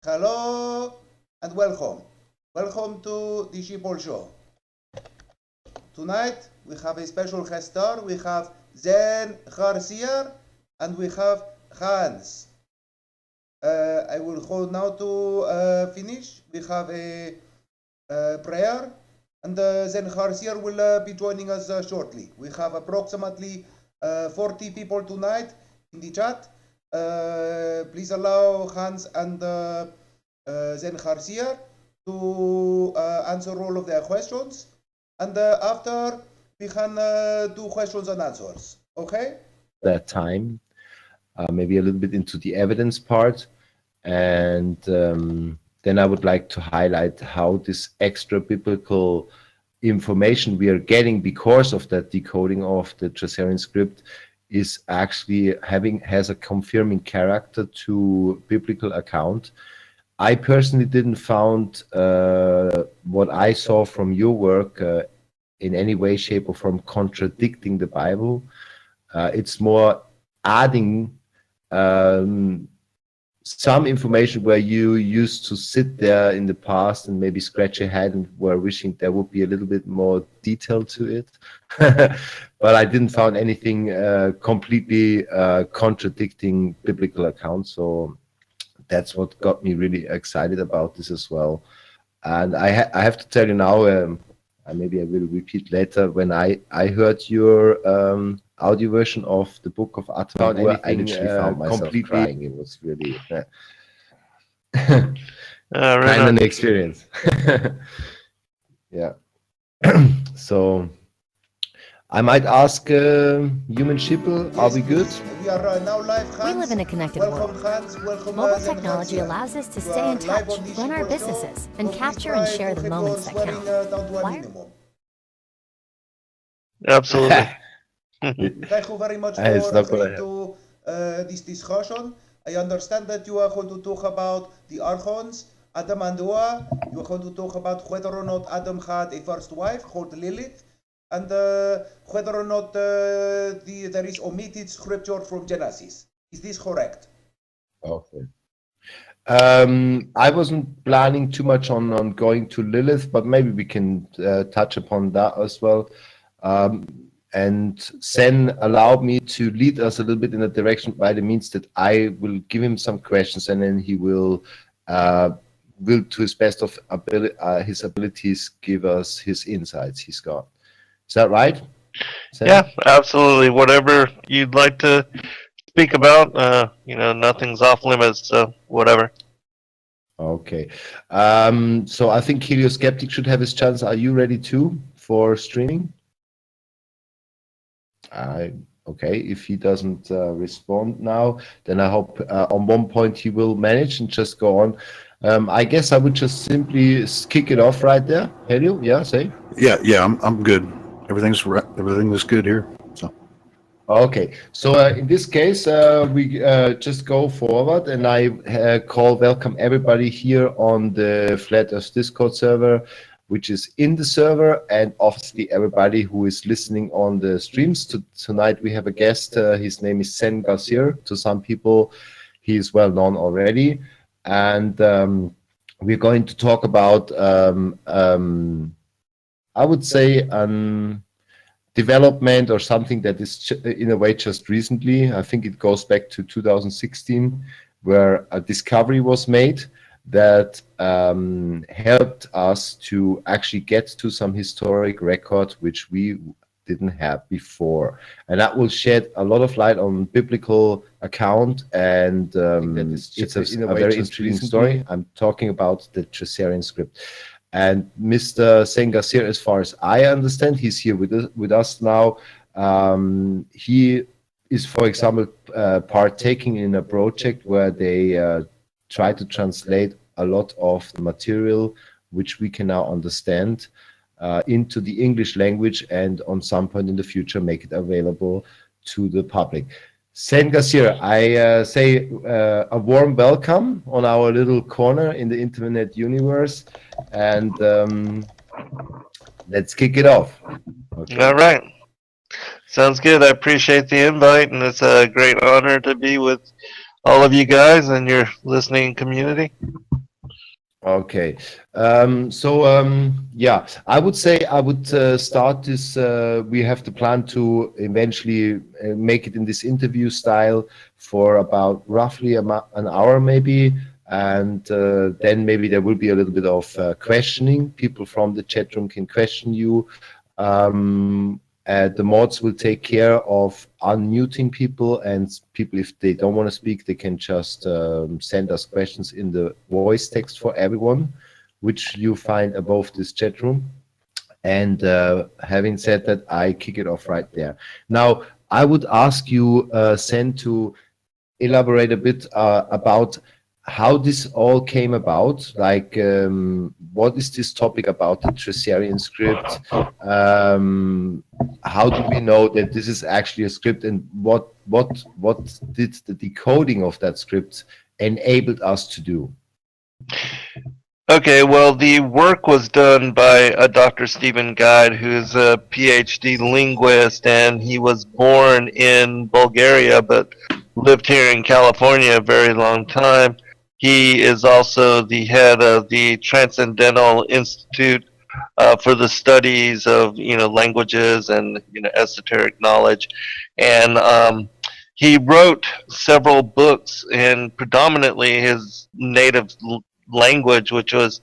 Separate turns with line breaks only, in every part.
Hello and welcome. Welcome to the Sheeple Show. Tonight we have a special guest star. We have Zen Garcia and we have Hans. I will hold now to finish. We have a prayer and Zen Garcia will be joining us shortly. We have approximately 40 people tonight in the chat. Please allow Hans and Zen Garcia to answer all of their questions, and after we can do questions and answers. Okay?
That time, maybe a little bit into the evidence part, and then I would like to highlight how this extra biblical information we are getting because of that decoding of the Thracian script is actually has a confirming character to biblical account. I personally didn't found what I saw from your work in any way, shape, or form contradicting the Bible. It's more adding some information where you used to sit there in the past and maybe scratch your head and were wishing there would be a little bit more detail to it. But I didn't find anything completely contradicting biblical accounts. So that's what got me really excited about this as well. And I have to tell you now, and maybe I will repeat later, when I heard your audio version of the Book of Atom, I literally found myself crying. It was really kind of an experience. Yeah. So I might ask Human Sheeple, are we good?
We are now live, Hans.
We live in a connected
Welcome,
world.
Hans. Welcome,
Mobile
Zen
technology
Garcia.
allows us to
You
stay
are
in
live
touch,
on the
run our
Sheeple
businesses,
Show,
and
so
capture
please
and
try
share
to
the
keep
moments that
swearing
count.
down to a
Why?
minimum.
Absolutely.
Thank you very much
It's
for
not gonna
agreeing to this discussion. I understand that you are going to talk about the Archons, Adam and Noah. You are going to talk about whether or not Adam had a first wife called Lilith, and whether or not there is omitted scripture from Genesis. Is this correct?
Okay. I wasn't planning too much on going to Lilith, but maybe we can touch upon that as well. And Sen allowed me to lead us a little bit in a direction by the means that I will give him some questions and then he will to his best of his abilities give us his insights he's got. Is that right, Sen?
Yeah, absolutely. Whatever you'd like to speak about, nothing's off limits, so whatever.
Okay. So I think Helioskeptic should have his chance. Are you ready too for streaming? Okay, if he doesn't respond now, then I hope on one point he will manage and just go on. I guess I would just simply kick it off right there. Helio, yeah, say.
Yeah, I'm good. Everything is good here. So.
Okay, so in this case, we just go forward, and I welcome everybody here on the Flat Earth Discord server, which is in the server, and obviously everybody who is listening on the streams. Tonight we have a guest. His name is Zen Garcia. To some people, he is well known already, and we're going to talk about, I would say, development or something that is in a way just recently. I think it goes back to 2016, where a discovery was made that helped us to actually get to some historic record which we didn't have before, and that will shed a lot of light on biblical account, and it's a very interesting story. I'm talking about the Thracian script. And Mr. Zen Garcia, as far as I understand, he's here with us now. He is, for example, partaking in a project where they try to translate a lot of the material which we can now understand into the English language, and on some point in the future make it available to the public. Zen Garcia, I say a warm welcome on our little corner in the internet universe, and let's kick it off. Okay.
All right. Sounds good. I appreciate the invite, and it's a great honor to be with all of you guys and your listening community.
Okay. Yeah, I would say I would start this. We have the plan to eventually make it in this interview style for about roughly an hour, maybe. And then maybe there will be a little bit of questioning. People from the chat room can question you. The mods will take care of unmuting people, and people, if they don't want to speak, they can just send us questions in the voice text for everyone, which you find above this chat room. And having said that, I kick it off right there. Now, I would ask you, Sen, to elaborate a bit about how this all came about. Like, what is this topic about the Thracian script? How do we know that this is actually a script, and what did the decoding of that script enabled us to do?
Okay, well, the work was done by a Dr. Stephen Guide, who's a PhD linguist, and he was born in Bulgaria but lived here in California a very long time. He is also the head of the Transcendental Institute for the studies of languages and esoteric knowledge, and he wrote several books in predominantly his native language, which was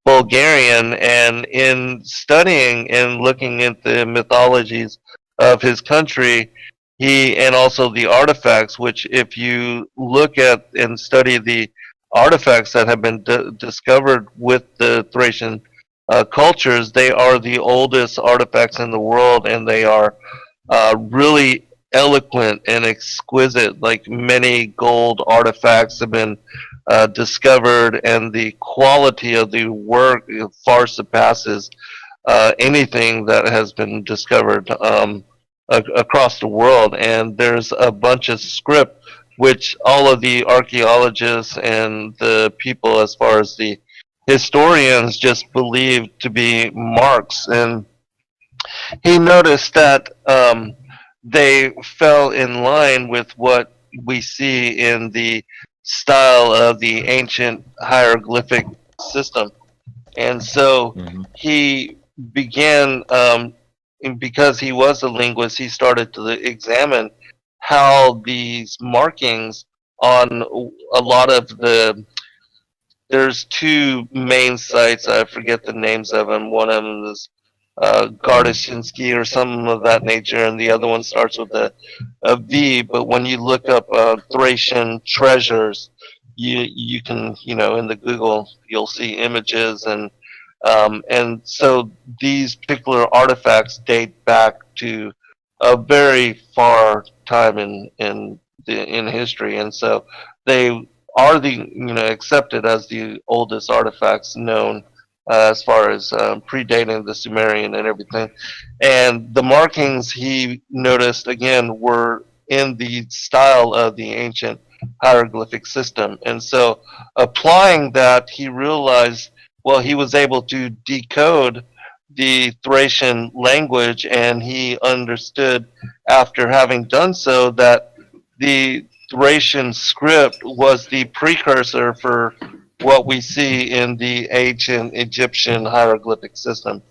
Bulgarian. And in studying and looking at the mythologies of his country, he and also the artifacts, which if you look at and study the artifacts that have been discovered with the Thracian cultures, they are the oldest artifacts in the world, and they are really eloquent and exquisite. Like many gold artifacts have been discovered, and the quality of the work far surpasses anything that has been discovered across the world. And there's a bunch of script which all of the archaeologists and the people, as far as the historians, just believe to be marks. And he noticed that they fell in line with what we see in the style of the ancient hieroglyphic system. And so he began, because he was a linguist, he started to examine how these markings on a lot of there's two main sites, I forget the names of them. One of them is Gardashinsky or something of that nature, and the other one starts with a V. But when you look up Thracian treasures, you can in the Google you'll see images, and so these particular artifacts date back to a very far time in history, and so they are accepted as the oldest artifacts known, as far as predating the Sumerian and everything. And the markings he noticed again were in the style of the ancient hieroglyphic system. And so applying that, he realized, well, he was able to decode the Thracian language, and he understood after having done so that the Thracian script was the precursor for what we see in the ancient Egyptian hieroglyphic system,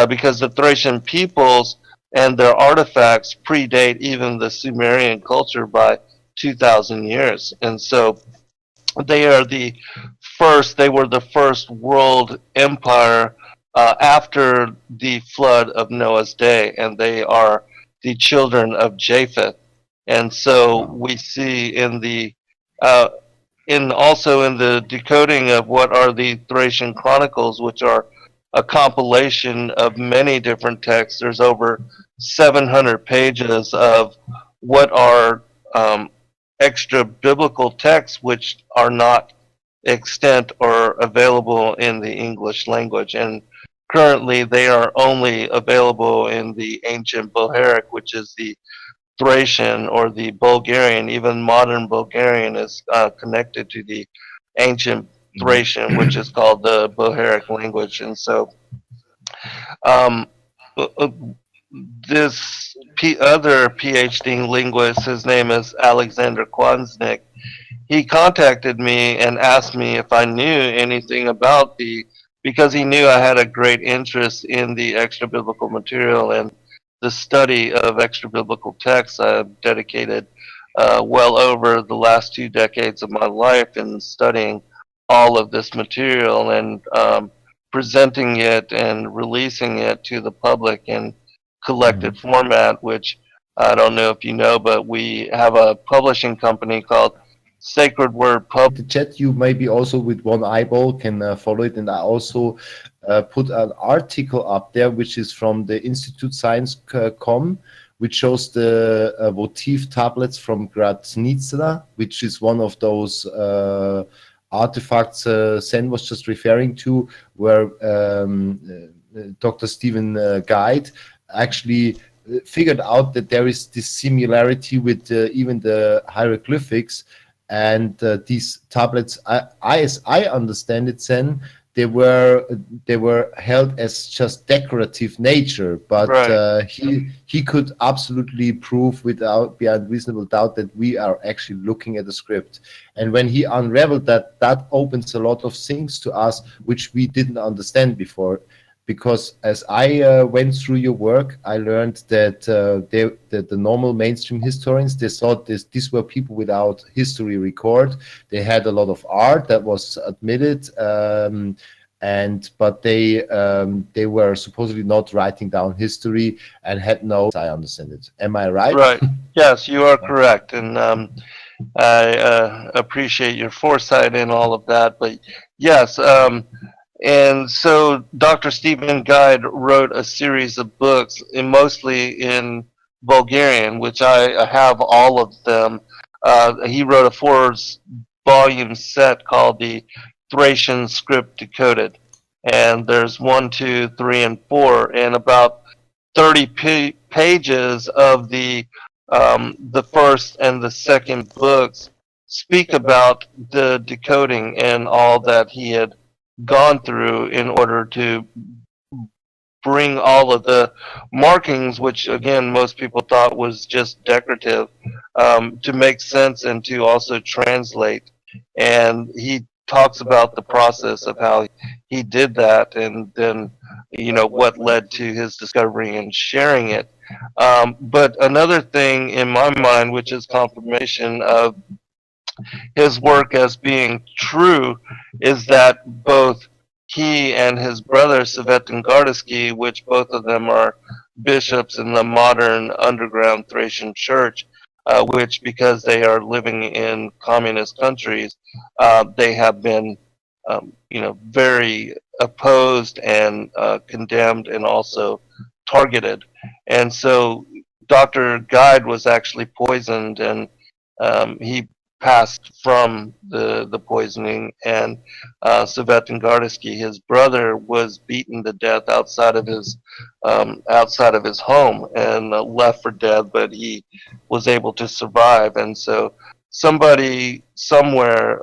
because the Thracian peoples and their artifacts predate even the Sumerian culture by 2,000 years. And so they are they were the first world empire after the flood of Noah's day, and they are the children of Japheth. And so we see also in the decoding of what are the Thracian Chronicles, which are a compilation of many different texts. There's over 700 pages of what are extra biblical texts which are not extant or available in the English language. And currently they are only available in the ancient Bohairic, which is the Thracian or the Bulgarian. Even modern Bulgarian is connected to the ancient Thracian, which is called the Bohairic language. And so this other PhD linguist, his name is Alexander Kwasnik, he contacted me and asked me if I knew anything about because he knew I had a great interest in the extra biblical material and the study of extra biblical texts. I've dedicated well over the last 2 decades of my life in studying all of this material and presenting it and releasing it to the public in collected format, which I don't know if you know, but we have a publishing company called Sacred Word Pub.
The chat, you maybe also with one eyeball can follow it, and I also put an article up there which is from the Institute Science.com, which shows the votive tablets from Gratznitsa, which is one of those artifacts Sen was just referring to, where Dr. Stephen Guide actually figured out that there is this similarity with even the hieroglyphics. And these tablets, as I understand it, Sen, they were held as just decorative nature, but
Right.
he could absolutely prove beyond reasonable doubt that we are actually looking at the script. And when he unraveled that, that opens a lot of things to us which we didn't understand before. Because as I went through your work, I learned that the normal mainstream historians, they thought these were people without history record. They had a lot of art that was admitted, but they were supposedly not writing down history and had no. I understand it. Am I right?
Right. Yes, you are correct, and I appreciate your foresight in all of that. But yes. And so Dr. Stephen Guide wrote a series of books, mostly in Bulgarian, which I have all of them. He wrote a 4-volume set called the Thracian Script Decoded. And there's 1, 2, 3, and 4, and about 30 pages of the first and the second books speak about the decoding and all that he had gone through in order to bring all of the markings, which again most people thought was just decorative, to make sense and to also translate. And he talks about the process of how he did that, and then what led to his discovery and sharing it. But another thing in my mind, which is confirmation of his work as being true, is that both he and his brother Savetin Gardaski, which both of them are bishops in the modern underground Thracian church, which because they are living in communist countries, they have been very opposed and condemned and also targeted. And so Dr. Guide was actually poisoned, and he passed from the poisoning, and Savetin Gardaski, his brother, was beaten to death outside of his home and left for dead, but he was able to survive. And so somebody somewhere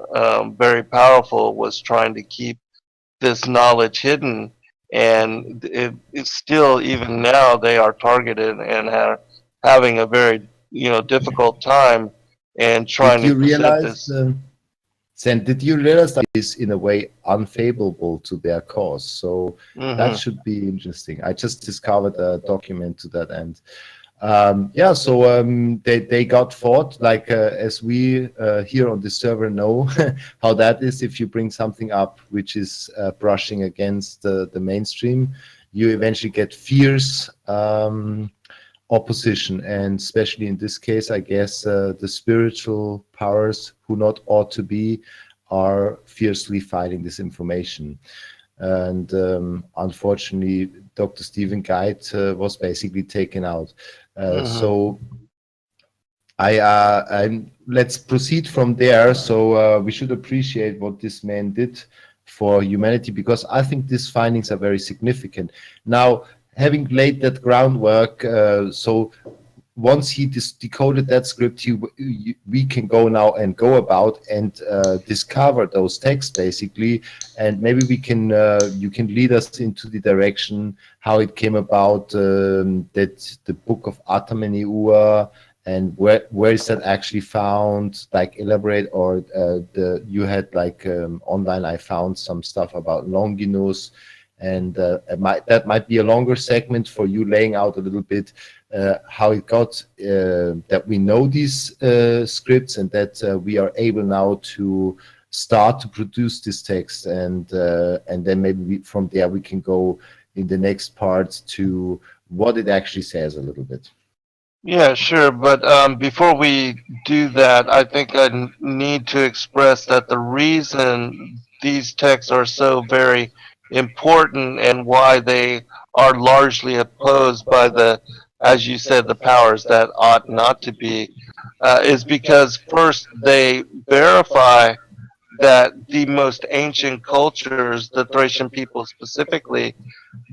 very powerful was trying to keep this knowledge hidden, and it's still, even now, they are targeted and are having a very difficult time and trying to present this.
Sen, did you realize that is in a way unfavorable to their cause? So that should be interesting. I just discovered a document to that end. They got fought, like as we here on the server know how that is. If you bring something up which is brushing against the mainstream, you eventually get fierce opposition, and especially in this case, I guess the spiritual powers who not ought to be are fiercely fighting this information. And unfortunately, Dr. Stephen Guide was basically taken out. So let's proceed from there. So we should appreciate what this man did for humanity, because I think these findings are very significant. Now, having laid that groundwork, so once he decoded that script, we can go now and go about and discover those texts basically, and maybe we can you can lead us into the direction how it came about that the book of Atameniua And where is that actually found? Like elaborate, or you had like online. I found some stuff about Longinus, and that might be a longer segment for you, laying out a little bit how it got that we know these scripts, and that we are able now to start to produce this text, and then maybe from there we can go in the next part to what it actually says a little bit.
Yeah, sure. But before we do that, I think I need to express that the reason these texts are so very important and why they are largely opposed by the, as you said, the powers that ought not to be, is because first they verify that the most ancient cultures, the Thracian people specifically,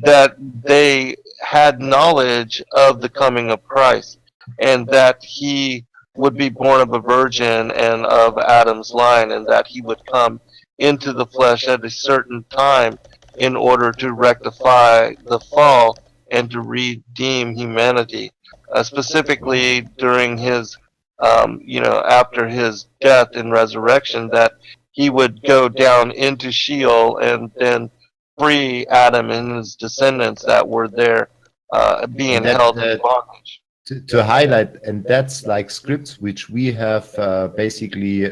that they had knowledge of the coming of Christ and that he would be born of a virgin and of Adam's line, and that he would come into the flesh at a certain time in order to rectify the fall and to redeem humanity, specifically during his after his death and resurrection, that he would go down into Sheol and then free Adam and his descendants that were there being
And that
held in bondage.
to highlight, and that's like scripts which we have basically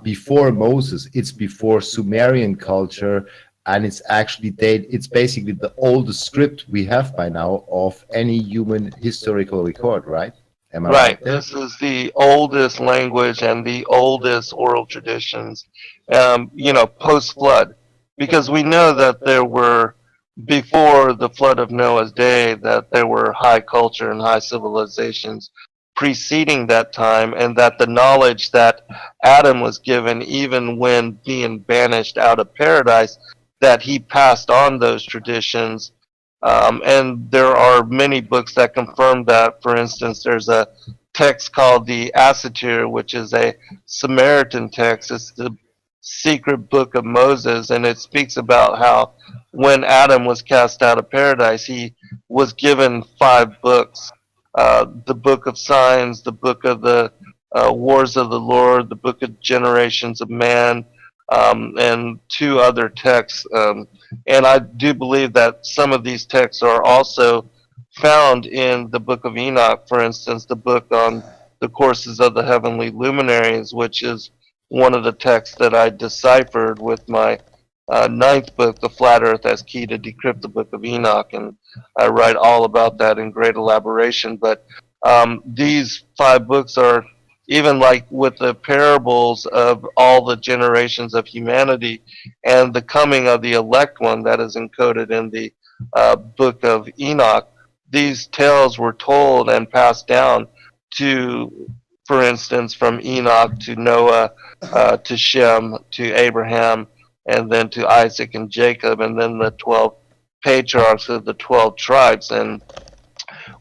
before Moses. It's before Sumerian culture, and it's actually it's basically the oldest script we have by now of any human historical record, right? Am I right there?
This is the oldest language and the oldest oral traditions, post flood, because we know that there were, before the flood of Noah's day, that there were high culture and high civilizations preceding that time, and that the knowledge that Adam was given, even when being banished out of paradise, that he passed on those traditions. And there are many books that confirm that. For instance, there's a text called the Asatir, which is a Samaritan text. It's the secret book of Moses, and it speaks about how when Adam was cast out of paradise, he was given 5 books. The book of signs, the book of the wars of the Lord, the book of generations of man, and 2 other texts. And I do believe that some of these texts are also found in the book of Enoch, for instance, the book on the courses of the heavenly luminaries, which is one of the texts that I deciphered with my 9th book, The Flat Earth as Key to Decrypt the Book of Enoch. And I write all about that in great elaboration. But these 5 books are, even like with the parables of all the generations of humanity and the coming of the elect one that is encoded in the book of Enoch, these tales were told and passed down to, for instance, from Enoch to Noah, to Shem, to Abraham, and then to Isaac and Jacob, and then the 12 patriarchs of the 12 tribes. And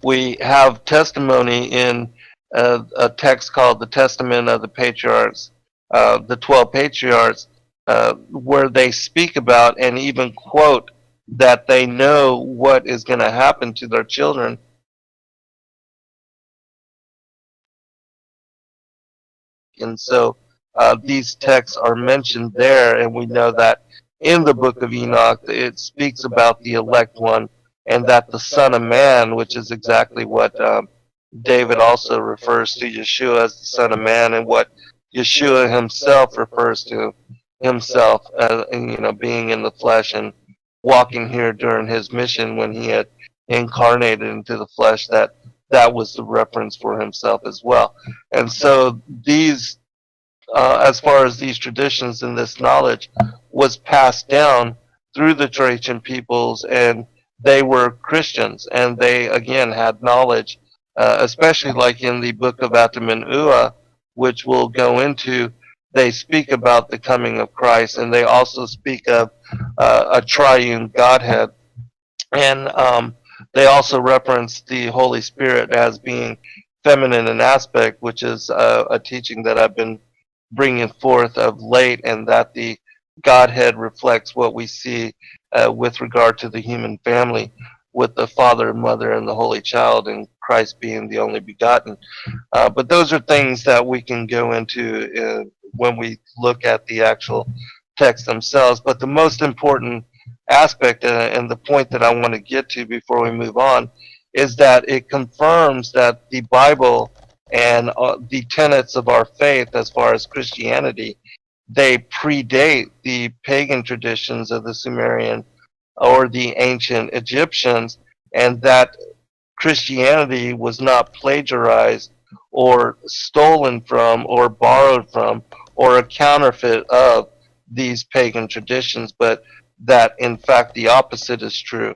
we have testimony in a text called the Testament of the Patriarchs, the 12 patriarchs, where they speak about and even quote that they know what is going to happen to their children. And so these texts are mentioned there, and we know that in the book of Enoch it speaks about the elect one, and that the Son of Man, which is exactly what David also refers to Yeshua as the Son of Man, and what Yeshua himself refers to himself as, being in the flesh and walking here during his mission when he had incarnated into the flesh, that was the reference for himself as well. And so these, as far as these traditions and this knowledge was passed down through the Thracian peoples, and they were Christians, and they again had knowledge, especially like in the book of Atum and Ua, which we'll go into. They speak about the coming of Christ, and they also speak of a triune Godhead, and they also reference the Holy Spirit as being feminine in aspect, which is a teaching that I've been bringing forth of late, and that the Godhead reflects what we see with regard to the human family. with the Father, Mother, and the Holy Child, and Christ being the only begotten. But those are things that we can go into when we look at the actual text themselves. But the most important aspect and the point that I want to get to before we move on is that it confirms that the Bible and the tenets of our faith as far as Christianity, they predate the pagan traditions of the Sumerian or the ancient Egyptians, and that Christianity was not plagiarized or stolen from or borrowed from or a counterfeit of these pagan traditions, but that in fact the opposite is true,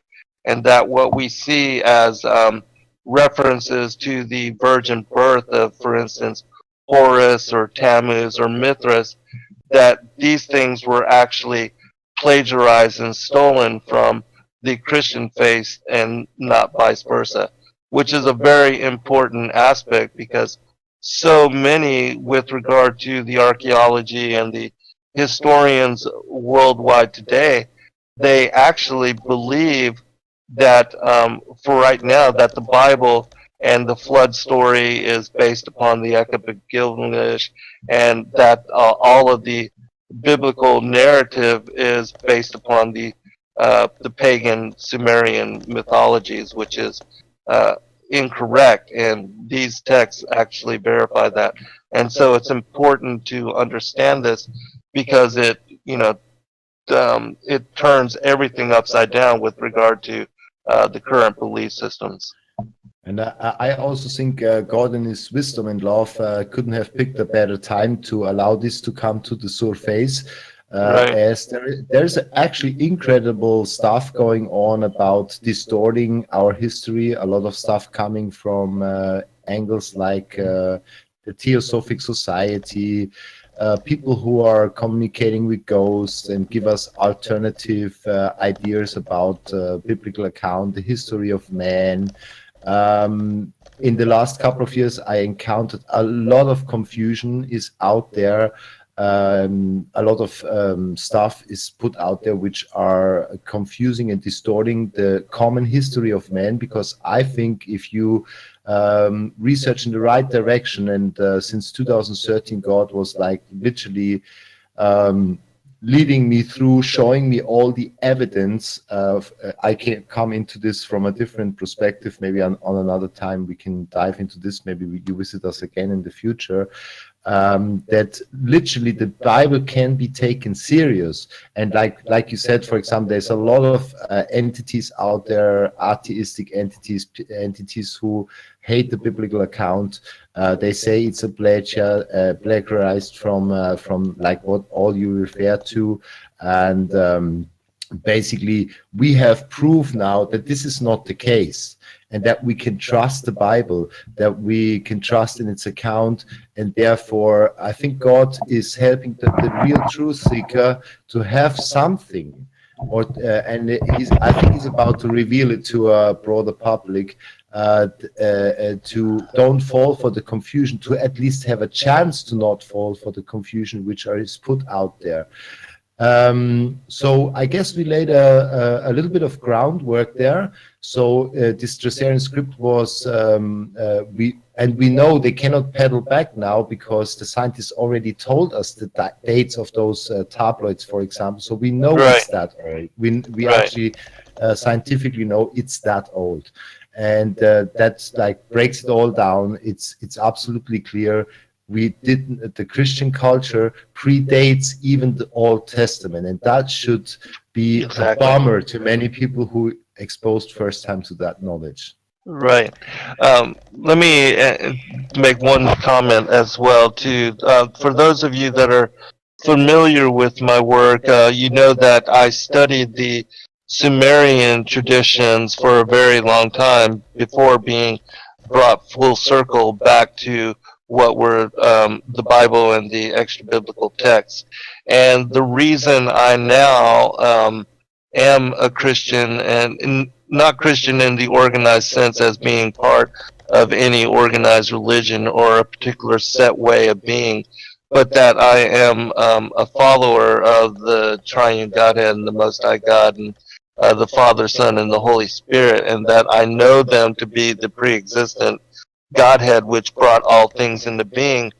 and that what we see as references to the virgin birth of, for instance, Horus or Tammuz or Mithras, that these things were actually plagiarized and stolen from the Christian faith and not vice versa, which is a very important aspect because so many, with regard to the archaeology and the historians worldwide today, they actually believe that for right now that the Bible and the flood story is based upon the Epic of Gilgamesh, and that all of the biblical narrative is based upon the pagan Sumerian mythologies, which is incorrect, and these texts actually verify that. And so it's important to understand this because it turns everything upside down with regard to the current belief systems.
And I also think God in his wisdom and love couldn't have picked a better time to allow this to come to the surface,
Right.
as there's actually incredible stuff going on about distorting our history, a lot of stuff coming from angles like the Theosophic Society, people who are communicating with ghosts and give us alternative ideas about biblical account, the history of man. In the last couple of years, I encountered a lot of confusion is out there. A lot of stuff is put out there which are confusing and distorting the common history of man, because I think if you research in the right direction, and since 2013 God was like literally leading me through, showing me all the evidence of, I can come into this from a different perspective. Maybe on another time we can dive into this. Maybe you visit us again in the future. That literally the Bible can be taken serious, and like you said, for example, there's a lot of entities out there, atheistic entities who hate the biblical account. They say it's a plagiarized from like what all you refer to, and basically we have proof now that this is not the case, and that we can trust the Bible, that we can trust in its account, and therefore I think God is helping the real truth seeker to have something, or and I think he's about to reveal it to a broader public, to don't fall for the confusion, to at least have a chance to not fall for the confusion which is put out there. So I guess we laid a little bit of groundwork there. So this Thracian script was, we know they cannot pedal back now because the scientists already told us the dates of those tabloids, for example. So we know it's that old. We actually scientifically know it's that old. And that's like breaks it all down. It's absolutely clear. The Christian culture predates even the Old Testament, and that should be a bummer to many people who exposed first time to that knowledge.
Right. Let me make one comment as well too. For those of you that are familiar with my work, you know that I studied the Sumerian traditions for a very long time before being brought full circle back to what were the Bible and the extra biblical texts. And the reason I now am a Christian, and not Christian in the organized sense as being part of any organized religion or a particular set way of being, but that I am a follower of the triune Godhead and the Most High God, and the Father, Son, and the Holy Spirit, and that I know them to be the pre-existent Godhead which brought all things into being,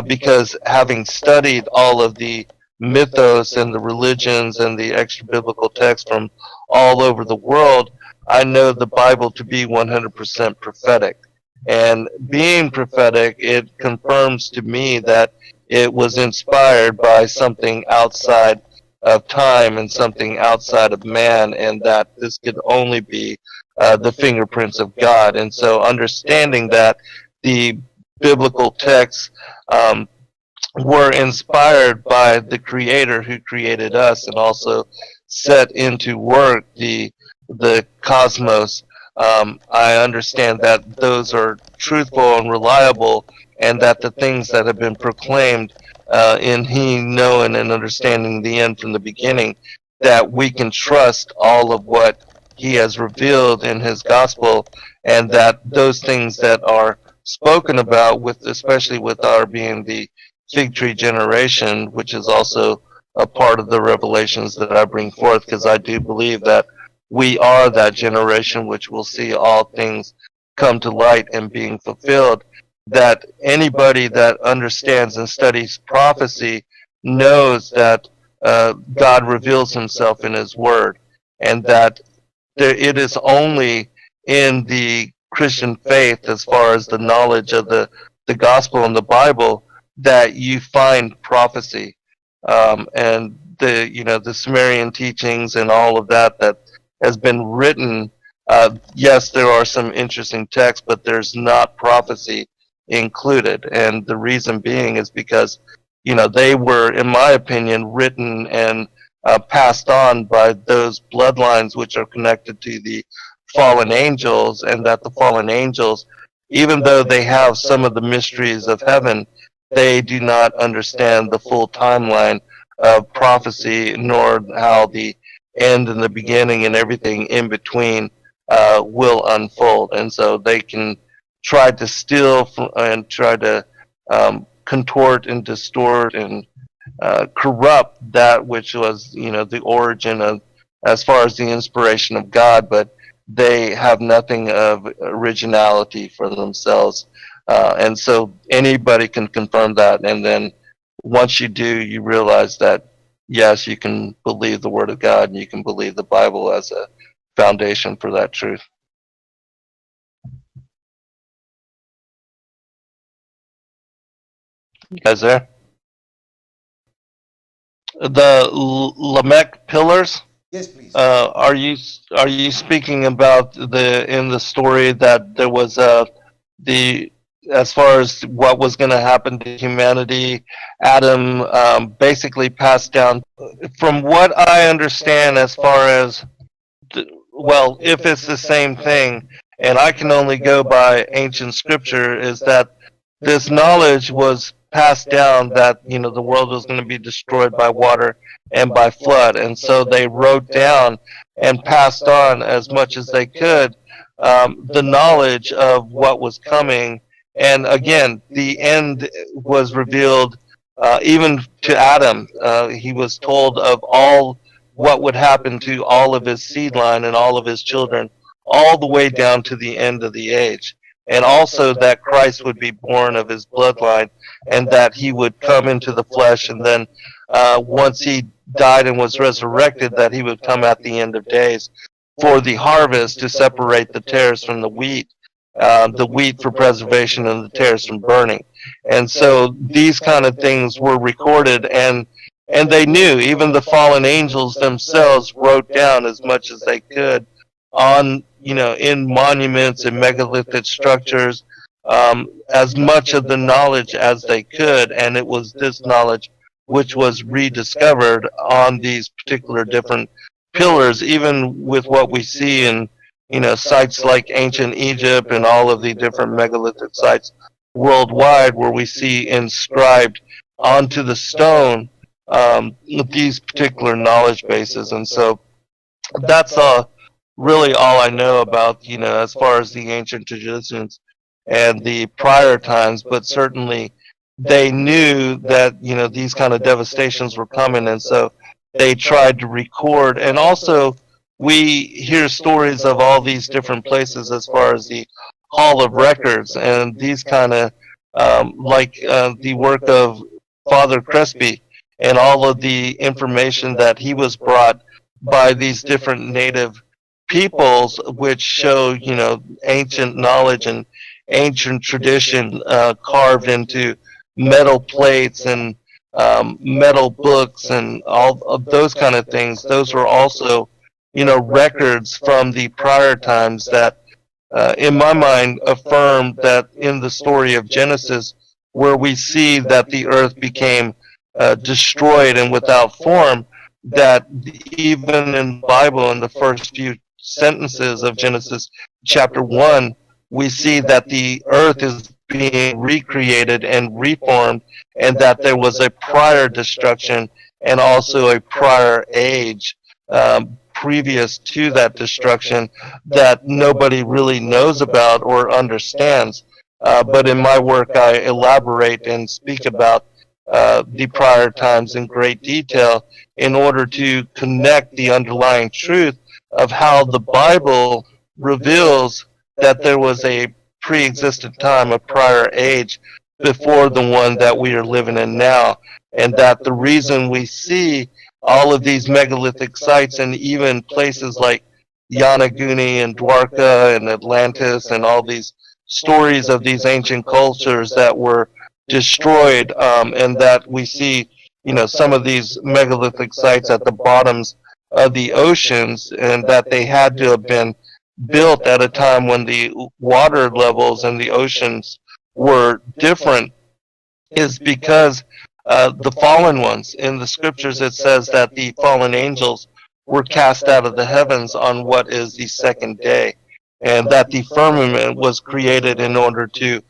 because having studied all of the mythos and the religions and the extra biblical texts from all over the world, I know the Bible to be 100% prophetic. And being prophetic, it confirms to me that it was inspired by something outside of time and something outside of man, and that this could only be the fingerprints of God. And so understanding that the biblical texts were inspired by the Creator who created us and also set into work the cosmos, I understand that those are truthful and reliable, and that the things that have been proclaimed in He knowing and understanding the end from the beginning, that we can trust all of what He has revealed in His gospel, and that those things that are spoken about, with especially with our being the fig tree generation, which is also a part of the revelations that I bring forth, because I do believe that we are that generation which will see all things come to light and being fulfilled, that anybody that understands and studies prophecy knows that God reveals Himself in His Word, and that it is only in the Christian faith, as far as the knowledge of the gospel and the Bible, that you find prophecy, and the Sumerian teachings and all of that has been written. Yes, there are some interesting texts, but there's not prophecy included, and the reason being is because they were, in my opinion, written and passed on by those bloodlines which are connected to the fallen angels, and that the fallen angels, even though they have some of the mysteries of heaven, they do not understand the full timeline of prophecy, nor how the end and the beginning and everything in between will unfold. And so they can try to steal and try to contort and distort and corrupt that which was, the origin of, as far as the inspiration of God, but they have nothing of originality for themselves. And so anybody can confirm that. And then once you do, you realize that, yes, you can believe the Word of God, and you can believe the Bible as a foundation for that truth. You guys there? The Lamech pillars.
Yes, please.
Are you speaking about in the story that there was the, as far as what was going to happen to humanity, Adam basically passed down, from what I understand, as far as well, if it's the same thing, and I can only go by ancient scripture, is that this knowledge was passed down that the world was going to be destroyed by water and by flood, and so they wrote down and passed on as much as they could the knowledge of what was coming. And again, the end was revealed even to Adam. He was told of all what would happen to all of his seed line and all of his children, all the way down to the end of the age. And also that Christ would be born of his bloodline, and that he would come into the flesh, and then once he died and was resurrected, that he would come at the end of days for the harvest, to separate the tares from the wheat for preservation and the tares from burning. And so these kind of things were recorded, and they knew, even the fallen angels themselves wrote down as much as they could on, in monuments and megalithic structures, as much of the knowledge as they could. And it was this knowledge which was rediscovered on these particular different pillars, even with what we see in, sites like ancient Egypt and all of the different megalithic sites worldwide, where we see inscribed onto the stone these particular knowledge bases. And so that's really all I know about, as far as the ancient traditions and the prior times. But certainly they knew that, these kind of devastations were coming, and so they tried to record. And also we hear stories of all these different places as far as the Hall of Records and these kind of the work of Father Crespi and all of the information that he was brought by these different native peoples, which show, ancient knowledge and ancient tradition carved into metal plates and metal books and all of those kind of things. Those were also, records from the prior times that, in my mind, affirm that in the story of Genesis, where we see that the earth became destroyed and without form, that even in the Bible, in the first few sentences of Genesis chapter 1, we see that the earth is being recreated and reformed, and that there was a prior destruction and also a prior age previous to that destruction that nobody really knows about or understands. But in my work, I elaborate and speak about the prior times in great detail in order to connect the underlying truth of how the Bible reveals that there was a pre-existent time, a prior age before the one that we are living in now, and that the reason we see all of these megalithic sites and even places like Yanaguni and Dwarka and Atlantis and all these stories of these ancient cultures that were destroyed, and that we see, some of these megalithic sites at the bottoms of the oceans, and that they had to have been built at a time when the water levels in the oceans were different, is because the fallen ones, in the scriptures it says that the fallen angels were cast out of the heavens on what is the second day, and that the firmament was created in order to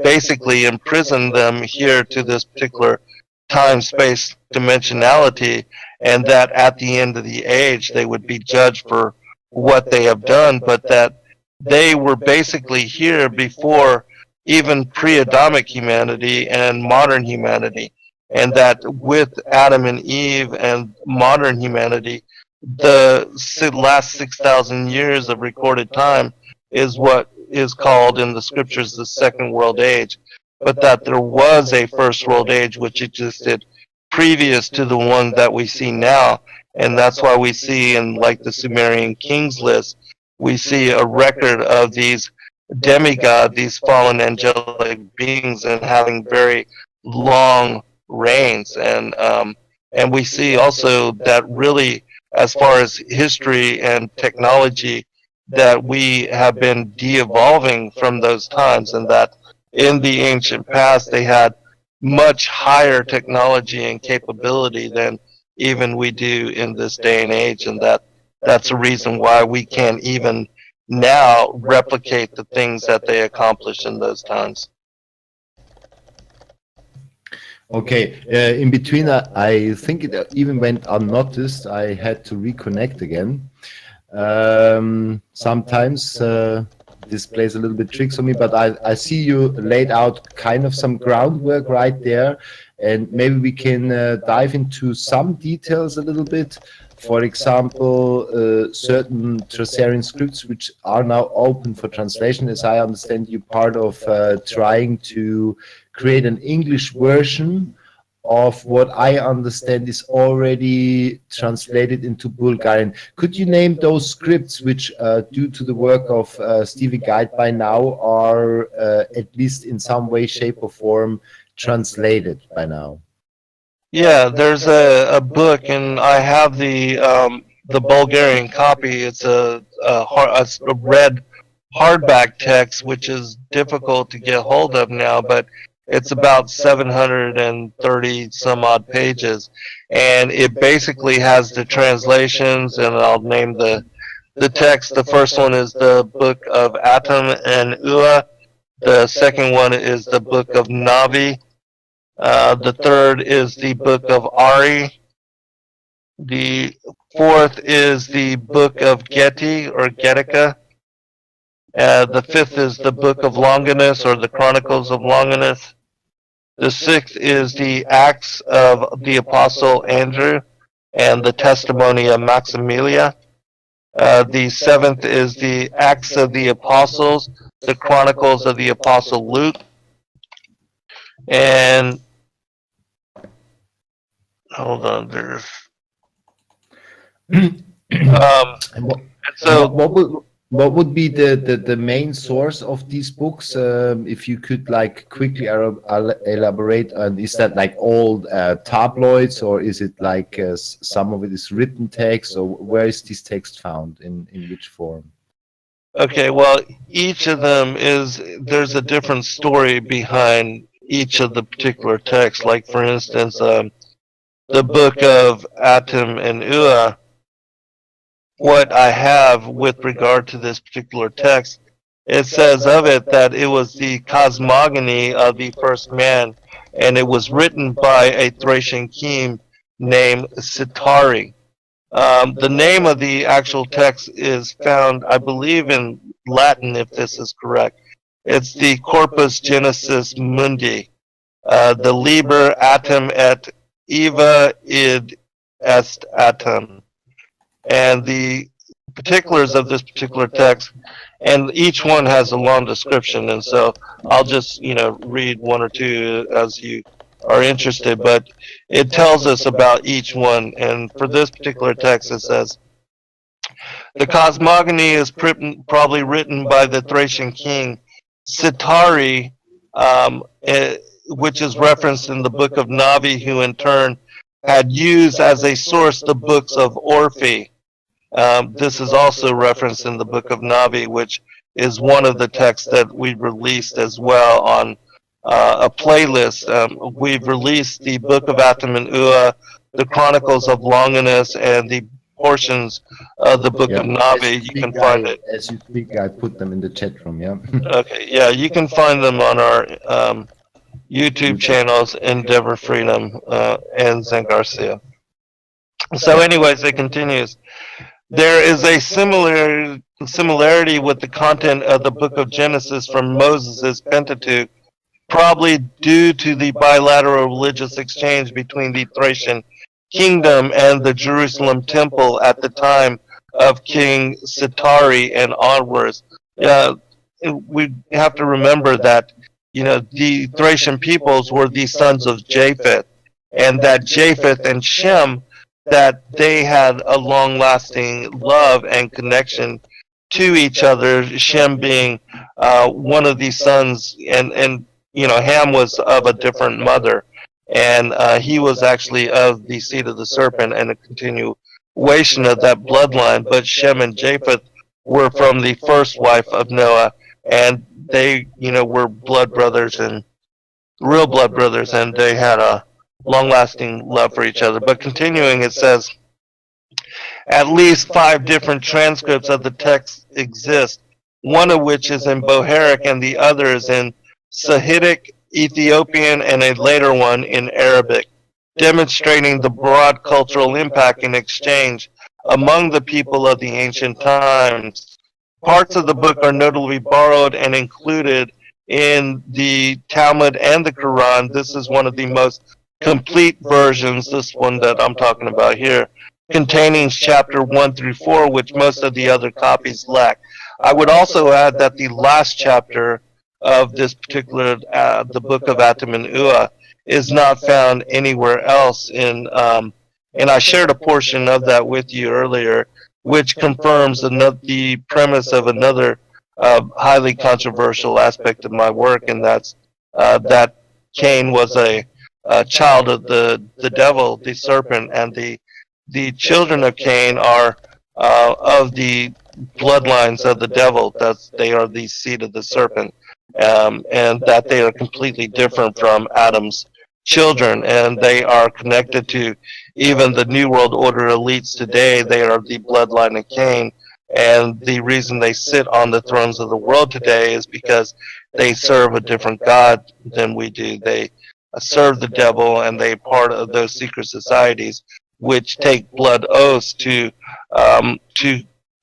basically imprison them here to this particular time-space dimensionality, and that at the end of the age they would be judged for what they have done, but that they were basically here before even pre-Adamic humanity and modern humanity, and that with Adam and Eve and modern humanity, the last 6,000 years of recorded time is what is called in the scriptures the second world age, but that there was a first world age which existed previous to the one that we see now. And that's why we see in like the Sumerian kings list, we see a record of these demigods, these fallen angelic beings, and having very long reigns. And we see also that really, as far as history and technology, that we have been de-evolving from those times, and that in the ancient past they had much higher technology and capability than even we do in this day and age, and that's a reason why we can't even now replicate the things that they accomplished in those times.
Okay, in between, I think it even went unnoticed. I had to reconnect again. Sometimes this plays a little bit tricks on me, but I see you laid out kind of some groundwork right there, and maybe we can dive into some details a little bit. For example, certain Thracian scripts which are now open for translation. As I understand, you're part of trying to create an English version of what I understand is already translated into Bulgarian. Could you name those scripts which, due to the work of Stephen Guide by now, are at least in some way, shape, or form translated by now?
Yeah, there's a book, and I have the Bulgarian copy. It's a red hardback text, which is difficult to get hold of now, but it's about 730 some odd pages, and it basically has the translations, and I'll name the text. The first one is the book of Atom and Ua. The second one is the book of Navi. The third is the book of Ari. The fourth is the book of Geti or Getica. The fifth is the book of Longinus or the Chronicles of Longinus. The sixth is the Acts of the Apostle Andrew and the Testimony of Maximilia. The seventh is the Acts of the Apostles, the Chronicles of the Apostle Luke, and hold on, there's
And
so
what would be the main source of these books? If you could like quickly elaborate on, is that like old tabloids, or is it like some of it is written text, or where is this text found, in which form?
okay, well, each of them there's a different story behind each of the particular texts. Like for instance, the book of Atum and Ua, what I have with regard to this particular text, it says of it that it was the cosmogony of the first man, and it was written by a Thracian king named Sitari. The name of the actual text is found, I believe, in Latin, if this is correct. It's the Corpus Genesis Mundi, the Liber Atum et Eva id est Atum. And the particulars of this particular text, and each one has a long description, and so I'll just read one or two as you are interested, but it tells us about each one. And for this particular text, it says the cosmogony is probably written by the Thracian king Sitari, which is referenced in the book of Navi, who in turn had used as a source the books of Orphi. This is also referenced in the book of Navi, which is one of the texts that we released as well on a playlist. We've released the book of Atum and Ua, the Chronicles of Longinus, and the portions of the book of Navi. You can find it.
As you speak, I put them in the chat room, yeah?
Okay, yeah, you can find them on our YouTube channels, Endeavor Freedom and Zen Garcia. So anyways, it continues. There is a similarity with the content of the book of Genesis from Moses' Pentateuch, probably due to the bilateral religious exchange between the Thracian kingdom and the Jerusalem temple at the time of King Sitari and onwards. We have to remember that the Thracian peoples were the sons of Japheth, and that Japheth and Shem, that they had a long-lasting love and connection to each other. Shem being one of these sons, and Ham was of a different mother, and he was actually of the seed of the serpent and a continuation of that bloodline. But Shem and Japheth were from the first wife of Noah, and they were blood brothers, and real blood brothers, and they had a long-lasting love for each other. But continuing, it says, at least 5 different transcripts of the text exist, one of which is in Bohairic and the other is in Sahidic, Ethiopian, and a later one in Arabic, demonstrating the broad cultural impact and exchange among the people of the ancient times. Parts of the book are notably borrowed and included in the Talmud and the Quran. This is one of the most complete versions, this one that I'm talking about here, containing chapter 1 through 4, which most of the other copies lack. I would also add that the last chapter of this particular, the book of Atum and Ua, is not found anywhere else and I shared a portion of that with you earlier, which confirms the premise of another highly controversial aspect of my work, and that's that Cain was a child of the devil, the serpent, and the children of Cain are of the bloodlines of the devil. They are the seed of the serpent, and that they are completely different from Adam's children, and they are connected to even the New World Order elites today. They are the bloodline of Cain, and the reason they sit on the thrones of the world today is because they serve a different God than we do. They serve the devil, and they part of those secret societies which take blood oaths to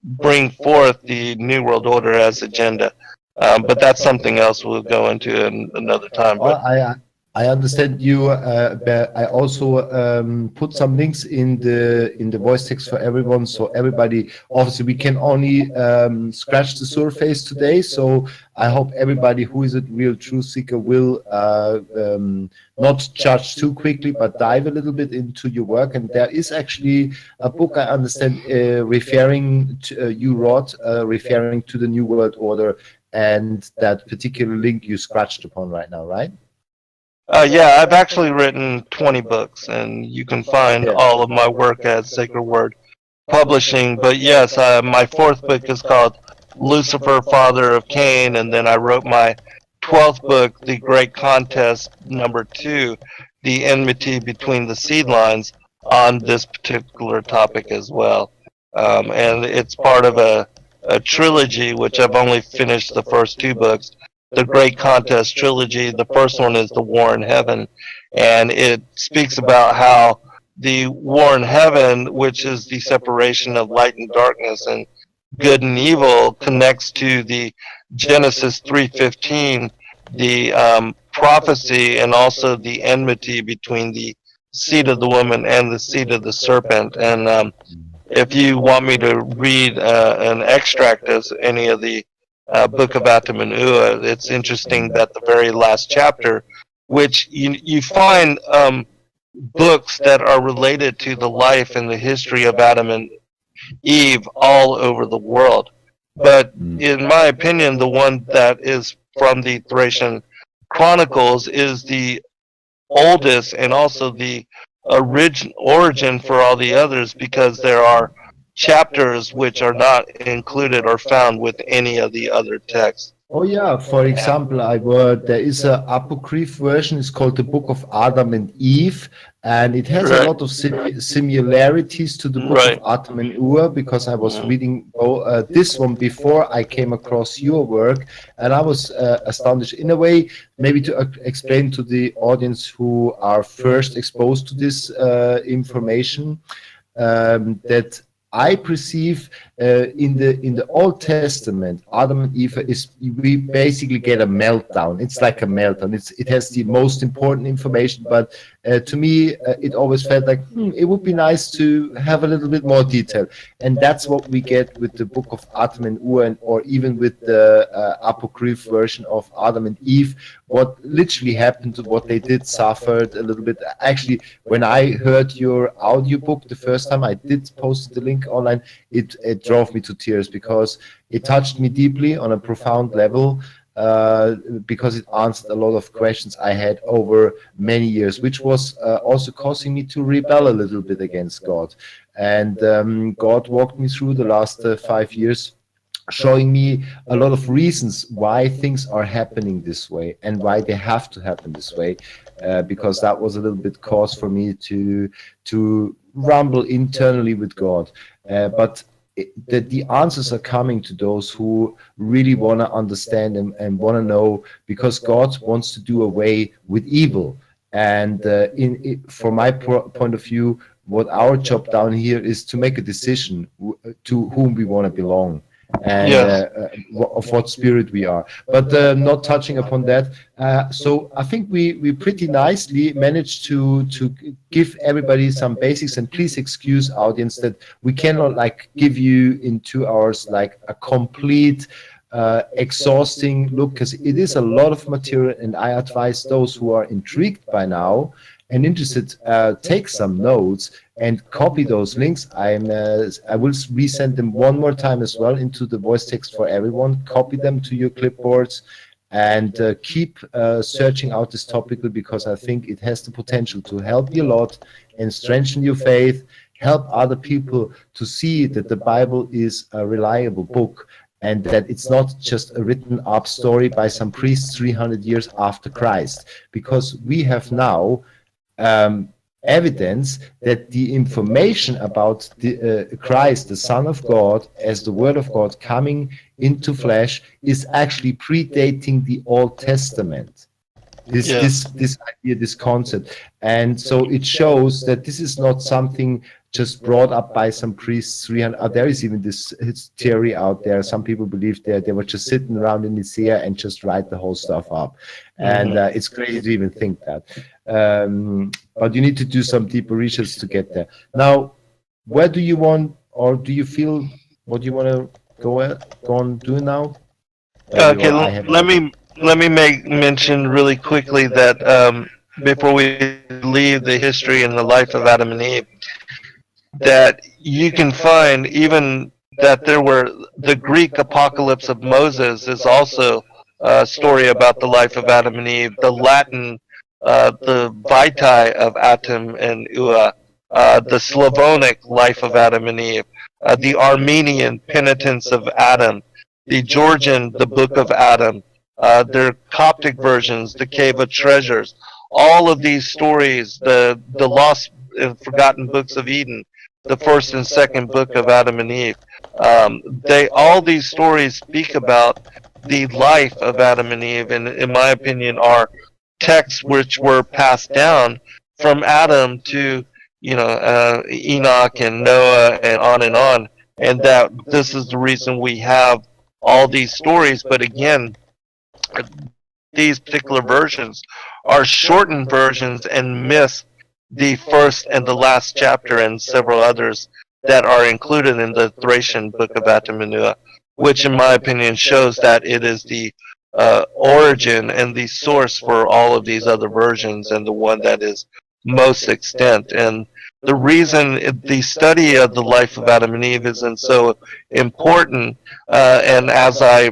bring forth the New World Order as agenda. But that's something else we'll go into in another time.
Well, I understand you. But I also put some links in the voice text for everyone, so everybody. Obviously, we can only scratch the surface today. So I hope everybody who is a real truth seeker will not judge too quickly, but dive a little bit into your work. And there is actually a book I understand referring to you wrote, referring to the New World Order, and that particular link you scratched upon right now, right?
Yeah, I've actually written 20 books, and you can find
Yeah.
all of my work at Sacred Word Publishing. But yes, my fourth book is called Lucifer, Father of Cain, and then I wrote my 12th book, The Great Contest, #2, The Enmity Between the Seed Lines, on this particular topic as well. And it's part of a trilogy, which I've only finished the first two books. The Great Contest trilogy. The first one is The War in Heaven, and it speaks about how the war in heaven, which is the separation of light and darkness and good and evil, connects to the Genesis 3:15, the prophecy, and also the enmity between the seed of the woman and the seed of the serpent. And if you want me to read an extract of any of the Book of Atum and Ua, it's interesting that the very last chapter, which you find books that are related to the life and the history of Adam and Eve all over the world. But in my opinion, the one that is from the Thracian Chronicles is the oldest and also the origin for all the others, because there are chapters which are not included or found with any of the other texts.
Oh yeah, for example, there is a apocryph version. It's called the Book of Adam and Eve, and it has a lot of similarities to the Book of Atum and Ua, because I was reading this one before I came across your work, and I was astonished. In a way, maybe to explain to the audience who are first exposed to this information, that I perceive in the Old Testament, Adam and Eve we basically get a meltdown. It's like a meltdown. It has the most important information, but to me, it always felt like it would be nice to have a little bit more detail, and that's what we get with the Book of Atum and Ua, or even with the apocryph version of Adam and Eve. What literally happened, what they did, suffered a little bit. Actually, when I heard your audiobook the first time, I did post the link online. It drove me to tears, because it touched me deeply on a profound level, because it answered a lot of questions I had over many years, which was also causing me to rebel a little bit against God. And God walked me through the last 5 years, showing me a lot of reasons why things are happening this way and why they have to happen this way, because that was a little bit cause for me to rumble internally with God. But the answers are coming to those who really want to understand and want to know, because God wants to do away with evil. And from my point of view, what our job down here is to make a decision to whom we want to belong, and of what spirit we are, but not touching upon that. So I think we pretty nicely managed to give everybody some basics, and please excuse audience that we cannot give you in 2 hours a complete exhausting look, because it is a lot of material, and I advise those who are intrigued by now and interested, take some notes and copy those links. I will resend them one more time as well into the voice text for everyone. Copy them to your clipboards, and keep searching out this topic, because I think it has the potential to help you a lot and strengthen your faith, help other people to see that the Bible is a reliable book, and that it's not just a written up story by some priests 300 years after Christ, because we have now evidence that the information about Christ, the Son of God, as the Word of God coming into flesh, is actually predating the Old Testament. This idea, this concept, and so it shows that this is not something just brought up by some priests 300. There is even this theory out there. Some people believe that they were just sitting around in Nicaea and just write the whole stuff up. And it's crazy to even think that. But you need to do some deeper research to get there. Now, where do you want, or do you feel, what do you want to go on doing now?
Okay, let me mention really quickly that before we leave the history and the life of Adam and Eve, that you can find even that there were the Greek apocalypse of Moses is also a story about the life of Adam and Eve. The Latin, the Vitae of Atum and Ua, the Slavonic life of Adam and Eve, the Armenian penitence of Adam, the Georgian, the Book of Adam, their Coptic versions, the Cave of Treasures. All of these stories, the lost and forgotten books of Eden, the first and second book of Adam and Eve, all these stories speak about the life of Adam and Eve, and in my opinion are texts which were passed down from Adam to Enoch and Noah and on, and that this is the reason we have all these stories. But again, these particular versions are shortened versions and miss the first and the last chapter and several others that are included in the Thracian book of Atum and Ua, which in my opinion shows that it is the origin and the source for all of these other versions, and the one that is most extant. And the reason the study of the life of Adam and Eve isn't so important, and as I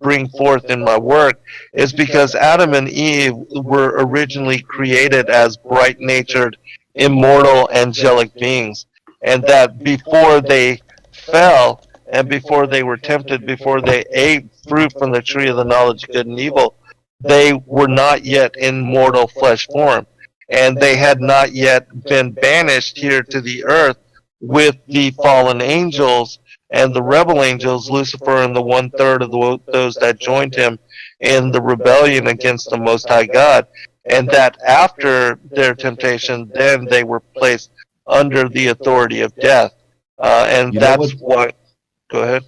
bring forth in my work, is because Adam and Eve were originally created as bright-natured, immortal, angelic beings, and that before they fell and before they were tempted, before they ate fruit from the tree of the knowledge of good and evil, they were not yet in mortal flesh form, and they had not yet been banished here to the earth with the fallen angels and the rebel angels, Lucifer and the 1/3 of those that joined him in the rebellion against the Most High God. And that after their temptation, then they were placed under the authority of death. And that's what... Go ahead.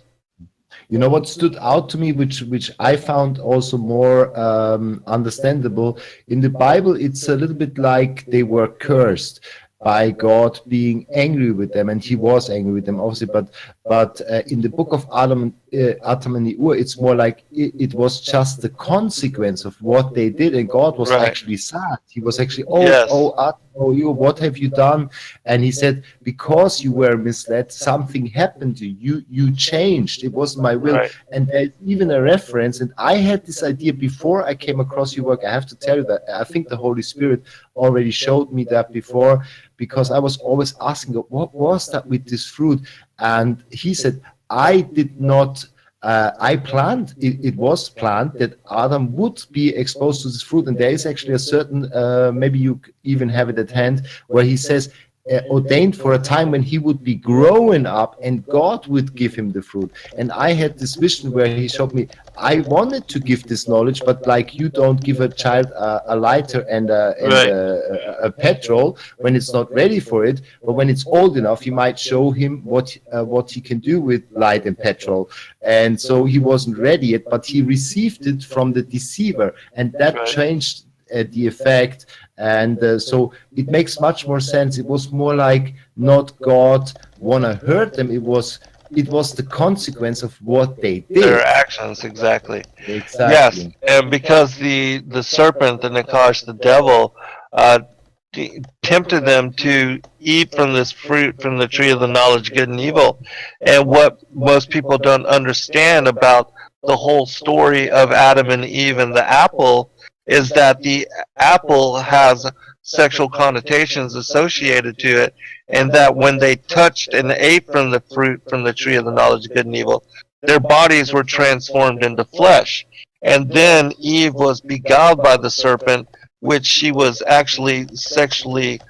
You know what stood out to me, which I found also more understandable in the Bible. It's a little bit like they were cursed by God being angry with them, and He was angry with them, obviously. But in the book of Atum and Ua, it's more like it was just the consequence of what they did, and God was actually sad. He was actually, oh Atum, oh Ua, what have you done? And He said, because you were misled, something happened to you. You changed. It wasn't my will. Right. And there's even a reference, and I had this idea before I came across your work. I have to tell you that I think the Holy Spirit already showed me that before, because I was always asking, what was that with this fruit? And He said, I did not, I planned, it was planned that Adam would be exposed to this fruit. And there is actually a certain, maybe you even have it at hand, where He says, ordained for a time when he would be growing up and God would give him the fruit. And I had this vision where He showed me, I wanted to give this knowledge, but like you don't give a child a lighter and a petrol when it's not ready for it, but when it's old enough, you might show him what he can do with light and petrol. And so he wasn't ready yet, but he received it from the deceiver, and that changed the effect. And so it makes much more sense. It was more like not God wanna hurt them. It was the consequence of what they did.
Their actions, exactly. Yes, and because the serpent, the Nakash, the devil, tempted them to eat from this fruit from the tree of the knowledge of good and evil. And what most people don't understand about the whole story of Adam and Eve and the apple is that the apple has sexual connotations associated to it, and that when they touched and ate from the fruit from the tree of the knowledge of good and evil, their bodies were transformed into flesh. And then Eve was beguiled by the serpent, which she was actually sexually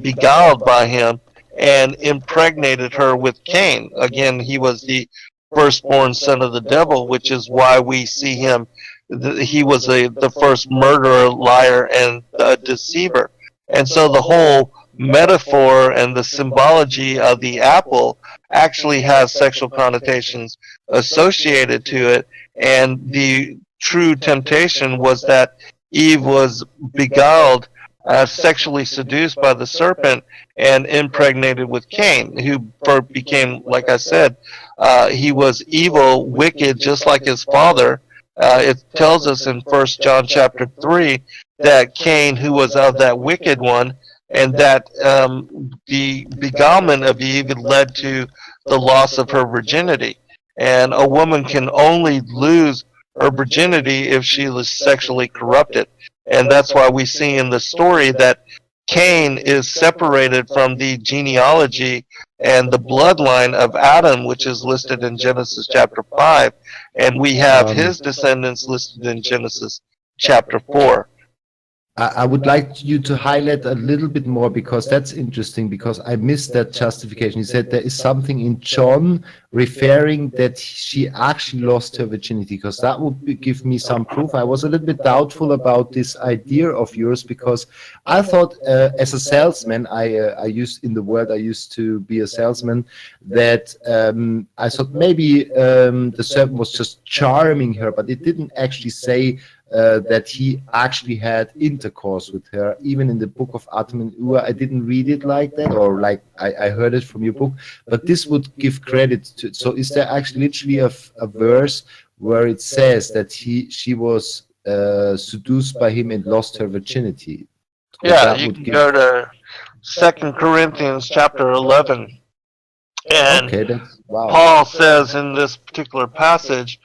beguiled by him, and impregnated her with Cain. Again, he was the firstborn son of the devil, which is why we see him. He was the first murderer, liar, and deceiver. And so the whole metaphor and the symbology of the apple actually has sexual connotations associated to it, and the true temptation was that Eve was beguiled, sexually seduced by the serpent, and impregnated with Cain, who became, like I said, he was evil, wicked, just like his father. It tells us in 1 John chapter 3 that Cain, who was of that wicked one, and that the beguilement of Eve led to the loss of her virginity. And a woman can only lose her virginity if she was sexually corrupted. And that's why we see in the story that Cain is separated from the genealogy and the bloodline of Adam, which is listed in Genesis chapter 5, and we have his descendants listed in Genesis chapter 4.
I would like you to highlight a little bit more, because that's interesting, because I missed that justification. You said there is something in John referring that she actually lost her virginity, because that would give me some proof. I was a little bit doubtful about this idea of yours, because I thought as a salesman, I used to be a salesman, that I thought maybe the servant was just charming her, but it didn't actually say that he actually had intercourse with her. Even in the book of Atom and Ua, I didn't read it like that, or like I heard it from your book, but this would give credit to it. So is there actually literally a verse where it says that she was seduced by him and lost her virginity?
Yeah, you can go to 2 Corinthians chapter 11, and
okay, that's wow.
Paul says in this particular passage,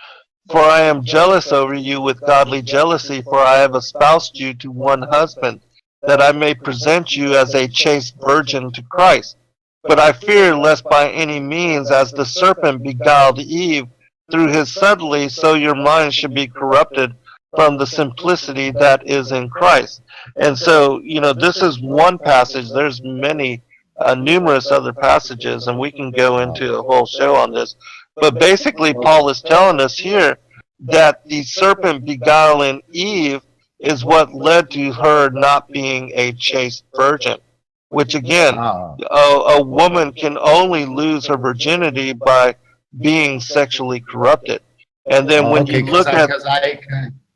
"For I am jealous over you with godly jealousy, for I have espoused you to one husband, that I may present you as a chaste virgin to Christ. But I fear lest by any means, as the serpent beguiled Eve through his subtlety, so your minds should be corrupted from the simplicity that is in Christ." And so, this is one passage. There's many, numerous other passages, and we can go into a whole show on this. But basically, Paul is telling us here that the serpent beguiling Eve is what led to her not being a chaste virgin. Which again, a woman can only lose her virginity by being sexually corrupted. And then when you look at...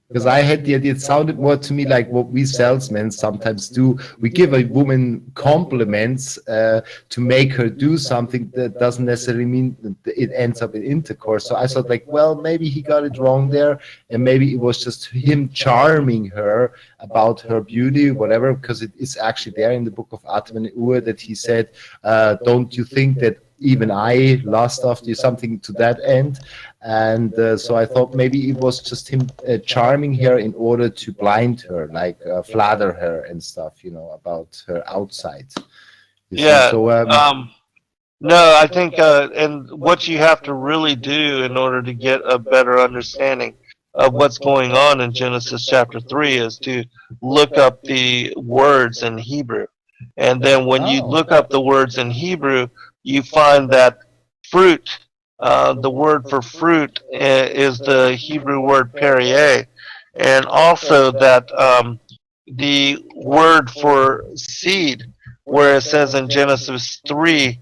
Because I had the idea, it sounded more to me like what we salesmen sometimes do. We give a woman compliments to make her do something that doesn't necessarily mean that it ends up in intercourse. So I thought, like, well, maybe he got it wrong there, and maybe it was just him charming her about her beauty, whatever, because it is actually there in the book of Atom and Ua that he said, don't you think that even I lust after you, something to that end. And so I thought maybe it was just him charming her in order to blind her, like flatter her and stuff, about her outside.
Yeah. So, no, I think, and what you have to really do in order to get a better understanding of what's going on in Genesis chapter 3 is to look up the words in Hebrew. And then when you look up the words in Hebrew, you find that fruit, the word for fruit is the Hebrew word perieh, and also that the word for seed, where it says in Genesis 3,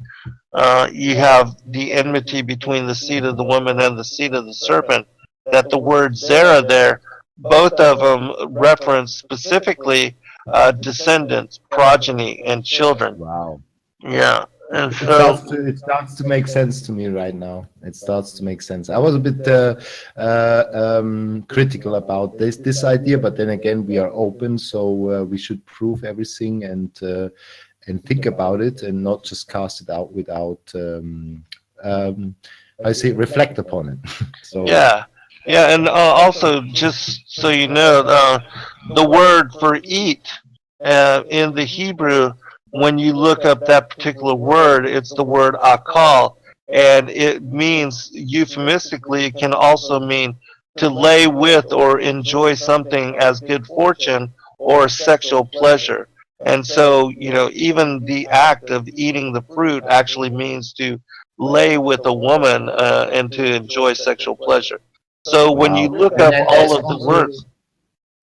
you have the enmity between the seed of the woman and the seed of the serpent, that the word zera there, both of them reference specifically descendants, progeny, and children.
Wow.
Yeah. And so
it starts to make sense to me right now. It starts to make sense. I was a bit critical about this idea, but then again, we are open, so we should prove everything and think about it and not just cast it out without reflect upon it. So
yeah, and also just so you know, the word for eat in the Hebrew, when you look up that particular word, it's the word akal, and it means, euphemistically, it can also mean to lay with or enjoy something as good fortune or sexual pleasure. And so, even the act of eating the fruit actually means to lay with a woman and to enjoy sexual pleasure. So when you look up all of the words...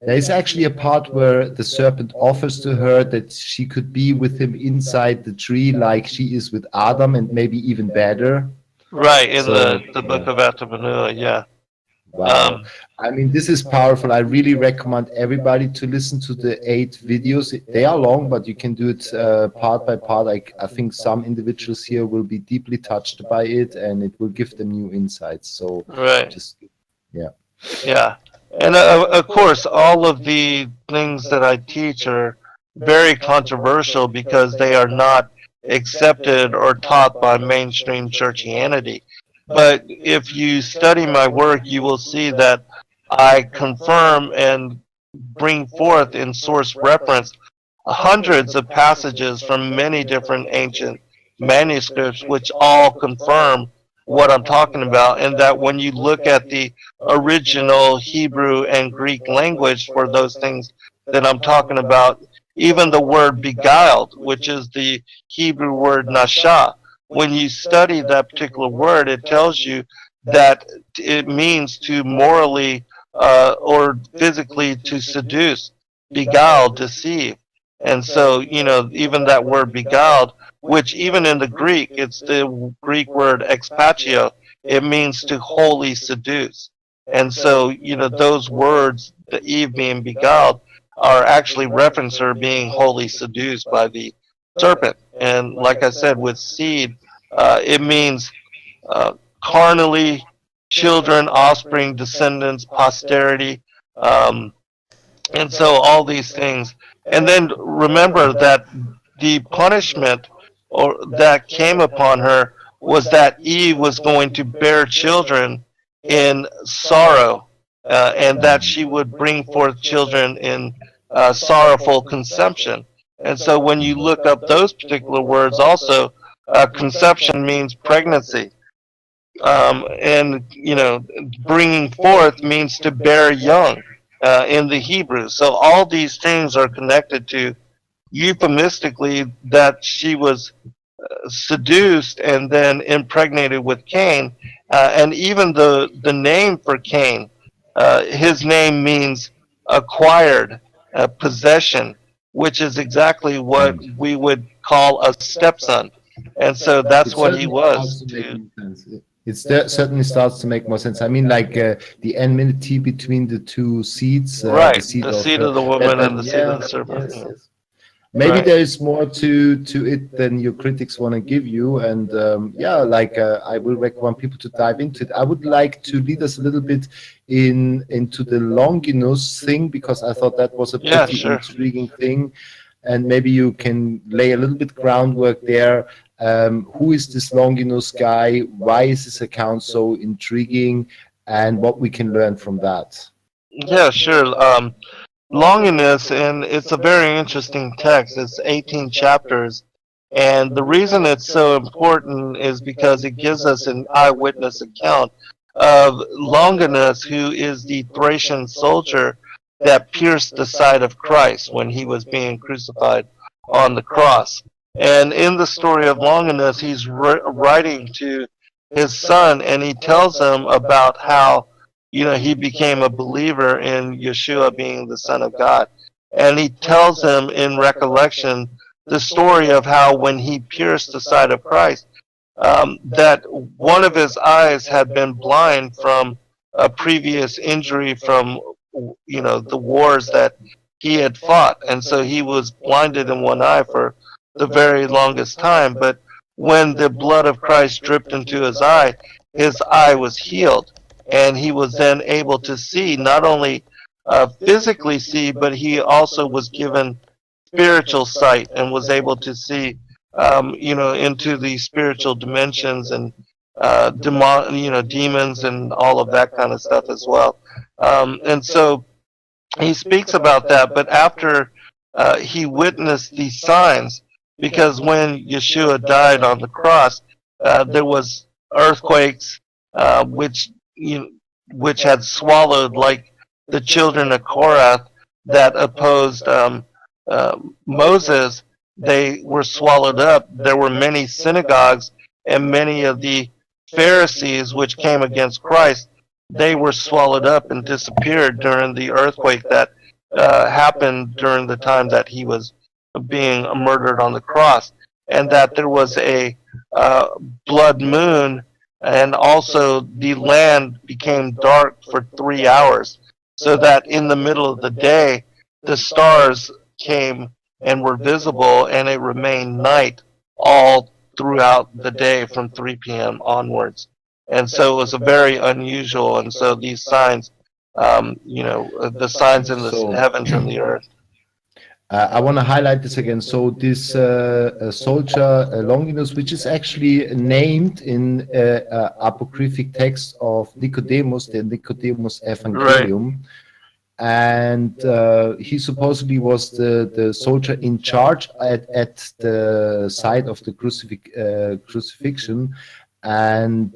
There is actually a part where the serpent offers to her that she could be with him inside the tree like she is with Adam, and maybe even better.
Right, in
So,
the book of Atamanua, yeah.
wow. I mean, this is powerful. I really recommend everybody to listen to the 8 videos. They are long, but you can do it part by part. I think some individuals here will be deeply touched by it, and it will give them new insights. So,
Right.
just, yeah.
Yeah. And of course, all of the things that I teach are very controversial because they are not accepted or taught by mainstream churchianity. But if you study my work, you will see that I confirm and bring forth in source reference hundreds of passages from many different ancient manuscripts, which all confirm what I'm talking about, and that when you look at the original Hebrew and Greek language for those things that I'm talking about, even the word beguiled, which is the Hebrew word nasha, when you study that particular word, it tells you that it means to morally or physically to seduce, beguile, deceive. And so, even that word beguiled, which even in the Greek, it's the Greek word expatio, it means to wholly seduce. And so, those words, the Eve being beguiled, are actually reference her being wholly seduced by the serpent. And like I said, with seed, it means carnally, children, offspring, descendants, posterity. And so all these things. And then remember that the punishment or that came upon her was that Eve was going to bear children in sorrow, and that she would bring forth children in sorrowful conception. And so when you look up those particular words, also conception means pregnancy, and bringing forth means to bear young in the Hebrew. So all these things are connected to euphemistically that she was seduced and then impregnated with Cain, and even the name for Cain, his name means acquired, possession, which is exactly what we would call a stepson, and so that's what he was to.
It certainly starts to make more sense. I mean, like the enmity between the two seeds,
Right,
the seed
the
of
seed of the woman and the seed of
yeah,
the serpent.
yes,
Yeah.
yes. Maybe
Right.
there is more to it than your critics want to give you, and yeah, like I will recommend people to dive into it. I would like to lead us a little bit into the Longinus thing, because I thought that was a
Yeah,
pretty
sure.
intriguing thing, and maybe you can lay a little bit groundwork there. Who is this Longinus guy? Why is his account so intriguing? And what we can learn from that.
Yeah, sure. Longinus, and it's a very interesting text. It's 18 chapters, and the reason it's so important is because it gives us an eyewitness account of Longinus, who is the Thracian soldier that pierced the side of Christ when he was being crucified on the cross. And in the story of Longinus, he's writing to his son, and he tells him about how he became a believer in Yeshua being the Son of God. And he tells him in recollection the story of how when he pierced the side of Christ, that one of his eyes had been blind from a previous injury from, the wars that he had fought. And so he was blinded in one eye for the very longest time. But when the blood of Christ dripped into his eye was healed. And he was then able to see, not only physically see, but he also was given spiritual sight and was able to see, into the spiritual dimensions and demons and all of that kind of stuff as well. And so he speaks about that, but after he witnessed these signs, because when Yeshua died on the cross, there was earthquakes, which had swallowed, like the children of Korath that opposed Moses. They were swallowed up. There were many synagogues, and many of the Pharisees which came against Christ, they were swallowed up and disappeared during the earthquake that happened during the time that he was being murdered on the cross, and that there was a blood moon, and also the land became dark for 3 hours, so that in the middle of the day the stars came and were visible, and it remained night all throughout the day from 3 p.m. onwards. And so it was a very unusual, and so these signs, the signs in the
So
heavens and the earth.
I want to highlight this again. So this soldier Longinus, which is actually named in apocryphic text of Nicodemus, the Nicodemus Evangelium, and he supposedly was the soldier in charge at the site of the crucifixion. And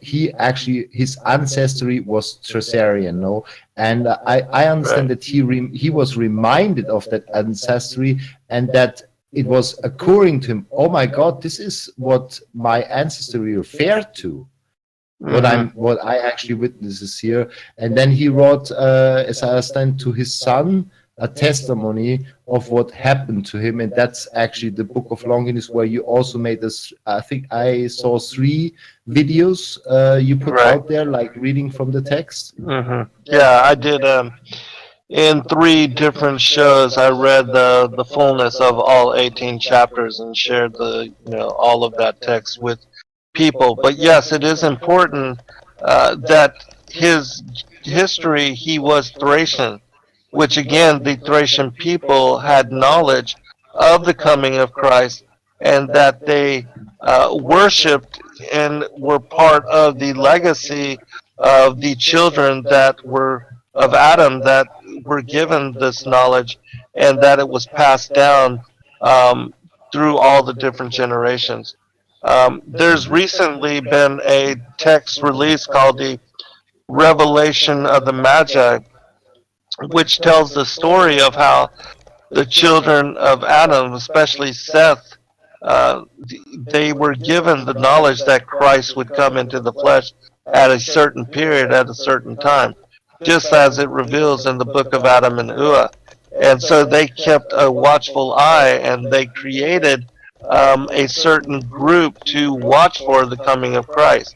he actually, his ancestry was Thracian, no? And I understand that he was reminded of that ancestry, and that it was occurring to him, oh my God, this is what my ancestry referred to. What I actually witnesses here. And then he wrote, as I understand, to his son a testimony of what happened to him, and that's actually the Book of Longinus, where you also made this. I think I saw 3 videos you put out there, like reading from the text.
Yeah, I did. In 3 different shows, I read the fullness of all 18 chapters and shared all of that text with people. But yes, it is important that his history, he was Thracian, which again, the Thracian people had knowledge of the coming of Christ, and that they worshipped and were part of the legacy of the children that were of Adam, that were given this knowledge, and that it was passed down through all the different generations. There's recently been a text release called the Revelation of the Magi, which tells the story of how the children of Adam, especially Seth, they were given the knowledge that Christ would come into the flesh at a certain period, at a certain time, just as it reveals in the book of Adam and Ua. And so they kept a watchful eye, and they created a certain group to watch for the coming of Christ.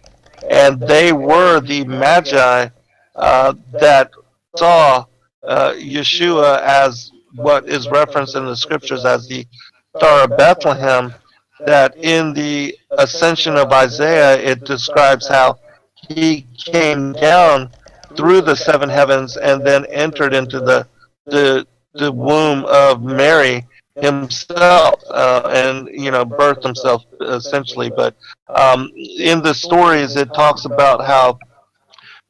And they were the Magi that saw Yeshua as what is referenced in the scriptures as the Star of Bethlehem, that in the ascension of Isaiah, it describes how he came down through the 7 heavens and then entered into the womb of Mary himself, and birthed himself essentially. But in the stories, it talks about how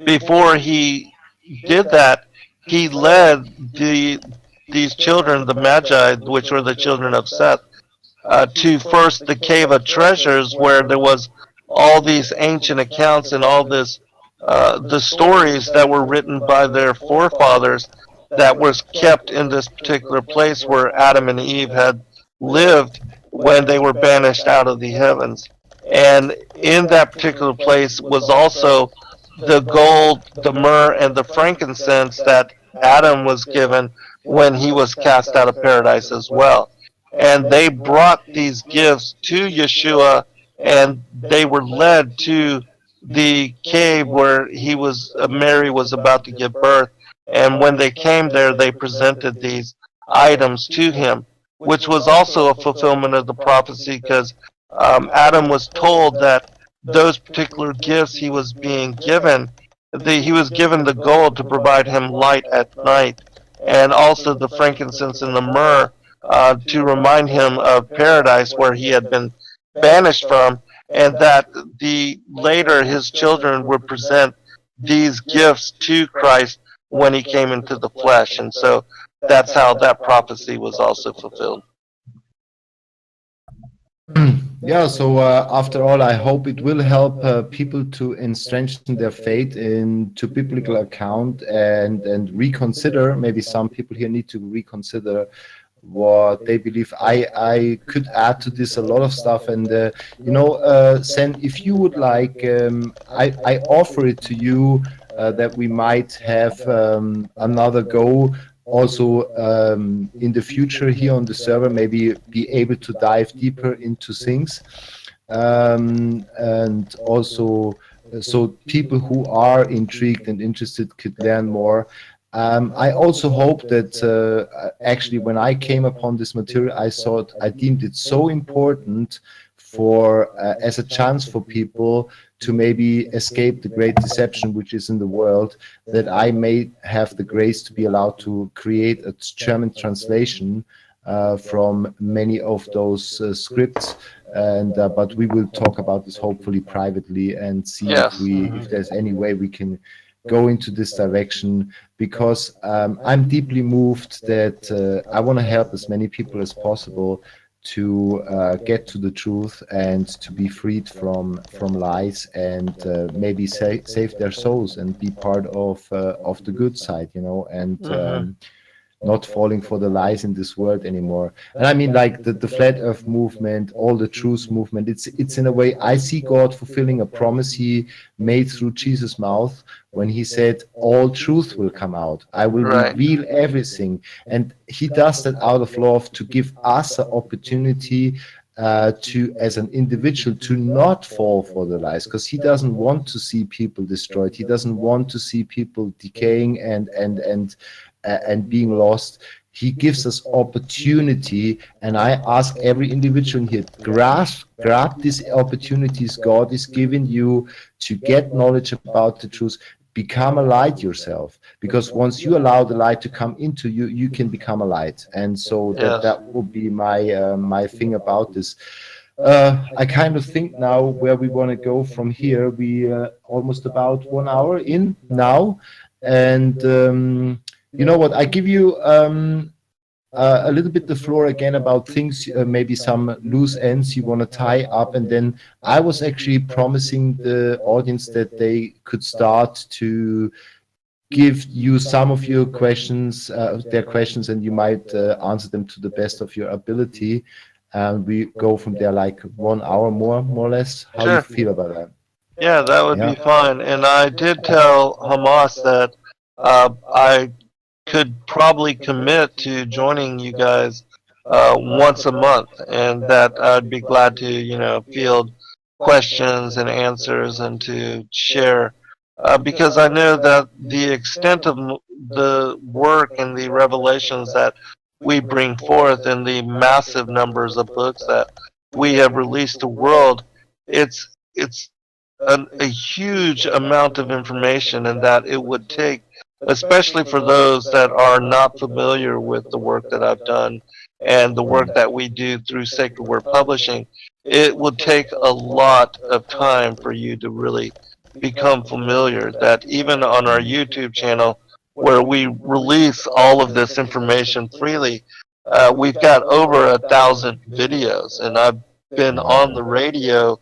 before he did that, he led these children, the Magi, which were the children of Seth, to first the cave of treasures, where there was all these ancient accounts and all this the stories that were written by their forefathers that was kept in this particular place where Adam and Eve had lived when they were banished out of the heavens. And in that particular place was also the gold, the myrrh, and the frankincense that Adam was given when he was cast out of paradise as well. And they brought these gifts to Yeshua, and they were led to the cave where Mary was about to give birth. And when they came there, they presented these items to him, which was also a fulfillment of the prophecy, because Adam was told that those particular gifts he was being given, he was given the gold to provide him light at night, and also the frankincense and the myrrh to remind him of paradise where he had been banished from, and that later his children would present these gifts to Christ when he came into the flesh. And so that's how that prophecy was also fulfilled.
Yeah, so after all, I hope it will help people to strengthen their faith into biblical account and reconsider. Maybe some people here need to reconsider what they believe. I could add to this a lot of stuff, and Sen, if you would like, I offer it to you that we might have another go also in the future here on the server, maybe be able to dive deeper into things, and also so people who are intrigued and interested could learn more. I also hope that actually when I came upon this material, I deemed it so important for as a chance for people to maybe escape the great deception which is in the world, that I may have the grace to be allowed to create a German translation from many of those scripts. And but we will talk about this hopefully privately and see
Yes.
if there's any way we can go into this direction, because I'm deeply moved that I want to help as many people as possible to get to the truth and to be freed from lies, and maybe save their souls and be part of the good side, you know, and not falling for the lies in this world anymore. And I mean, like the flat earth movement, all the truth movement, it's in a way, I see God fulfilling a promise he made through Jesus' mouth when he said, all truth will come out. I will
Right.
reveal everything. And he does that out of love to give us an opportunity to, as an individual, to not fall for the lies, because he doesn't want to see people destroyed. He doesn't want to see people decaying and being lost. He gives us opportunity, and I ask every individual here, grab these opportunities God is giving you to get knowledge about the truth. Become a light yourself, because once you allow the light to come into you, you can become a light. And so that will be my my thing about this. I kind of think now where we want to go from here. We almost about 1 hour in now, and you know what? I give you a little bit the floor again about things, maybe some loose ends you want to tie up, and then I was actually promising the audience that they could start to give you some of your questions, their questions, and you might answer them to the best of your ability. And we go from there, like 1 hour more or less. How do you feel about that?
Yeah, that would be fine. And I did tell Hamas that I could probably commit to joining you guys once a month, and that I'd be glad to, you know, field questions and answers and to share, because I know that the extent of the work and the revelations that we bring forth and the massive numbers of books that we have released to the world, it's a huge amount of information, and that it would take, especially for those that are not familiar with the work that I've done and the work that we do through Sacred Word Publishing, it would take a lot of time for you to really become familiar. That even on our YouTube channel, where we release all of this information freely, we've got over 1,000 videos, and I've been on the radio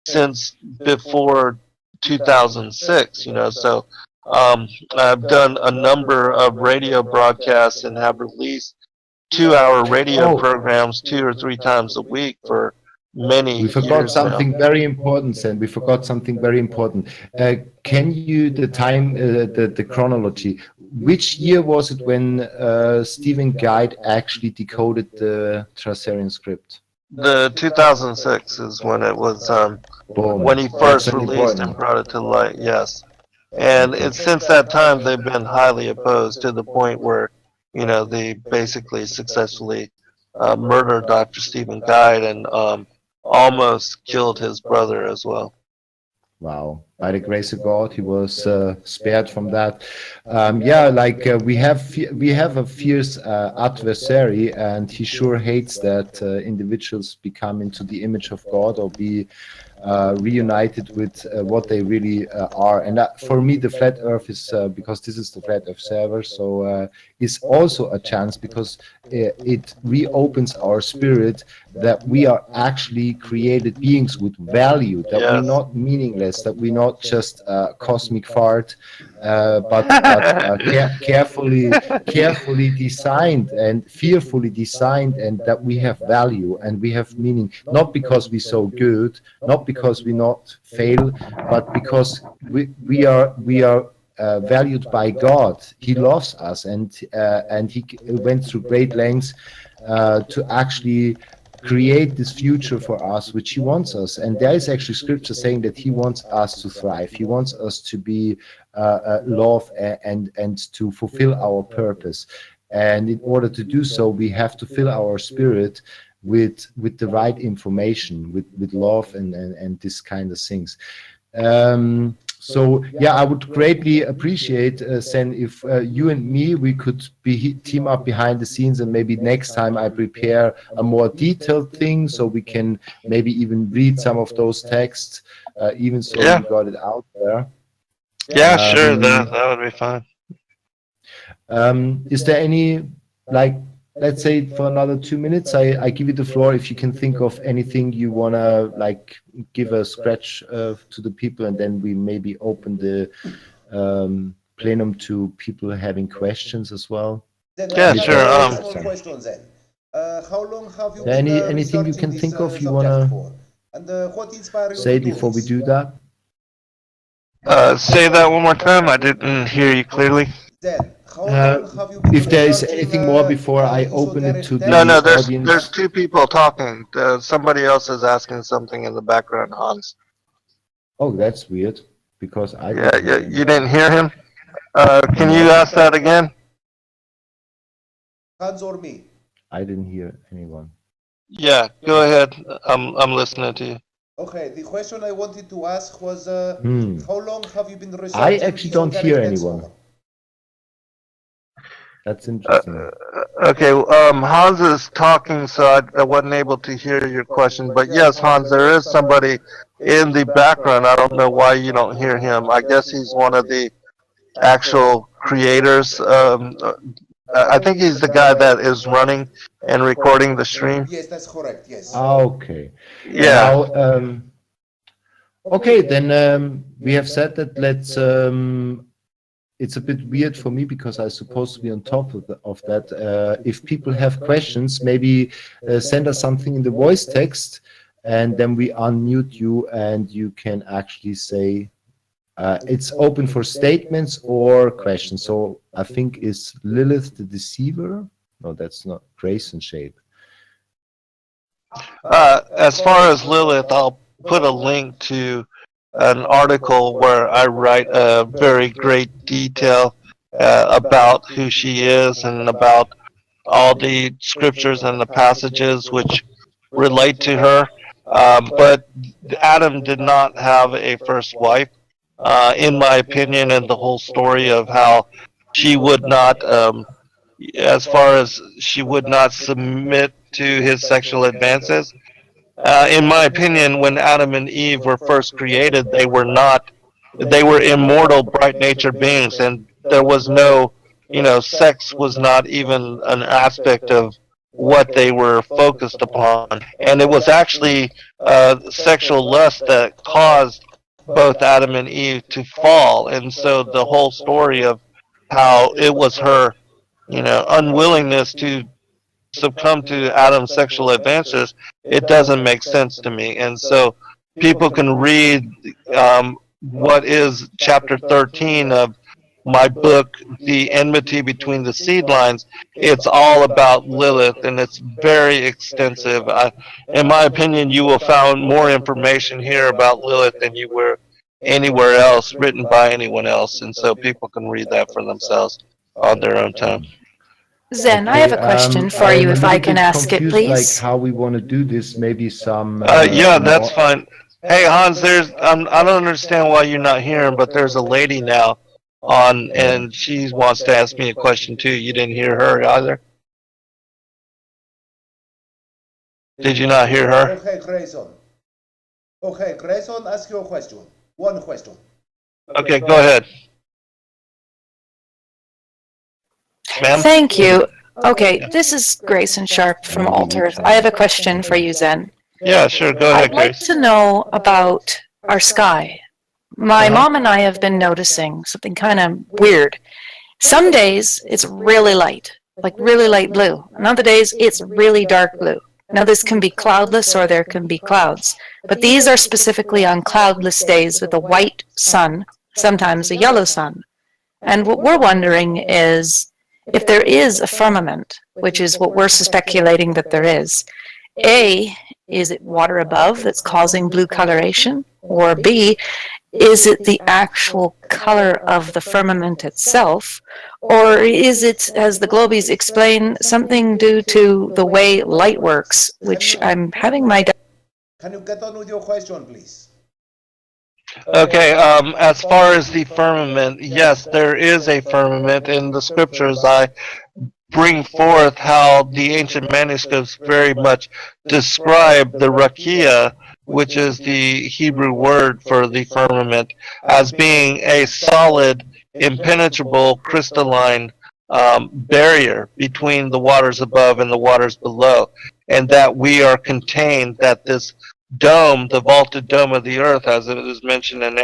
since before 2006, you know, so I've done a number of radio broadcasts and have released 2-hour radio programs 2 or 3 times a week for many years.
We forgot something very important, Sam. We forgot something very important. Can you, the time, the chronology, which year was it when Stephen Guide actually decoded the Thracian script?
The 2006 is when it was, when he first released and brought it to light, yes. And since that time, they've been highly opposed, to the point where, you know, they basically successfully murdered Dr. Stephen Guide and almost killed his brother as well.
Wow. By the grace of God, he was spared from that. Yeah, like we have a fierce adversary, and he sure hates that individuals become into the image of God or be reunited with what they really are. And for me, the flat earth is, because this is the flat earth server, so is also a chance, because it reopens our spirit that we are actually created beings with value, that we're not meaningless, that we're not just a cosmic fart, but carefully designed and fearfully designed, and that we have value and we have meaning, not because we're so good, not because we not fail, but because we are valued by God. He loves us, and he went through great lengths to actually create this future for us, which he wants us. And there is actually scripture saying that he wants us to thrive. He wants us to be love and to fulfill our purpose. And in order to do so, we have to fill our spirit with the right information, with love and this kind of things. So yeah, I would greatly appreciate, Sen, if you and me, we could team up behind the scenes, and maybe next time I prepare a more detailed thing, so we can maybe even read some of those texts, even so you got it out there.
Yeah, sure, that would be fine.
Is there any, like, let's say for another 2 minutes, I give you the floor if you can think of anything you want to, like, give a scratch to the people, and then we maybe open the plenum to people having questions as well.
Yeah, sure.
Questions then. How long have you
anything you can think of you want to
what inspired you
say
to do
before we
this?
do that?
Say that one more time. I didn't hear you clearly.
Then, how long have you been
If there is
researching,
anything more before I open it to the
No,
audience.
there's two people talking. Somebody else is asking something in the background, Hans.
Oh, that's weird, because I
you didn't hear him? Can you ask that again?
Hans or me?
I didn't hear anyone.
Yeah, go ahead. I'm listening to you.
Okay, the question I wanted to ask was, how long have you been researching?
I actually don't hear anyone. That's interesting.
Okay, Hans is talking, so I wasn't able to hear your question. But yes, Hans, there is somebody in the background. I don't know why you don't hear him. I guess he's one of the actual creators. I think he's the guy that is running and recording the stream.
Yes, that's correct. Yes.
Okay.
Yeah.
Now, okay, then we have said that let's. It's a bit weird for me because I'm supposed to be on top of that. If people have questions, maybe send us something in the voice text, and then we unmute you, and you can actually say. It's open for statements or questions. So I think is Lilith the deceiver? No, that's not. Grace and Shape.
As far as Lilith, I'll put a link to an article where I write a very great detail about who she is and about all the scriptures and the passages which relate to her. But Adam did not have a first wife. In my opinion, and the whole story of how she would not, as far as she would not submit to his sexual advances. In my opinion, when Adam and Eve were first created, they were immortal, bright-natured beings, and there was no, sex was not even an aspect of what they were focused upon. And it was actually sexual lust that caused both Adam and Eve to fall. And so the whole story of how it was her, unwillingness to succumb to Adam's sexual advances, it doesn't make sense to me. And so people can read what is chapter 13 of my book, The Enmity Between the Seed Lines. It's all about Lilith, and it's very extensive. In my opinion, you will find more information here about Lilith than you were anywhere else, written by anyone else, and so people can read that for themselves on their own time.
Zen, I have a question for you, if I can ask it, please.
Like how we want to do this, maybe some.
Yeah, that's fine. Hey, Hans, I don't understand why you're not hearing, but there's a lady now on, and she wants to ask me a question too. You didn't hear her either? Did you not hear her?
Okay, Grayson. Okay, Grayson, ask your question. One question.
Okay, go ahead. Ma'am?
Thank you. Okay, this is Grayson Sharp from Alter. I have a question for you, Zen.
Yeah, sure. Go ahead,
I'd like
Grace.
to know about our sky. My mom and I have been noticing something kind of weird. Some days it's really light, like really light blue. And other days it's really dark blue. Now this can be cloudless or there can be clouds. But these are specifically on cloudless days with a white sun, sometimes a yellow sun. And what we're wondering is, if there is a firmament, which is what we're speculating that there is, A, is it water above that's causing blue coloration? Or B, is it the actual color of the firmament itself? Or is it, as the Globies explain, something due to the way light works, which I'm having my...
Can you get on with your question, please?
Okay, as far as the firmament, yes, there is a firmament in the scriptures. I bring forth how the ancient manuscripts very much describe the rakia, which is the Hebrew word for the firmament, as being a solid, impenetrable, crystalline barrier between the waters above and the waters below, and that we are contained, that this dome, the vaulted dome of the earth, as it is mentioned in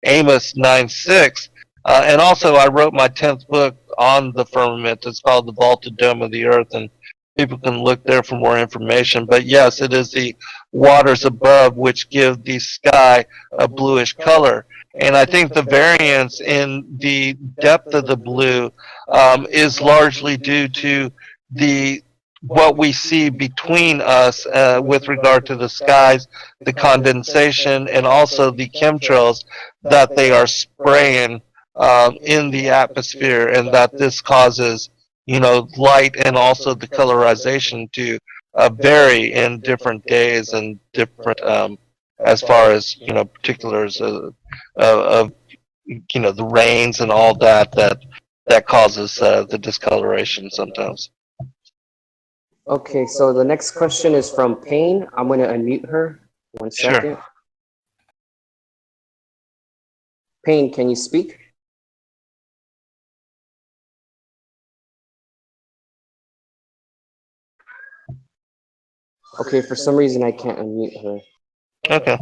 Amos 9:6, and also I wrote my 10th book on the firmament. It's called The Vaulted Dome of the Earth, and people can look there for more information. But yes, it is the waters above which give the sky a bluish color. And I think the variance in the depth of the blue is largely due to what we see between us with regard to the skies, the condensation, and also the chemtrails that they are spraying in the atmosphere, and that this causes, light and also the colorization to vary in different days and different, as far as, particulars of the rains and all that causes the discoloration sometimes.
Okay, so the next question is from Pain. I'm going to unmute her. 1 second.
Sure.
Pain, can you speak? Okay, for some reason I can't unmute her.
Okay.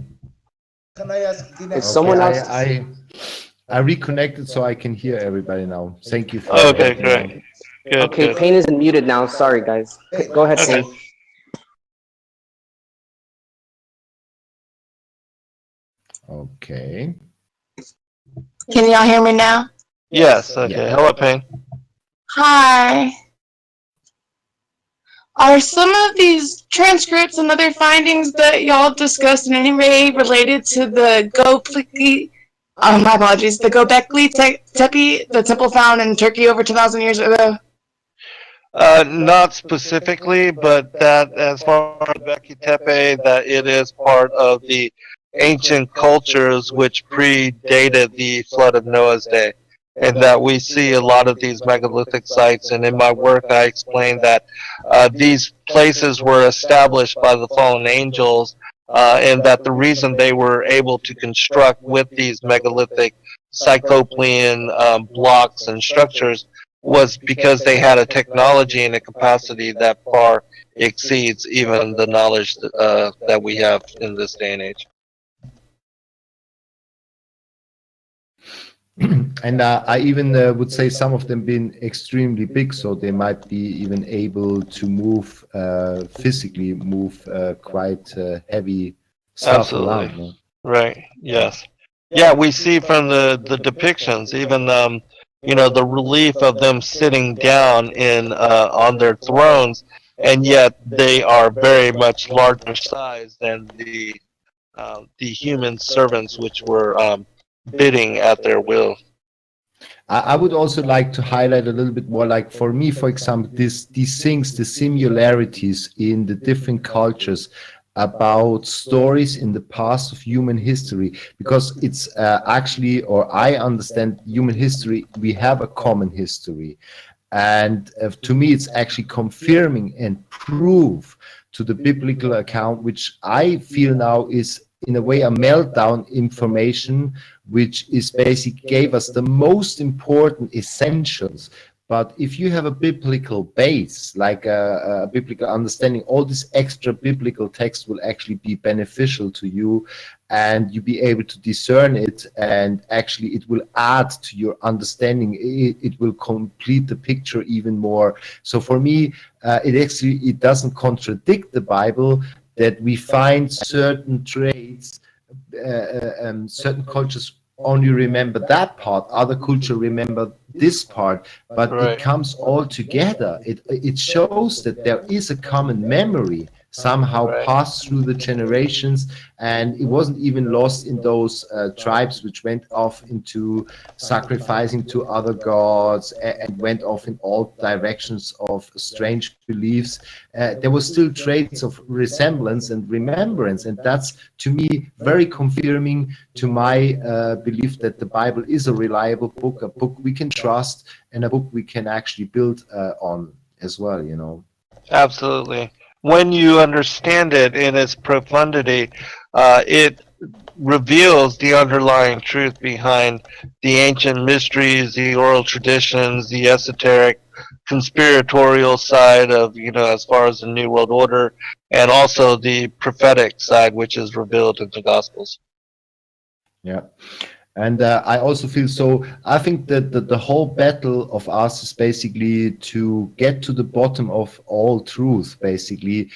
Can I ask the next?
If someone else,
I reconnected so I can hear everybody now. Thank you for
Okay, great. Good,
okay,
good.
Pain is unmuted now. Sorry, guys. Go ahead,
Okay.
Pain.
Okay.
Can y'all hear me now?
Yes, okay.
Yeah.
Hello, Payne.
Hi. Are some of these transcripts and other findings that y'all discussed in any way related to the my apologies, the Göbekli Tepe, the temple found in Turkey over 2,000 years ago?
Not specifically, but that as far as Göbekli Tepe, that it is part of the ancient cultures which predated the flood of Noah's day, and that we see a lot of these megalithic sites. And in my work, I explained that these places were established by the fallen angels, and that the reason they were able to construct with these megalithic Cyclopean blocks and structures was because they had a technology and a capacity that far exceeds even the knowledge that we have in this day and age.
And I even would say some of them been extremely big, so they might be even able to move physically, move quite heavy stuff
Absolutely.
around. No?
Right. Yes. Yeah, we see from the depictions, even the relief of them sitting down in on their thrones, and yet they are very much larger size than the human servants, which were bidding at their will.
I would also like to highlight a little bit more, like for me, for example, these things, the similarities in the different cultures about stories in the past of human history, because it's actually, or I understand human history, we have a common history. And to me, it's actually confirming and proof to the biblical account, which I feel now is in a way a meltdown information, which is basically gave us the most important essentials. But if you have a biblical base, like a biblical understanding, all this extra biblical text will actually be beneficial to you, and you'll be able to discern it, and actually it will add to your understanding. It will complete the picture even more. So for me, it doesn't contradict the Bible that we find certain traits, certain cultures only remember that part, other culture remember this part, but
Right.
it comes all together. It shows that there is a common memory somehow
Right.
passed through the generations, and it wasn't even lost in those tribes which went off into sacrificing to other gods and went off in all directions of strange beliefs. There was still traits of resemblance and remembrance, and that's, to me, very confirming to my belief that the Bible is a reliable book, a book we can trust, and a book we can actually build on as well, you know.
Absolutely. When you understand it in its profundity, it reveals the underlying truth behind the ancient mysteries, the oral traditions, the esoteric, conspiratorial side of, as far as the New World Order, and also the prophetic side, which is revealed in the Gospels.
Yeah. And I also feel so. I think that the whole battle of us is basically to get to the bottom of all truth, basically,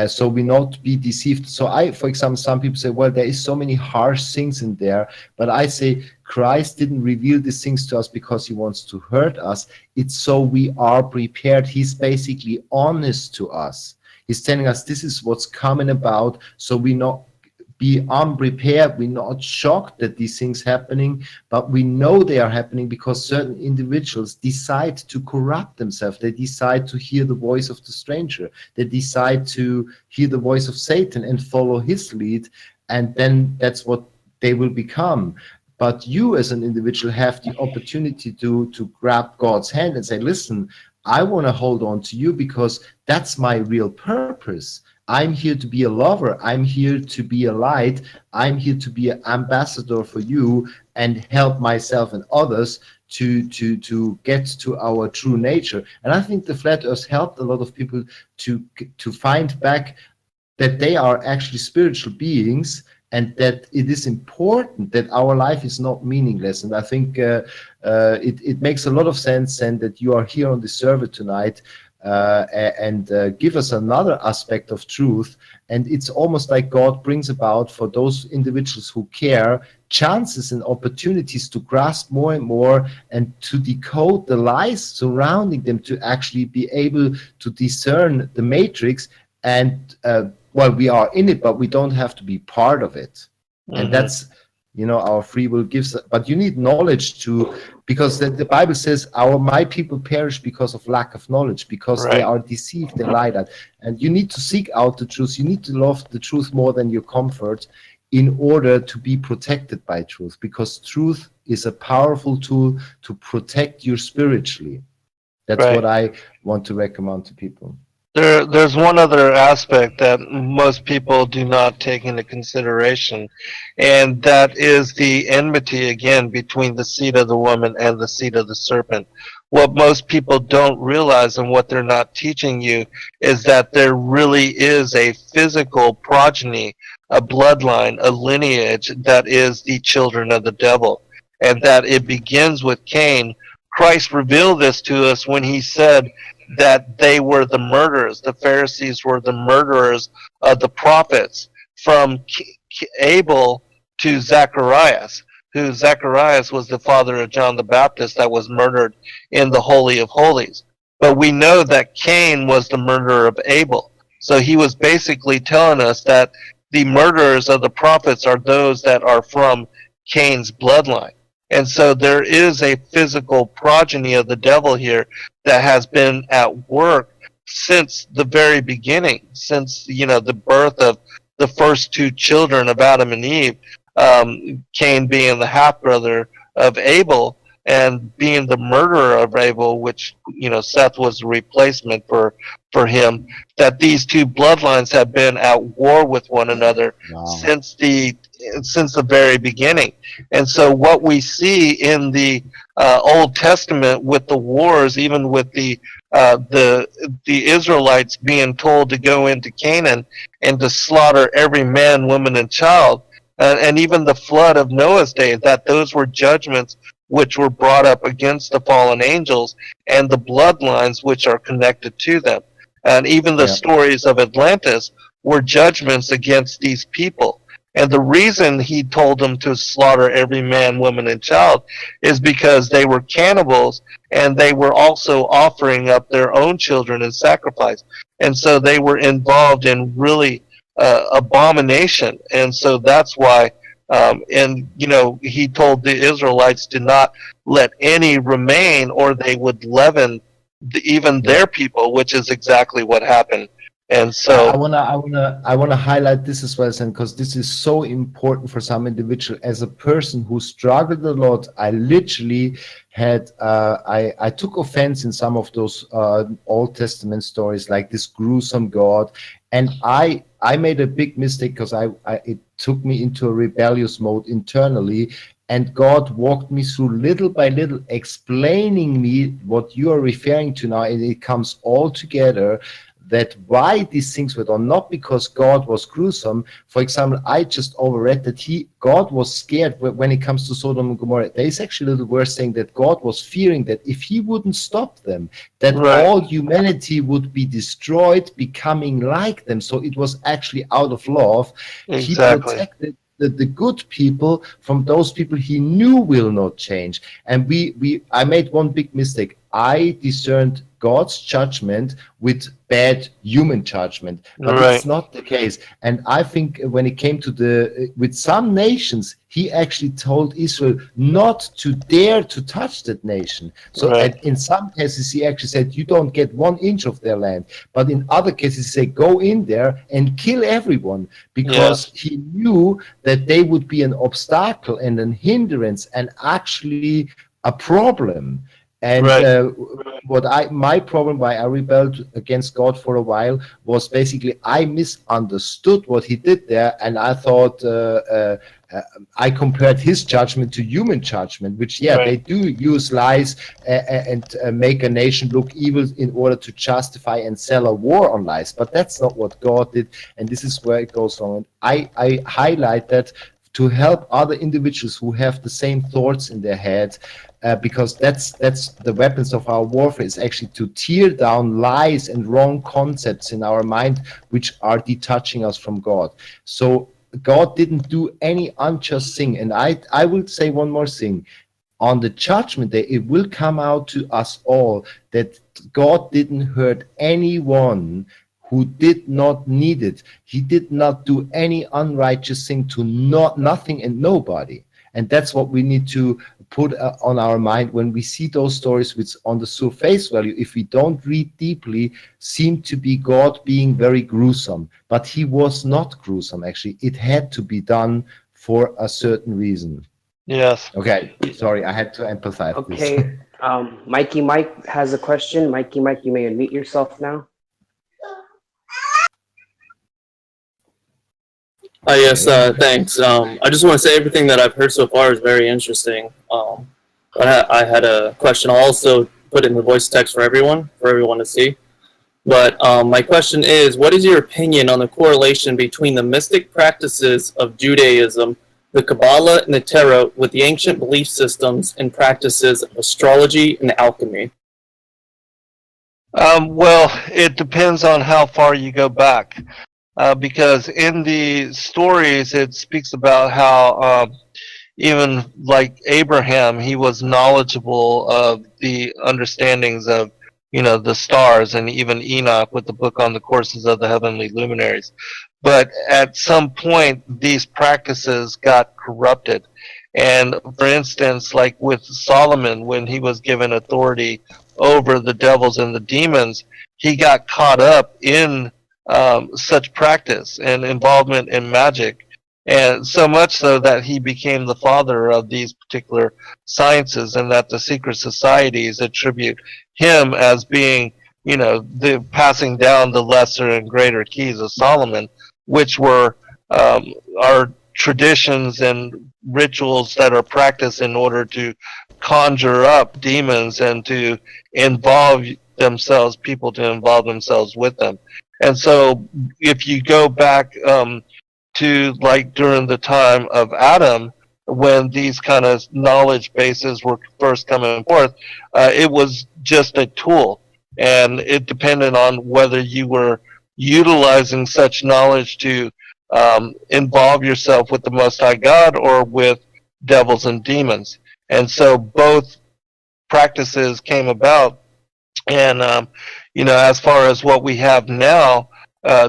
so we not be deceived. So for example, some people say, well, there is so many harsh things in there, but I say Christ didn't reveal these things to us because he wants to hurt us. It's so we are prepared. He's basically honest to us. He's telling us this is what's coming about, so we not be unprepared. We're not shocked that these things happening, but we know they are happening because certain individuals decide to corrupt themselves. They decide to hear the voice of the stranger. They decide to hear the voice of Satan and follow his lead, and then that's what they will become. But you as an individual have the opportunity to grab God's hand and say, listen, I want to hold on to you because that's my real purpose. I'm here to be a lover. I'm here to be a light. I'm here to be an ambassador for you and help myself and others to get to our true nature. And I think the Flat Earth helped a lot of people to find back that they are actually spiritual beings, and that it is important that our life is not meaningless. And I think it makes a lot of sense, and that you are here on the server tonight and give us another aspect of truth. And it's almost like God brings about, for those individuals who care, chances and opportunities to grasp more and more and to decode the lies surrounding them, to actually be able to discern the matrix. And well, we are in it, but we don't have to be part of it. And that's, our free will gives, but you need knowledge to, because the Bible says my people perish because of lack of knowledge, because they are deceived, they lie that. And you need to seek out the truth. You need to love the truth more than your comfort in order to be protected by truth, because truth is a powerful tool to protect you spiritually. That's what I want to recommend to people.
There's one other aspect that most people do not take into consideration, and that is the enmity, again, between the seed of the woman and the seed of the serpent. What most people don't realize, and what they're not teaching you, is that there really is a physical progeny, a bloodline, a lineage that is the children of the devil, and that it begins with Cain. Christ revealed this to us when he said that they were the murderers. The Pharisees were the murderers of the prophets, from Abel to Zacharias, who Zacharias was the father of John the Baptist that was murdered in the Holy of Holies. But we know that Cain was the murderer of Abel. So he was basically telling us that the murderers of the prophets are those that are from Cain's bloodline. And so there is a physical progeny of the devil here that has been at work since the very beginning, since, the birth of the first two children of Adam and Eve, Cain being the half-brother of Abel and being the murderer of Abel, which, Seth was the replacement for him, that these two bloodlines have been at war with one another since the very beginning. And so what we see in the Old Testament with the wars, even with the Israelites being told to go into Canaan and to slaughter every man, woman, and child, and even the flood of Noah's day, that those were judgments which were brought up against the fallen angels and the bloodlines which are connected to them. And even the stories of Atlantis were judgments against these people. And the reason he told them to slaughter every man, woman, and child is because they were cannibals, and they were also offering up their own children in sacrifice. And so they were involved in really abomination. And so that's why, and you know, he told the Israelites to not let any remain, or they would leaven even their people, which is exactly what happened. And so
I wanna highlight this as well, because this is so important for some individual. As a person who struggled a lot, I literally had I took offense in some of those Old Testament stories, like this gruesome God, and I made a big mistake because it took me into a rebellious mode internally. And God walked me through little by little, explaining me what you are referring to now, and it comes all together. That why these things were done, not because God was gruesome. For example, I just overread that God was scared when it comes to Sodom and Gomorrah. There is actually a little verse saying that God was fearing that if he wouldn't stop them, that all humanity would be destroyed, becoming like them. So it was actually out of love.
exactly.
He protected the good people from those people he knew will not change. And I made one big mistake. I discerned God's judgment with bad human judgment, but it's not the case. And I think when it came to with some nations, he actually told Israel not to dare to touch that nation. So in some cases, he actually said, you don't get 1 inch of their land. But in other cases, he said, go in there and kill everyone, because he knew that they would be an obstacle and an hindrance and actually a problem. And my problem, why I rebelled against God for a while, was basically I misunderstood what he did there, and I thought I compared his judgment to human judgment, which they do use lies and make a nation look evil in order to justify and sell a war on lies. But that's not what God did, and this is where it goes wrong. And I highlight that to help other individuals who have the same thoughts in their head, because that's the weapons of our warfare, is actually to tear down lies and wrong concepts in our mind which are detaching us from God. So God didn't do any unjust thing. And I will say one more thing. On the judgment day, it will come out to us all that God didn't hurt anyone who did not need it. He did not do any unrighteous thing to nothing and nobody. And that's what we need to put on our mind when we see those stories, which on the surface value, if we don't read deeply, seem to be God being very gruesome. But he was not gruesome, actually. It had to be done for a certain reason.
Yes.
Okay, sorry, I had to emphasize this.
Okay, Mikey Mike has a question. Mikey Mike, you may unmute yourself now.
Yes, thanks. I just want to say everything that I've heard so far is very interesting. But I had a question. I'll also put it in the voice text for everyone to see. But my question is, what is your opinion on the correlation between the mystic practices of Judaism, the Kabbalah, and the Tarot with the ancient belief systems and practices of astrology and alchemy?
Well, it depends on how far you go back. Because in the stories, it speaks about how even like Abraham, he was knowledgeable of the understandings of, the stars, and even Enoch with the book on the courses of the heavenly luminaries. But at some point, these practices got corrupted. And for instance, like with Solomon, when he was given authority over the devils and the demons, he got caught up in such practice and involvement in magic, and so much so that he became the father of these particular sciences, and that the secret societies attribute him as being, the passing down the lesser and greater keys of Solomon, which were our traditions and rituals that are practiced in order to conjure up demons and to involve people to involve themselves with them. And so if you go back to like during the time of Adam, when these kind of knowledge bases were first coming forth, it was just a tool. And it depended on whether you were utilizing such knowledge to involve yourself with the Most High God or with devils and demons. And so both practices came about. And, as far as what we have now,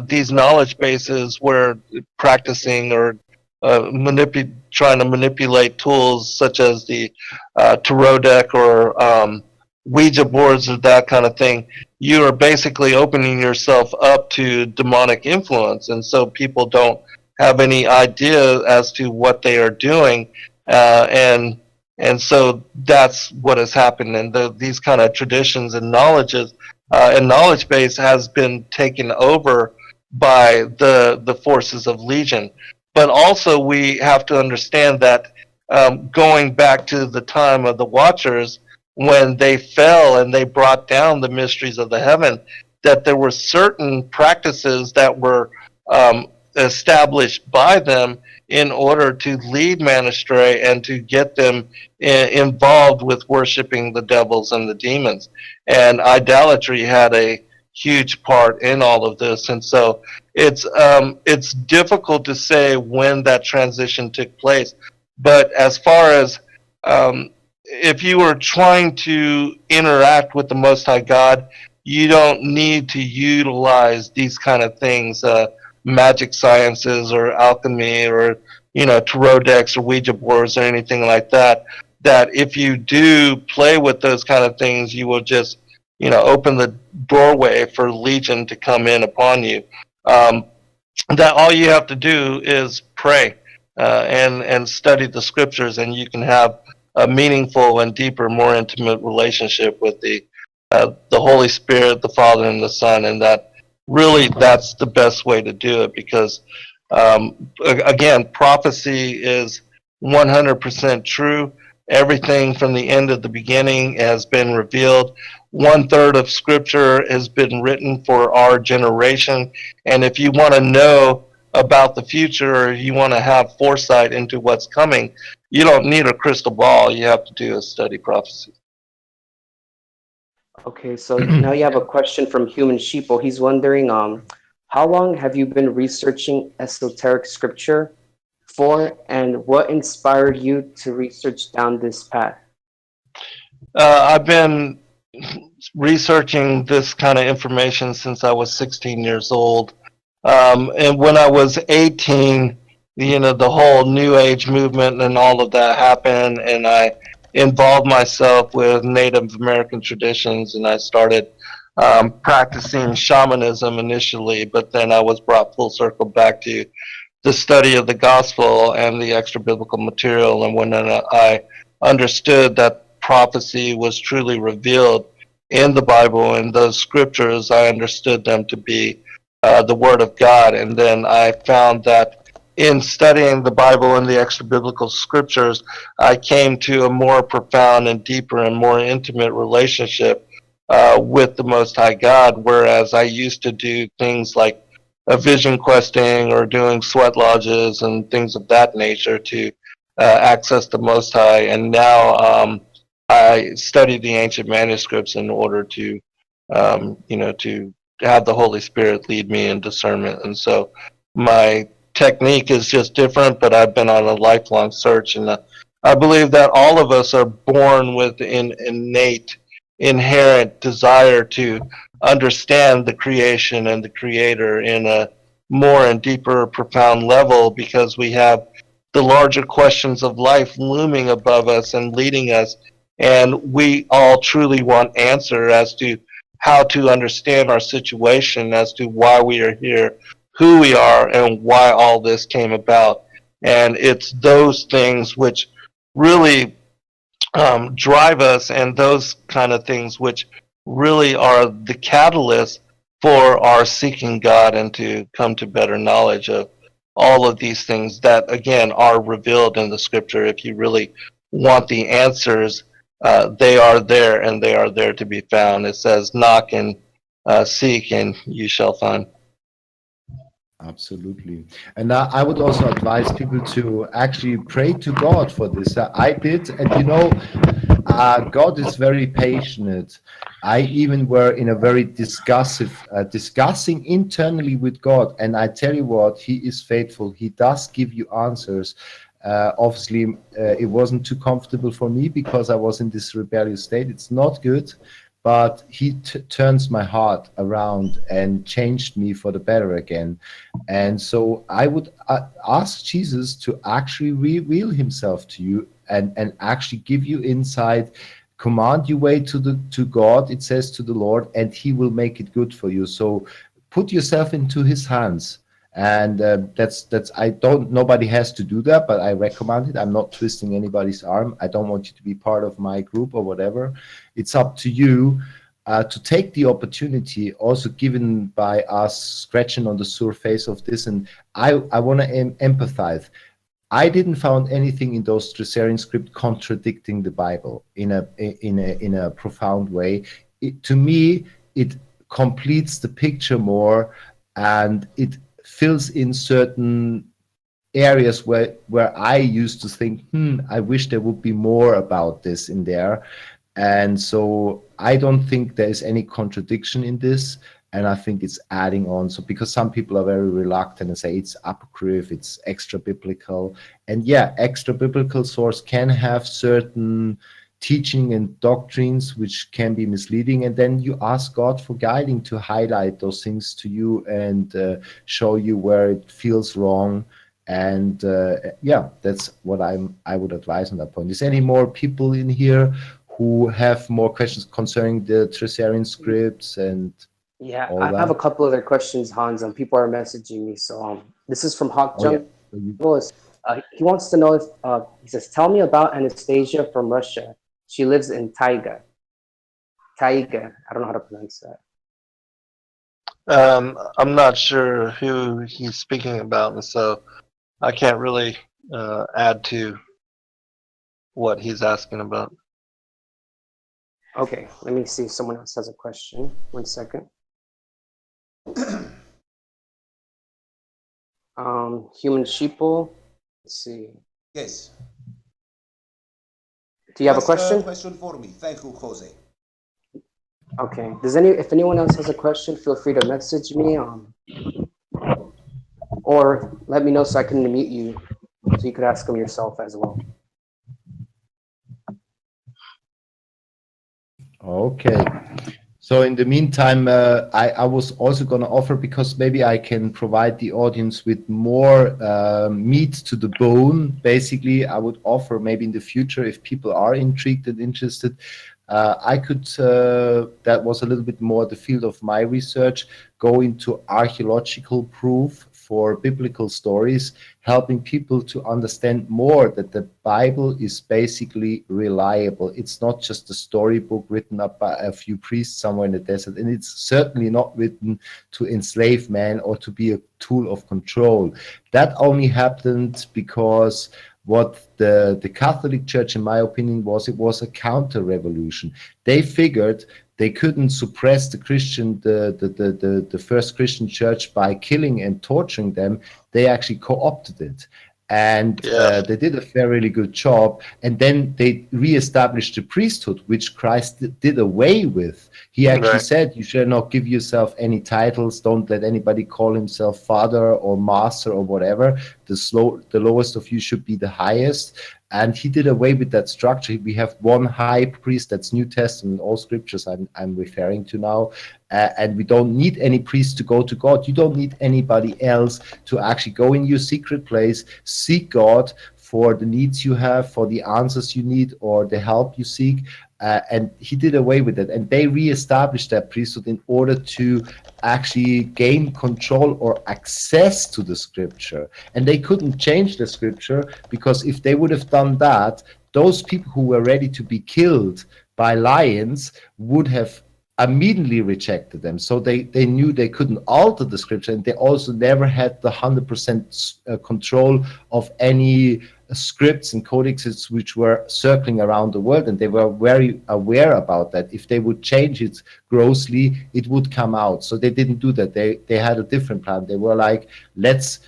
these knowledge bases where practicing or trying to manipulate tools such as the tarot deck or Ouija boards or that kind of thing, you are basically opening yourself up to demonic influence, and so people don't have any idea as to what they are doing, and so that's what has happened. And these kind of traditions and knowledges and knowledge base has been taken over by the forces of Legion. But also we have to understand that going back to the time of the Watchers, when they fell and they brought down the mysteries of the heaven, that there were certain practices that were established by them in order to lead man astray and to get them involved with worshiping the devils and the demons. And idolatry had a huge part in all of this. And so it's difficult to say when that transition took place. But as far as if you were trying to interact with the Most High God, you don't need to utilize these kind of things, magic sciences or alchemy or tarot decks or Ouija boards or anything like that. That if you do play with those kind of things, you will just open the doorway for Legion to come in upon you. That all you have to do is pray and study the scriptures, and you can have a meaningful and deeper, more intimate relationship with the Holy Spirit, the Father, and the Son. And that's the best way to do it, because again, prophecy is 100% true. Everything from the end of the beginning has been revealed. 1/3 of scripture has been written for our generation. And if you want to know about the future, or you want to have foresight into what's coming, you don't need a crystal ball. You have to do is study prophecy.
Okay, so now you have a question from Human Sheeple. He's wondering, how long have you been researching esoteric scripture for, and what inspired you to research down this path?
I've been researching this kind of information since I was 16 years old. And when I was 18, the whole New Age movement and all of that happened, and I involved myself with Native American traditions, and I started practicing shamanism initially, but then I was brought full circle back to the study of the gospel and the extra biblical material. And when I understood that prophecy was truly revealed in the Bible and those scriptures, I understood them to be the Word of God. And then I found that in studying the Bible and the extra biblical scriptures, I came to a more profound and deeper and more intimate relationship with the Most High God, whereas I used to do things like vision questing or doing sweat lodges and things of that nature to access the Most High. And now I study the ancient manuscripts in order to to have the Holy Spirit lead me in discernment. And so my technique is just different, but I've been on a lifelong search, and I believe that all of us are born with an innate, inherent desire to understand the creation and the Creator in a more and deeper, profound level, because we have the larger questions of life looming above us and leading us, and we all truly want answer as to how to understand our situation, as to why we are here, who we are, and why all this came about. And it's those things which really drive us, and those kind of things which really are the catalyst for our seeking God and to come to better knowledge of all of these things that, again, are revealed in the scripture. If you really want the answers, they are there, and they are there to be found. It says, knock and seek, and you shall find.
Absolutely. And I would also advise people to actually pray to God for this. I did, and God is very patient. I even were in a very discussing internally with God, and I tell you what, He is faithful. He does give you answers. Obviously, it wasn't too comfortable for me because I was in this rebellious state. It's not good, but He turns my heart around and changed me for the better again. And so I would ask Jesus to actually reveal Himself to you and actually give you insight, command your way to God, it says, to the Lord, and He will make it good for you. So put yourself into His hands. And that's nobody has to do that, but I recommend it. I'm not twisting anybody's arm. I don't want you to be part of my group or whatever. It's up to you to take the opportunity, also given by us scratching on the surface of this. And I want to empathize. I didn't find anything in those Thracian script contradicting the Bible in a profound way. To me, it completes the picture more, and it fills in certain areas where I used to think, I wish there would be more about this in there. And so I don't think there is any contradiction in this, and I think it's adding on. So because some people are very reluctant and say it's apocryph, it's extra biblical, and yeah, extra biblical source can have certain teaching and doctrines which can be misleading, and then you ask God for guiding to highlight those things to you and show you where it feels wrong. And yeah, that's what I would advise on that point. Is any more people in here who have more questions concerning the Thracian scripts? And
yeah, I have a couple other questions, Hans, and people are messaging me. So this is from Hawk Jungle. He wants to know if he says, tell me about Anastasia from Russia. She lives in Taiga. Taiga. I don't know how to pronounce that.
I'm not sure who he's speaking about, and so I can't really add to what he's asking about.
Okay, let me see if someone else has a question. 1 second. Human sheeple. Let's see.
Yes.
Do you have a question?
Question for me. Thank you, Jose.
Okay. If anyone else has a question, feel free to message me, or let me know so I can mute you, so you could ask them yourself as well.
Okay. So in the meantime, I was also going to offer, because maybe I can provide the audience with more meat to the bone. Basically, I would offer maybe in the future, if people are intrigued and interested, I could, that was a little bit more the field of my research, go into archaeological proof for biblical stories, helping people to understand more that the Bible is basically reliable. It's not just a storybook written up by a few priests somewhere in the desert, and it's certainly not written to enslave man or to be a tool of control. That only happened because what the Catholic Church, in my opinion, was a counter-revolution. They figured they couldn't suppress the first Christian church by killing and torturing them. They actually co-opted it. And they did a fairly good job. And then they reestablished the priesthood, which Christ did away with. He actually said, you shall not give yourself any titles. Don't let anybody call himself father or master or whatever. The lowest of you should be the highest. And he did away with that structure. We have one high priest, that's New Testament, all scriptures I'm referring to now. And we don't need any priest to go to God. You don't need anybody else to actually go in your secret place, seek God for the needs you have, for the answers you need, or the help you seek. And he did away with it. And they reestablished that priesthood in order to actually gain control or access to the scripture. And they couldn't change the scripture, because if they would have done that, those people who were ready to be killed by lions would have immediately rejected them. So they knew they couldn't alter the scripture, and they also never had the 100% control of any scripts and codexes which were circling around the world, and they were very aware about that. If they would change it grossly, it would come out. So they didn't do that. They had a different plan. They were like, let's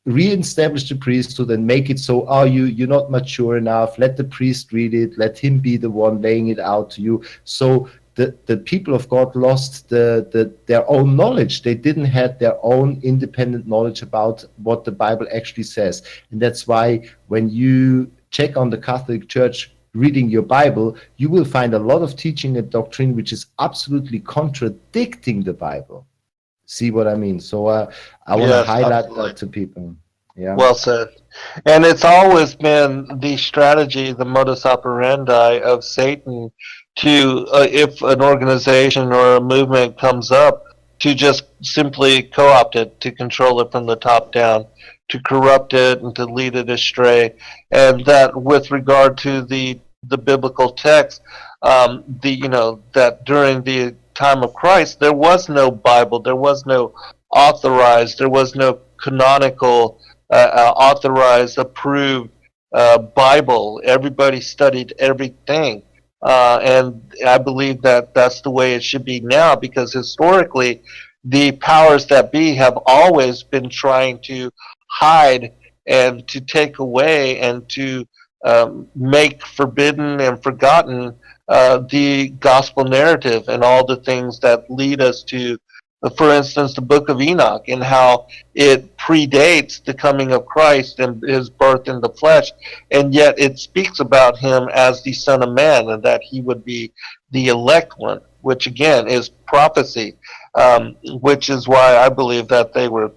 re-establish the priesthood and make it so, you're not mature enough, let the priest read it, let him be the one laying it out to you. So the people of God lost their own knowledge. They didn't have their own independent knowledge about what the Bible actually says. And that's why when you check on the Catholic Church reading your Bible, you will find a lot of teaching and doctrine which is absolutely contradicting the Bible. See what I mean? So I want to
Yes,
highlight
absolutely.
that to people. Yeah.
Well said. And it's always been the strategy, the modus operandi of Satan to, if an organization or a movement comes up, to just simply co-opt it, to control it from the top down, to corrupt it and to lead it astray. And that with regard to the biblical text, that during the time of Christ, there was no Bible, there was no authorized, there was no canonical authorized, approved Bible. Everybody studied everything. And I believe that that's the way it should be now, because historically, the powers that be have always been trying to hide and to take away and to make forbidden and forgotten the gospel narrative and all the things that lead us to, for instance, the book of Enoch, and how it predates the coming of Christ and his birth in the flesh, and yet it speaks about him as the Son of Man and that he would be the elect one, which again is prophecy, which is why I believe that they were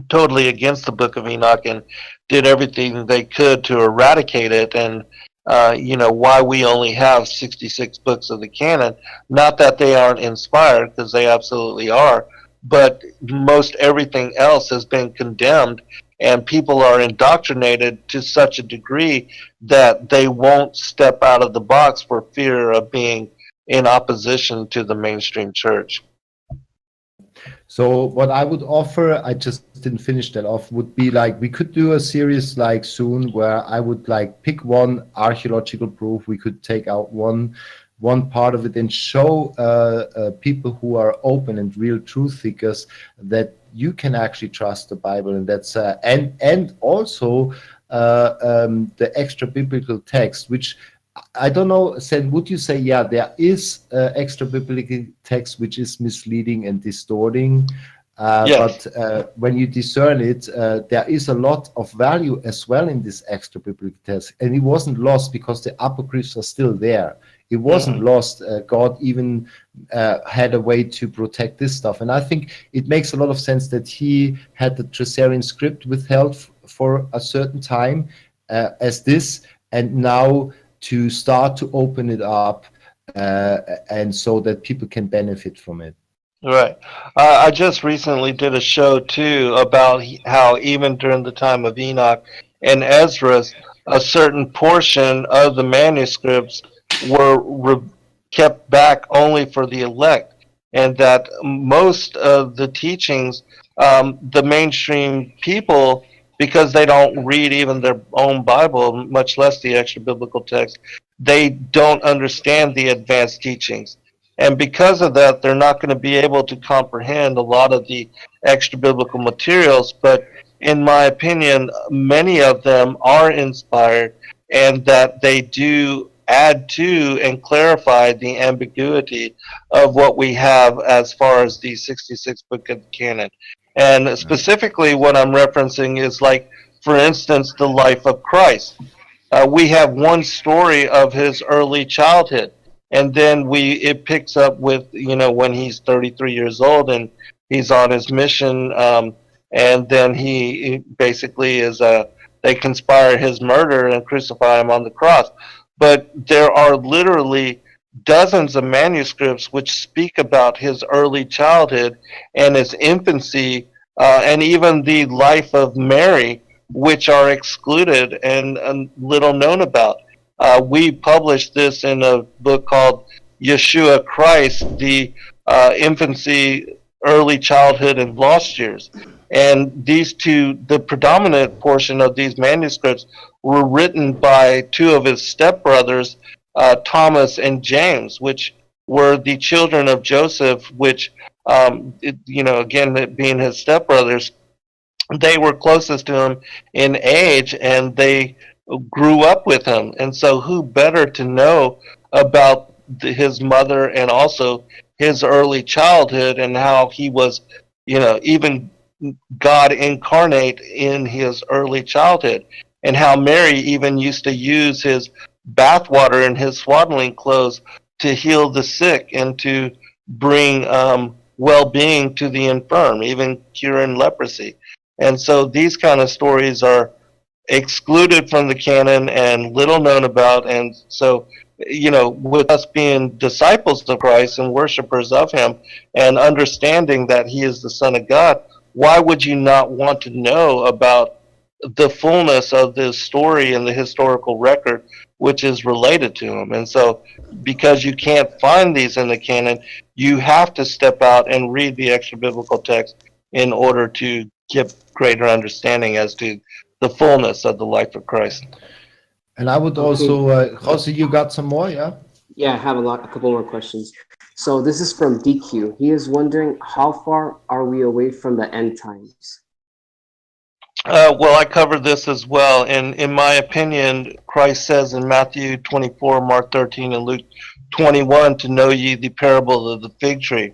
totally against the book of Enoch and did everything they could to eradicate it. And why we only have 66 books of the canon. Not that they aren't inspired, because they absolutely are, but most everything else has been condemned, and people are indoctrinated to such a degree that they won't step out of the box for fear of being in opposition to the mainstream church.
So what I would offer, I just didn't finish that off, would be like, we could do a series like soon where I would like pick one archaeological proof. We could take out one part of it and show people who are open and real truth seekers that you can actually trust the Bible, and that's and also the extra biblical text, which I don't know, Sen, would you say, yeah, there is extra biblical text which is misleading and distorting,
Yes.
but when you discern it, there is a lot of value as well in this extra biblical text, and it wasn't lost because the apocryphs are still there. It wasn't lost. God even had a way to protect this stuff, and I think it makes a lot of sense that he had the Thracian script withheld for a certain time as this, and now to start to open it up, and so that people can benefit from it.
Right. I just recently did a show too about how even during the time of Enoch and Ezra, a certain portion of the manuscripts were kept back only for the elect, and that most of the teachings, the mainstream people, because they don't read even their own Bible, much less the extra biblical text, they don't understand the advanced teachings. And because of that, they're not going to be able to comprehend a lot of the extra biblical materials. But in my opinion, many of them are inspired, and that they do add to and clarify the ambiguity of what we have as far as the 66 book of the canon. And specifically what I'm referencing is, like, for instance, the life of Christ. We have one story of his early childhood, and then it picks up with, when he's 33 years old and he's on his mission, and then he basically they conspire his murder and crucify him on the cross. But there are literally dozens of manuscripts which speak about his early childhood and his infancy, and even the life of Mary, which are excluded and little known about. We published this in a book called Yeshua Christ, the infancy, early childhood, and lost years. And these two, the predominant portion of these manuscripts were written by two of his stepbrothers, Thomas and James, which were the children of Joseph, which, again, being his stepbrothers, they were closest to him in age, and they grew up with him. And so, who better to know about his mother and also his early childhood and how he was, even God incarnate in his early childhood, and how Mary even used to use his bathwater and his swaddling clothes to heal the sick and to bring well-being to the infirm, even curing leprosy. And so these kind of stories are excluded from the canon and little known about. And so, with us being disciples of Christ and worshipers of him and understanding that he is the Son of God, why would you not want to know about the fullness of this story and the historical record which is related to him? And so, because you can't find these in the canon, you have to step out and read the extra biblical text in order to get greater understanding as to the fullness of the life of Christ.
And I would also, Jose, you got some more, yeah?
Yeah, I have a couple more questions. So this is from DQ. He is wondering, how far are we away from the end times?
Well, I covered this as well, and in my opinion, Christ says in Matthew 24, Mark 13, and Luke 21, to know ye the parable of the fig tree.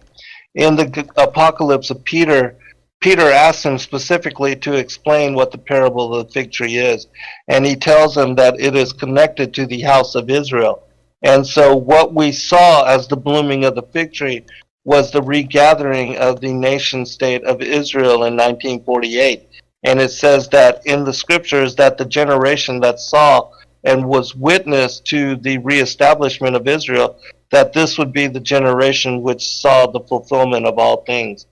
In the Apocalypse of Peter asks him specifically to explain what the parable of the fig tree is, and he tells him that it is connected to the house of Israel. And so what we saw as the blooming of the fig tree was the regathering of the nation state of Israel in 1948. And it says that in the scriptures that the generation that saw and was witness to the reestablishment of Israel, that this would be the generation which saw the fulfillment of all things.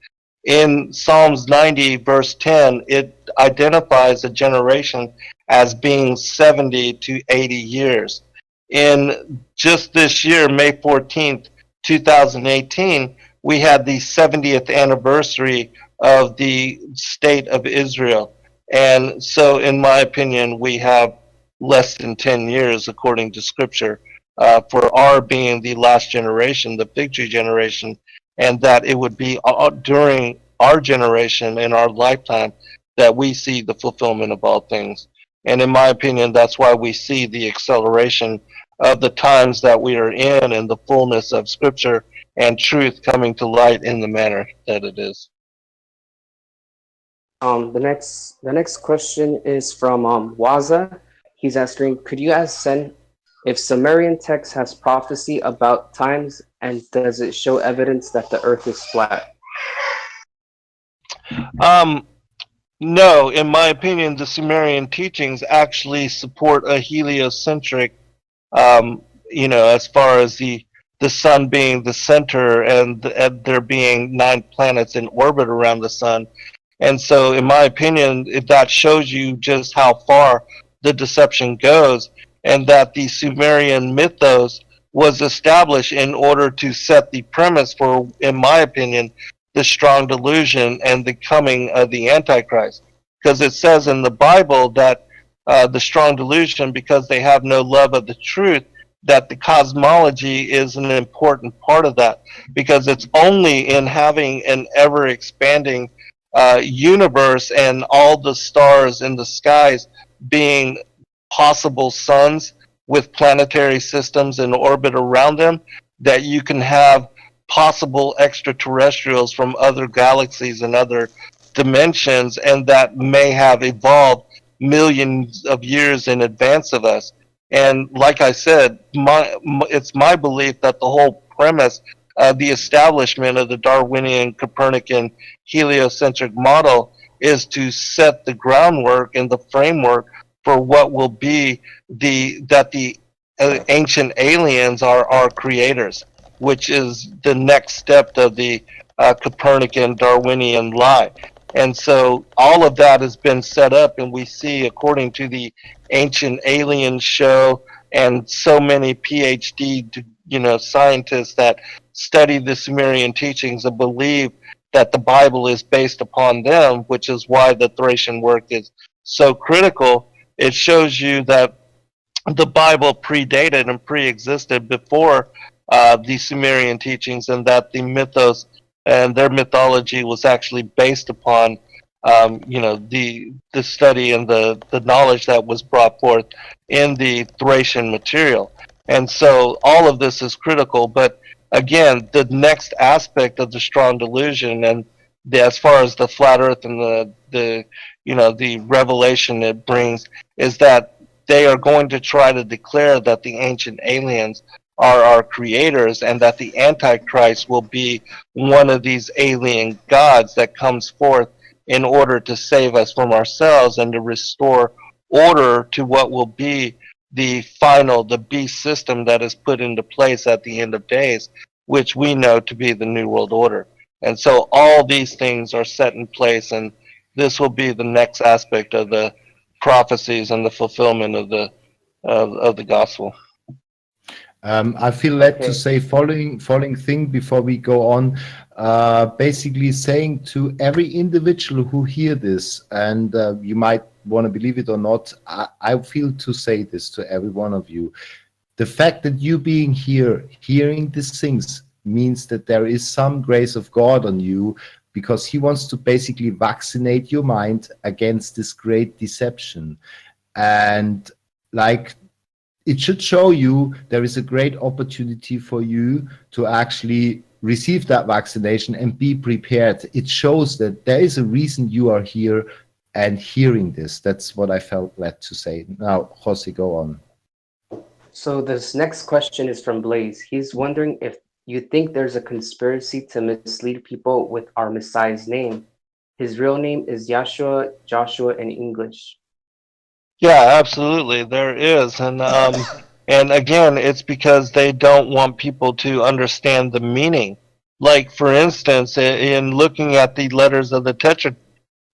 In Psalms 90, verse 10, it identifies a generation as being 70 to 80 years. In just this year, May 14th, 2018, we had the 70th anniversary of the state of Israel. And so, in my opinion, we have less than 10 years, according to Scripture, for our being the last generation, the fig tree generation, and that it would be during our generation, in our lifetime, that we see the fulfillment of all things. And in my opinion, that's why we see the acceleration of the times that we are in and the fullness of Scripture and truth coming to light in the manner that it is.
The next question is from Waza. He's asking, could you ask Sen if Sumerian text has prophecy about times, and does it show evidence that the earth is flat?
No, in my opinion, the Sumerian teachings actually support a heliocentric, as far as the sun being the center and there being 9 planets in orbit around the sun. And so, in my opinion, if that shows you just how far the deception goes, and that the Sumerian mythos was established in order to set the premise for, in my opinion, the strong delusion and the coming of the Antichrist. Because it says in the Bible that the strong delusion, because they have no love of the truth, that the cosmology is an important part of that. Because it's only in having an ever-expanding universe and all the stars in the skies being possible suns with planetary systems in orbit around them, that you can have possible extraterrestrials from other galaxies and other dimensions, and that may have evolved millions of years in advance of us. And like I said, it's my belief that the whole premise of the establishment of the Darwinian, Copernican, heliocentric model is to set the groundwork and the framework for what will be the ancient aliens are our creators, which is the next step of the Copernican Darwinian lie. And so all of that has been set up, and we see, according to the Ancient Alien show and so many PhD scientists that study the Sumerian teachings and believe that the Bible is based upon them, which is why the Thracian work is so critical. It shows you that the Bible predated and pre-existed before the Sumerian teachings, and that the mythos and their mythology was actually based upon the study and the knowledge that was brought forth in the Thracian material. And so all of this is critical. But again, the next aspect of the strong delusion, and as far as the flat earth and the revelation it brings, is that they are going to try to declare that the ancient aliens are our creators, and that the Antichrist will be one of these alien gods that comes forth in order to save us from ourselves and to restore order to what will be the beast system that is put into place at the end of days, which we know to be the New World Order. And so all these things are set in place, and this will be the next aspect of the prophecies and the fulfillment of the gospel.
I feel led to say following thing before we go on. Basically saying to every individual who hear this, and you might want to believe it or not, I feel to say this to every one of you. The fact that you being here, hearing these things, means that there is some grace of God on you, because he wants to basically vaccinate your mind against this great deception. And like, it should show you there is a great opportunity for you to actually receive that vaccination and be prepared. It shows that there is a reason you are here and hearing this. That's what I felt led to say. Now, Jose, go on.
So this next question is from Blaze. He's wondering if you think there's a conspiracy to mislead people with our Messiah's name. His real name is Yahshua, Joshua in English.
Yeah, absolutely, there is, and again, it's because they don't want people to understand the meaning. Like, for instance, in looking at the letters of the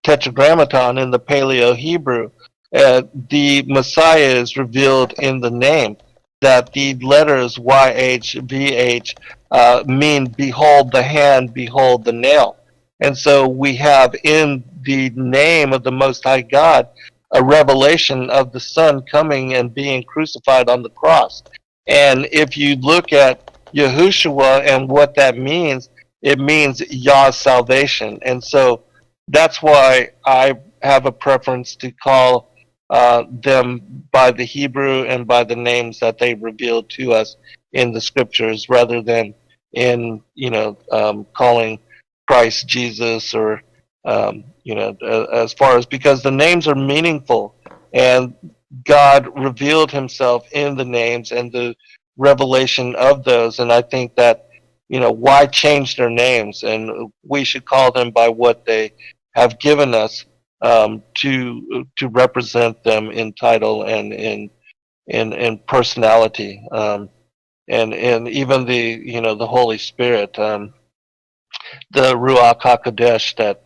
Tetragrammaton in the Paleo Hebrew, the Messiah is revealed in the name. That the letters YH, VH mean behold the hand, behold the nail. And so we have in the name of the Most High God a revelation of the Son coming and being crucified on the cross. And if you look at Yahushua and what that means, it means Yah's salvation. And so that's why I have a preference to call them by the Hebrew and by the names that they revealed to us in the scriptures, rather than in calling Christ Jesus, or as far as, because the names are meaningful, and God revealed himself in the names and the revelation of those. And I think that why change their names, and we should call them by what they have given us to represent them in title and in personality, and even the Holy Spirit, the Ruach HaKodesh, that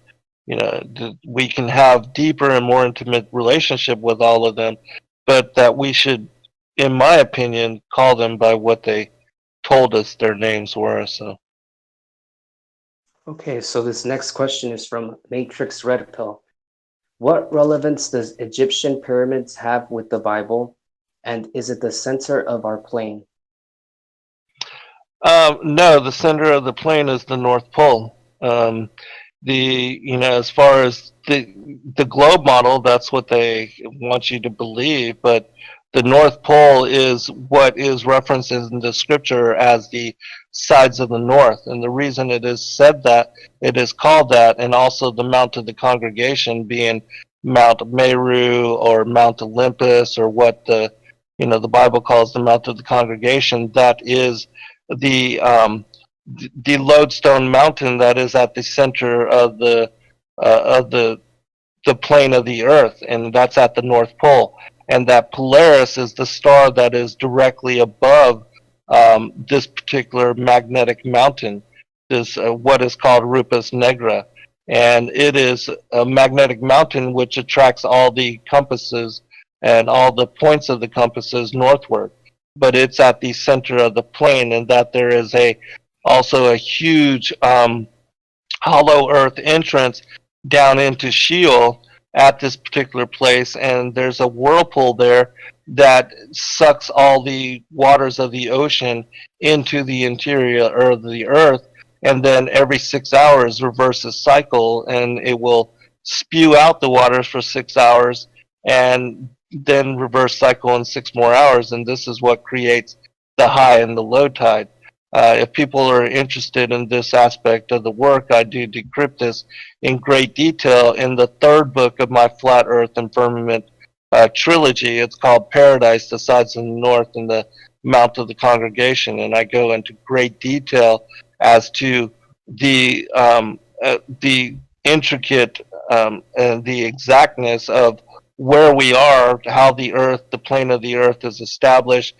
we can have deeper and more intimate relationship with all of them, but that we should, in my opinion, call them by what they told us their names were. So.
Okay, so this next question is from Matrix Red Pill. What relevance does Egyptian pyramids have with the Bible, and is it the center of our plane?
No, the center of the plane is the North Pole. As far as the globe model, that's what they want you to believe, but the North Pole is what is referenced in the scripture as the sides of the north. And the reason it is said that, it is called that, and also the Mount of the Congregation being Mount Meru or Mount Olympus, or what the Bible calls the Mount of the Congregation, that is the lodestone mountain that is at the center of the plane of the earth, and that's at the North Pole. And that Polaris is the star that is directly above this particular magnetic mountain, this what is called Rupus Negra. And it is a magnetic mountain which attracts all the compasses and all the points of the compasses northward. But it's at the center of the plane, and that there is also a huge hollow earth entrance down into Sheol at this particular place, and there's a whirlpool there that sucks all the waters of the ocean into the interior of the earth, and then every 6 hours reverses cycle, and it will spew out the waters for 6 hours and then reverse cycle in 6 more hours, and this is what creates the high and the low tide. If people are interested in this aspect of the work, I do decrypt this in great detail in the third book of my Flat Earth and Firmament trilogy. It's called Paradise, the Sides of the North and the Mount of the Congregation, and I go into great detail as to the intricate and the exactness of where we are, how the earth, the plane of the earth is established,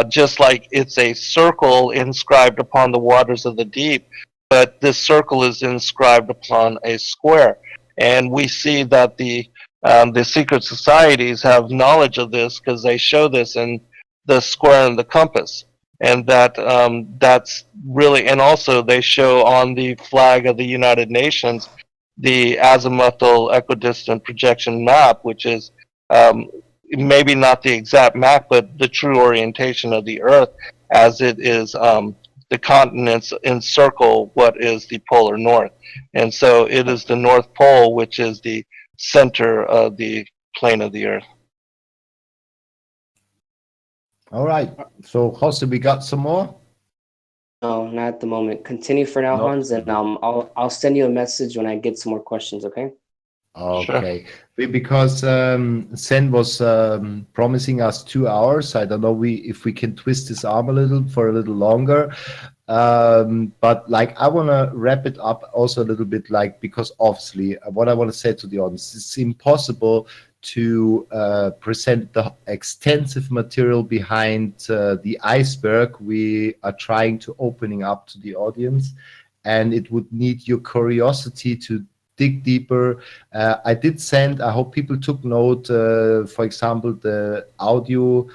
just like it's a circle inscribed upon the waters of the deep, but this circle is inscribed upon a square. And we see that the secret societies have knowledge of this because they show this in the square and the compass. And that's really, and also they show on the flag of the United Nations the azimuthal equidistant projection map, which is maybe not the exact map, but the true orientation of the Earth as it is the continents encircle what is the polar north. And so it is the North Pole, which is the center of the plane of the Earth.
All right. So, Jose, we got some more?
No, not at the moment. Continue for now,
No.
Hans, and I'll send you a message when I get some more questions, okay?
Okay. Because Sen was promising us 2 hours. I don't know if we can twist his arm a little longer. But like, I want to wrap it up also a little bit, like, because obviously what I want to say to the audience, it's impossible to present the extensive material behind the iceberg we are trying to opening up to the audience, and it would need your curiosity to dig deeper. I did send, I hope people took note, for example, the audio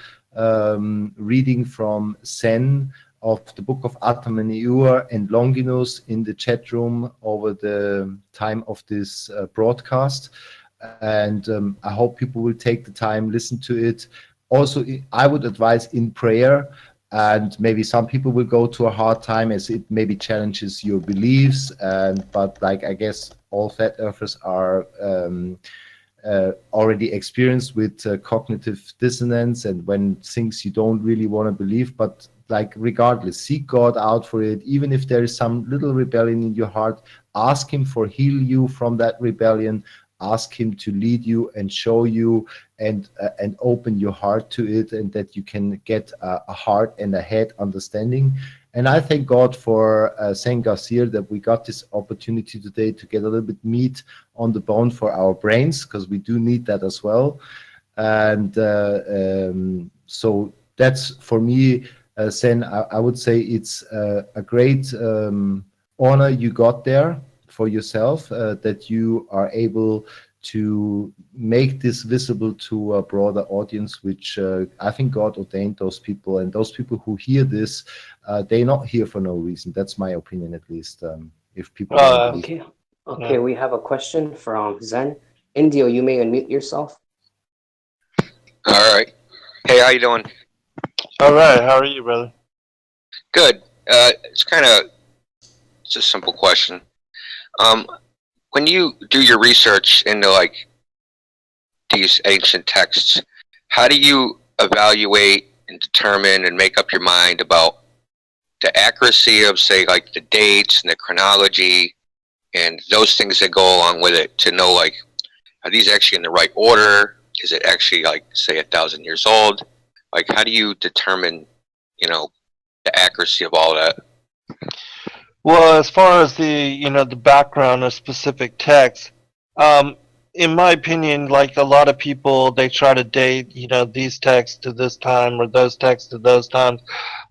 reading from Sen of the book of Atam and Eur and Longinus in the chat room over the time of this broadcast. And I hope people will take the time, listen to it. Also, I would advise in prayer, and maybe some people will go to a hard time as it maybe challenges your beliefs. But like, I guess all flat earthers are already experienced with cognitive dissonance and when things you don't really want to believe. But like, regardless, seek God out for it. Even if there is some little rebellion in your heart, ask Him for heal you from that rebellion. Ask Him to lead you and show you and open your heart to it, and that you can get a heart and a head understanding. And I thank God for Saint Garcia that we got this opportunity today to get a little bit meat on the bone for our brains, because we do need that as well. And so that's, for me, Sen, I would say it's a great honor you got there for yourself, that you are able to make this visible to a broader audience, which I think God ordained those people, and those people who hear this, they're not here for no reason. That's my opinion, at least. If people
okay, yeah. We have a question from Zen. Indio, you may unmute yourself.
All right. Hey, how you doing?
All right. How are you, brother?
Good. It's a simple question. When you do your research into like these ancient texts, how do you evaluate and determine and make up your mind about the accuracy of, say, like the dates and the chronology and those things that go along with it, to know, like, are these actually in the right order? Is it actually, like, say, 1,000 years old? Like, how do you determine, the accuracy of all that?
Well, as far as the background of specific texts, in my opinion, like a lot of people, they try to date, these texts to this time or those texts to those times.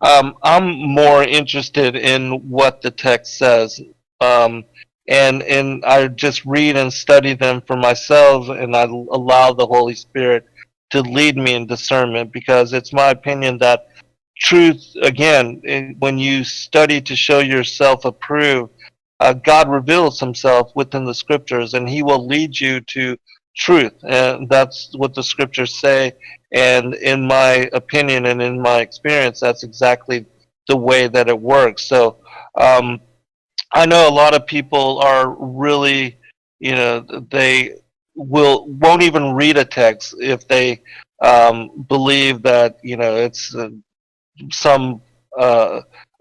I'm more interested in what the text says, and I just read and study them for myself, and I allow the Holy Spirit to lead me in discernment, because it's my opinion that truth, again, when you study to show yourself approved, God reveals Himself within the Scriptures, and He will lead you to truth. And that's what the Scriptures say. And in my opinion and in my experience, that's exactly the way that it works. So I know a lot of people are really, they won't even read a text if they believe that it's some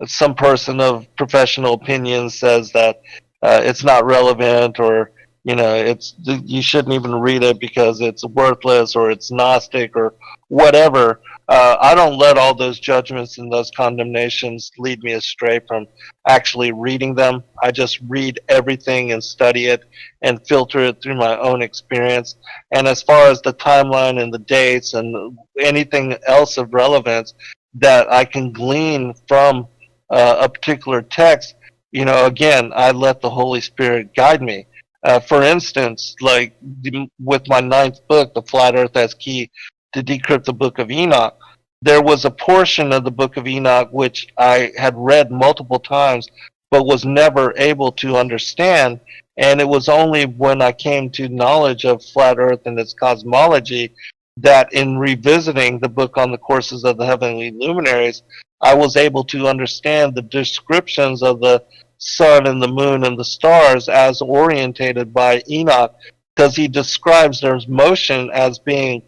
some person of professional opinion says that it's not relevant, or it's you shouldn't even read it because it's worthless or it's Gnostic or whatever. I don't let all those judgments and those condemnations lead me astray from actually reading them. I just read everything and study it and filter it through my own experience. And as far as the timeline and the dates and anything else of relevance that I can glean from a particular text, again, I let the Holy Spirit guide me. For instance, like with my 9th book, The Flat Earth as Key to Decrypt the Book of Enoch, there was a portion of the Book of Enoch which I had read multiple times but was never able to understand. And it was only when I came to knowledge of flat Earth and its cosmology that in revisiting the book on the courses of the heavenly luminaries, I was able to understand the descriptions of the sun and the moon and the stars as orientated by Enoch, because he describes their motion as being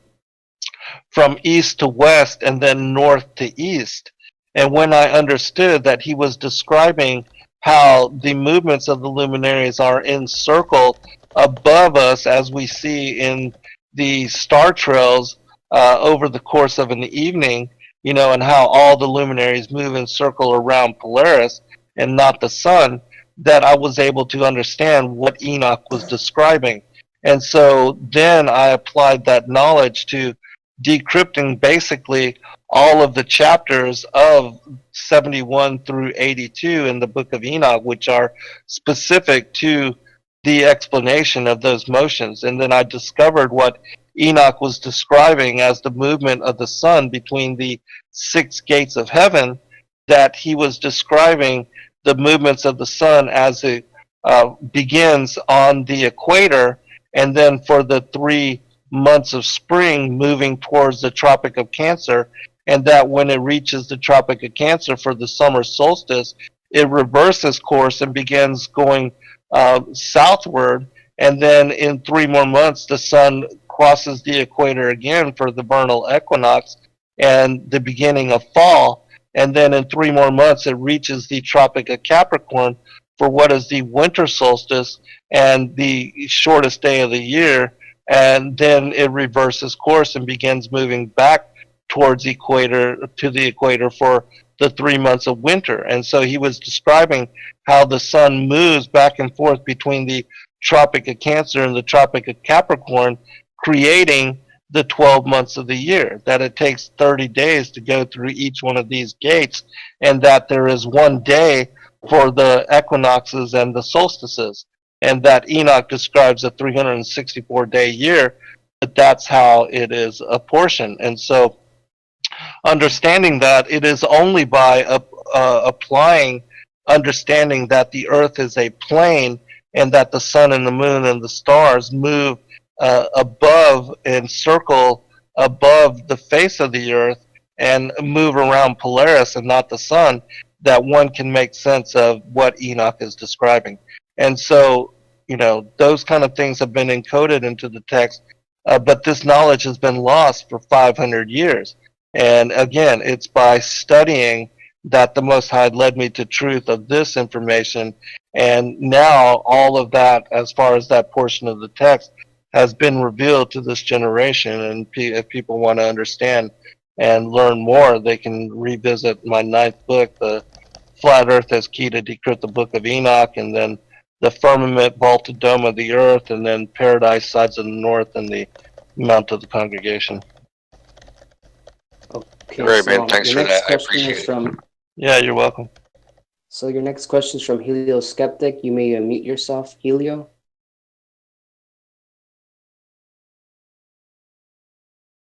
from east to west and then north to east. And when I understood that he was describing how the movements of the luminaries are in circle above us, as we see in the star trails over the course of an evening, and how all the luminaries move in circle around Polaris and not the sun, that I was able to understand what Enoch was describing. And so then I applied that knowledge to decrypting basically all of the chapters of 71 through 82 in the Book of Enoch, which are specific to the explanation of those motions. And then I discovered what Enoch was describing as the movement of the sun between the 6 gates of heaven, that he was describing the movements of the sun as it begins on the equator, and then for the 3 months of spring moving towards the Tropic of Cancer, and that when it reaches the Tropic of Cancer for the summer solstice, it reverses course and begins going southward, and then in 3 more months the sun crosses the equator again for the vernal equinox and the beginning of fall, and then in 3 more months it reaches the Tropic of Capricorn for what is the winter solstice and the shortest day of the year, and then it reverses course and begins moving back towards the equator for the 3 months of winter. And so he was describing how the sun moves back and forth between the Tropic of Cancer and the Tropic of Capricorn, creating the 12 months of the year, that it takes 30 days to go through each one of these gates, and that there is 1 day for the equinoxes and the solstices, and that Enoch describes a 364-day year, but that's how it is apportioned. And so understanding that, it is only by applying understanding that the earth is a plane, and that the sun and the moon and the stars move above and circle above the face of the earth and move around Polaris and not the sun, that one can make sense of what Enoch is describing. And so, those kind of things have been encoded into the text, but this knowledge has been lost for 500 years. And again, it's by studying that the Most High led me to truth of this information. And now all of that, as far as that portion of the text, has been revealed to this generation. And if people want to understand and learn more, they can revisit my 9th book, The Flat Earth as Key to Decrypt the Book of Enoch, and then The Firmament Vaulted Dome of the Earth, and then Paradise Sides of the North, and the Mount of the Congregation.
Okay,
Great,
so
man. Thanks
your
for
next
that. I
question is
appreciate it.
from.
Yeah, you're welcome.
So your next question is from Helio Skeptic. You may unmute yourself, Helio.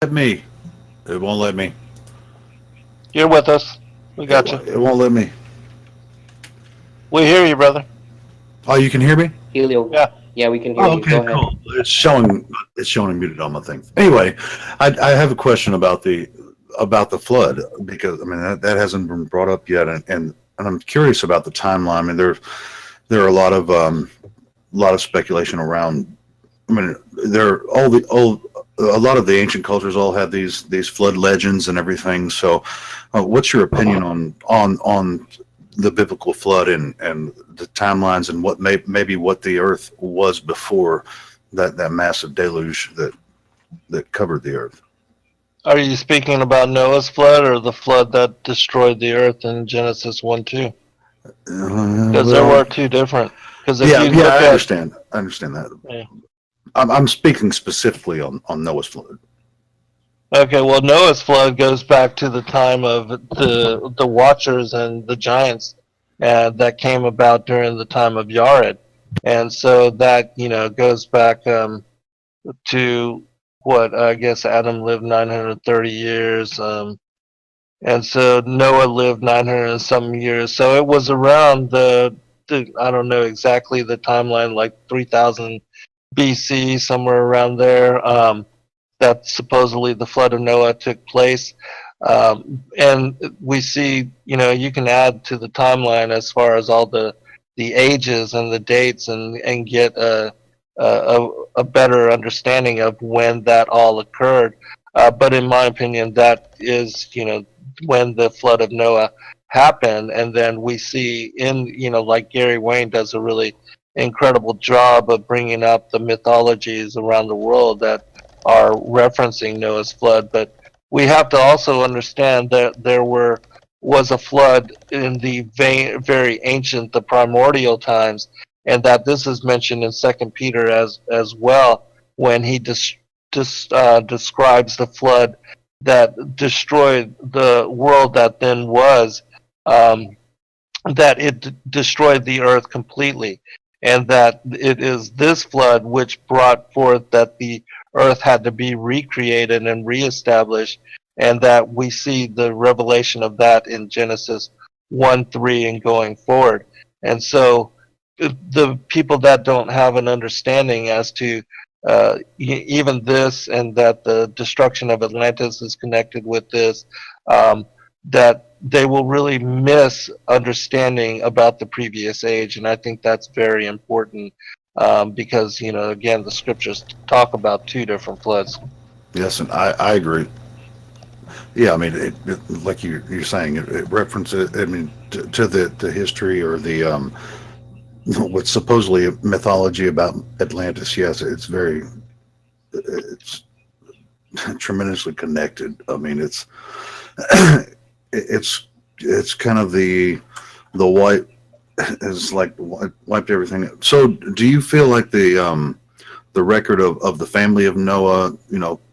Let me. It won't let me.
You're with us. We got you.
It won't let me.
We hear you, brother.
Oh, you can hear me?
Helio.
Yeah.
Yeah, we can hear
Oh,
you.
okay,
Go ahead.
cool. It's showing muted on my thing. Anyway, I have a question about the flood, because I mean that hasn't been brought up yet, and I'm curious about the timeline. I mean, there are a lot of lot of speculation around. I mean, a lot of the ancient cultures all have these flood legends and everything. So, what's your opinion on the biblical flood and the timelines and what maybe what the earth was before that massive deluge that covered the earth?
Are you speaking about Noah's flood or the flood that destroyed the earth in Genesis 1-2? Because there were two different. Because
I understand that.
Yeah.
I'm speaking specifically on Noah's flood.
Okay, well, Noah's flood goes back to the time of the Watchers and the giants that came about during the time of Yared, and so that goes back to what I guess Adam lived 930 years, and so Noah lived 900 and some years. So it was around the I don't know exactly the timeline, like 3000 BC, somewhere around there. That supposedly the flood of Noah took place. And we see, you can add to the timeline as far as all the ages and the dates and get a better understanding of when that all occurred. But in my opinion, that is, when the flood of Noah happened. And then we see like Gary Wayne does a really incredible job of bringing up the mythologies around the world that are referencing Noah's flood. But we have to also understand that there was a flood in the very ancient, the primordial times, and that this is mentioned in 2 Peter as well, when he describes the flood that destroyed the world that then was, that it destroyed the earth completely, and that it is this flood which brought forth that the earth had to be recreated and reestablished, and that we see the revelation of that in Genesis 1-3 and going forward. And so the people that don't have an understanding as to even this, and that the destruction of Atlantis is connected with this, that they will really miss understanding about the previous age. And I think that's very important, because, again, the scriptures talk about two different floods.
Yes, and I agree. Yeah, I mean, like you're saying, it references, I mean, to the history or the what's supposedly a mythology about Atlantis. Yes, it's tremendously connected. I mean, it's kind of the white is like wiped everything. So, do you feel like the record of the family of Noah,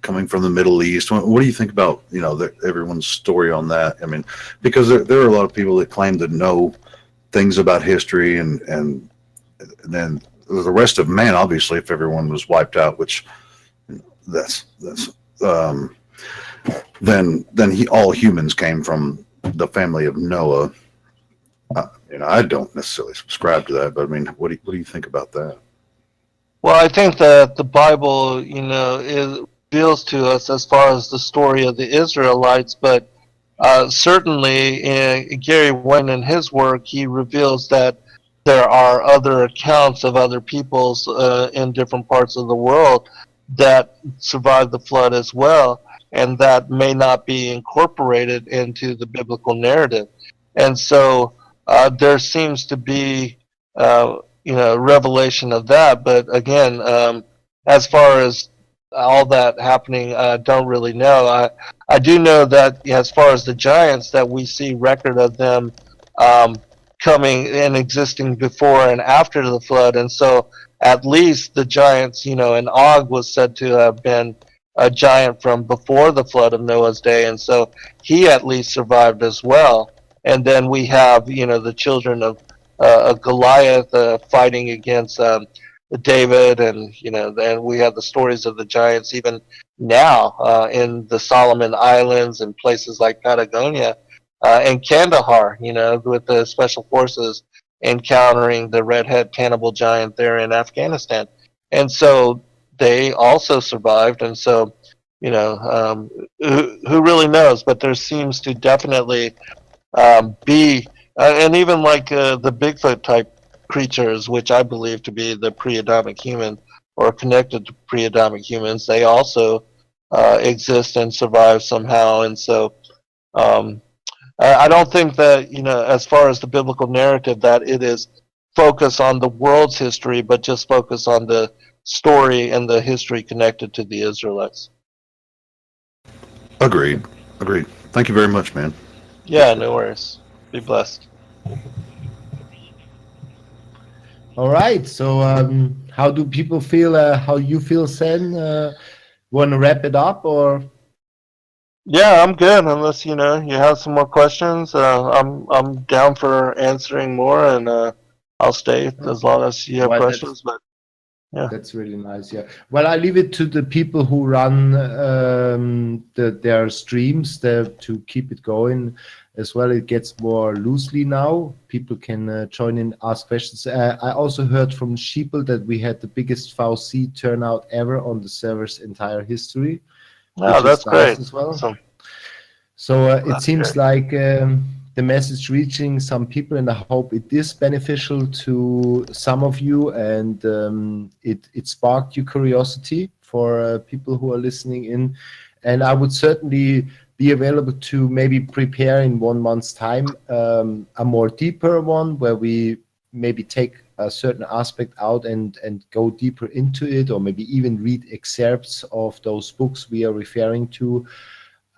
coming from the Middle East? What do you think about, everyone's story on that? I mean, because there are a lot of people that claim to know things about history, and then the rest of man, obviously, if everyone was wiped out, which that's then all humans came from the family of Noah. I don't necessarily subscribe to that, but I mean, what do you think about that?
Well, I think that the Bible, reveals to us as far as the story of the Israelites, but certainly in Gary Wayne in his work, he reveals that there are other accounts of other peoples in different parts of the world that survived the flood as well, and that may not be incorporated into the biblical narrative. And so there seems to be revelation of that. But again, as far as all that happening, I don't really know. I do know that as far as the giants, that we see record of them coming and existing before and after the flood. And so at least the giants, and Og was said to have been a giant from before the flood of Noah's day, and so he at least survived as well. And then we have, the children of Goliath fighting against David, and then we have the stories of the giants even now in the Solomon Islands and places like Patagonia and Kandahar, with the special forces encountering the redhead cannibal giant there in Afghanistan. And so they also survived, and so who really knows? But there seems to definitely be and even like the Bigfoot type creatures, which I believe to be the pre-Adamic human or connected to pre-Adamic humans, they also exist and survive somehow. And so I don't think that, as far as the biblical narrative, that it is focus on the world's history, but just focus on the story and the history connected to the Israelites.
Agreed. Thank you very much, man.
Yeah, no worries. Be blessed.
All right. So, how do people feel? How you feel, Sen? Want to wrap it up, or?
Yeah, I'm good. Unless you have some more questions, I'm down for answering more, and I'll stay as long as you have
Well,
questions. But yeah,
that's really nice. Yeah. Well, I leave it to the people who run their streams to keep it going as well. It gets more loosely now. People can join in, ask questions. I also heard from Sheeple that we had the biggest VC turnout ever on the server's entire history.
that's great.
As well.
Awesome.
So it
That's
seems
great.
like the message reaching some people, and I hope it is beneficial to some of you, and it sparked your curiosity for people who are listening in. And I would certainly be available to maybe prepare in 1 month's time a more deeper one where we maybe take a certain aspect out and go deeper into it, or maybe even read excerpts of those books we are referring to.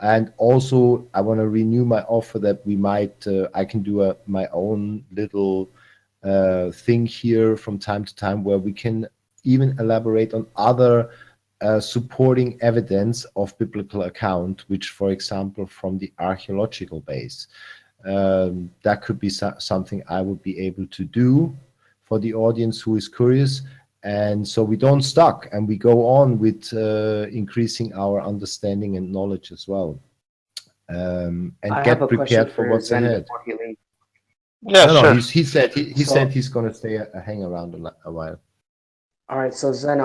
And also, I want to renew my offer that we might, I can do my own little thing here from time to time where we can even elaborate on other supporting evidence of biblical account, which, for example, from the archaeological base. That could be something I would be able to do for the audience who is curious. And so we don't stuck, and we go on with increasing our understanding and knowledge as well, and get prepared for what's ahead.
Yeah,
no,
sure.
he said he's going to stay hang around a while.
All right, so Zen,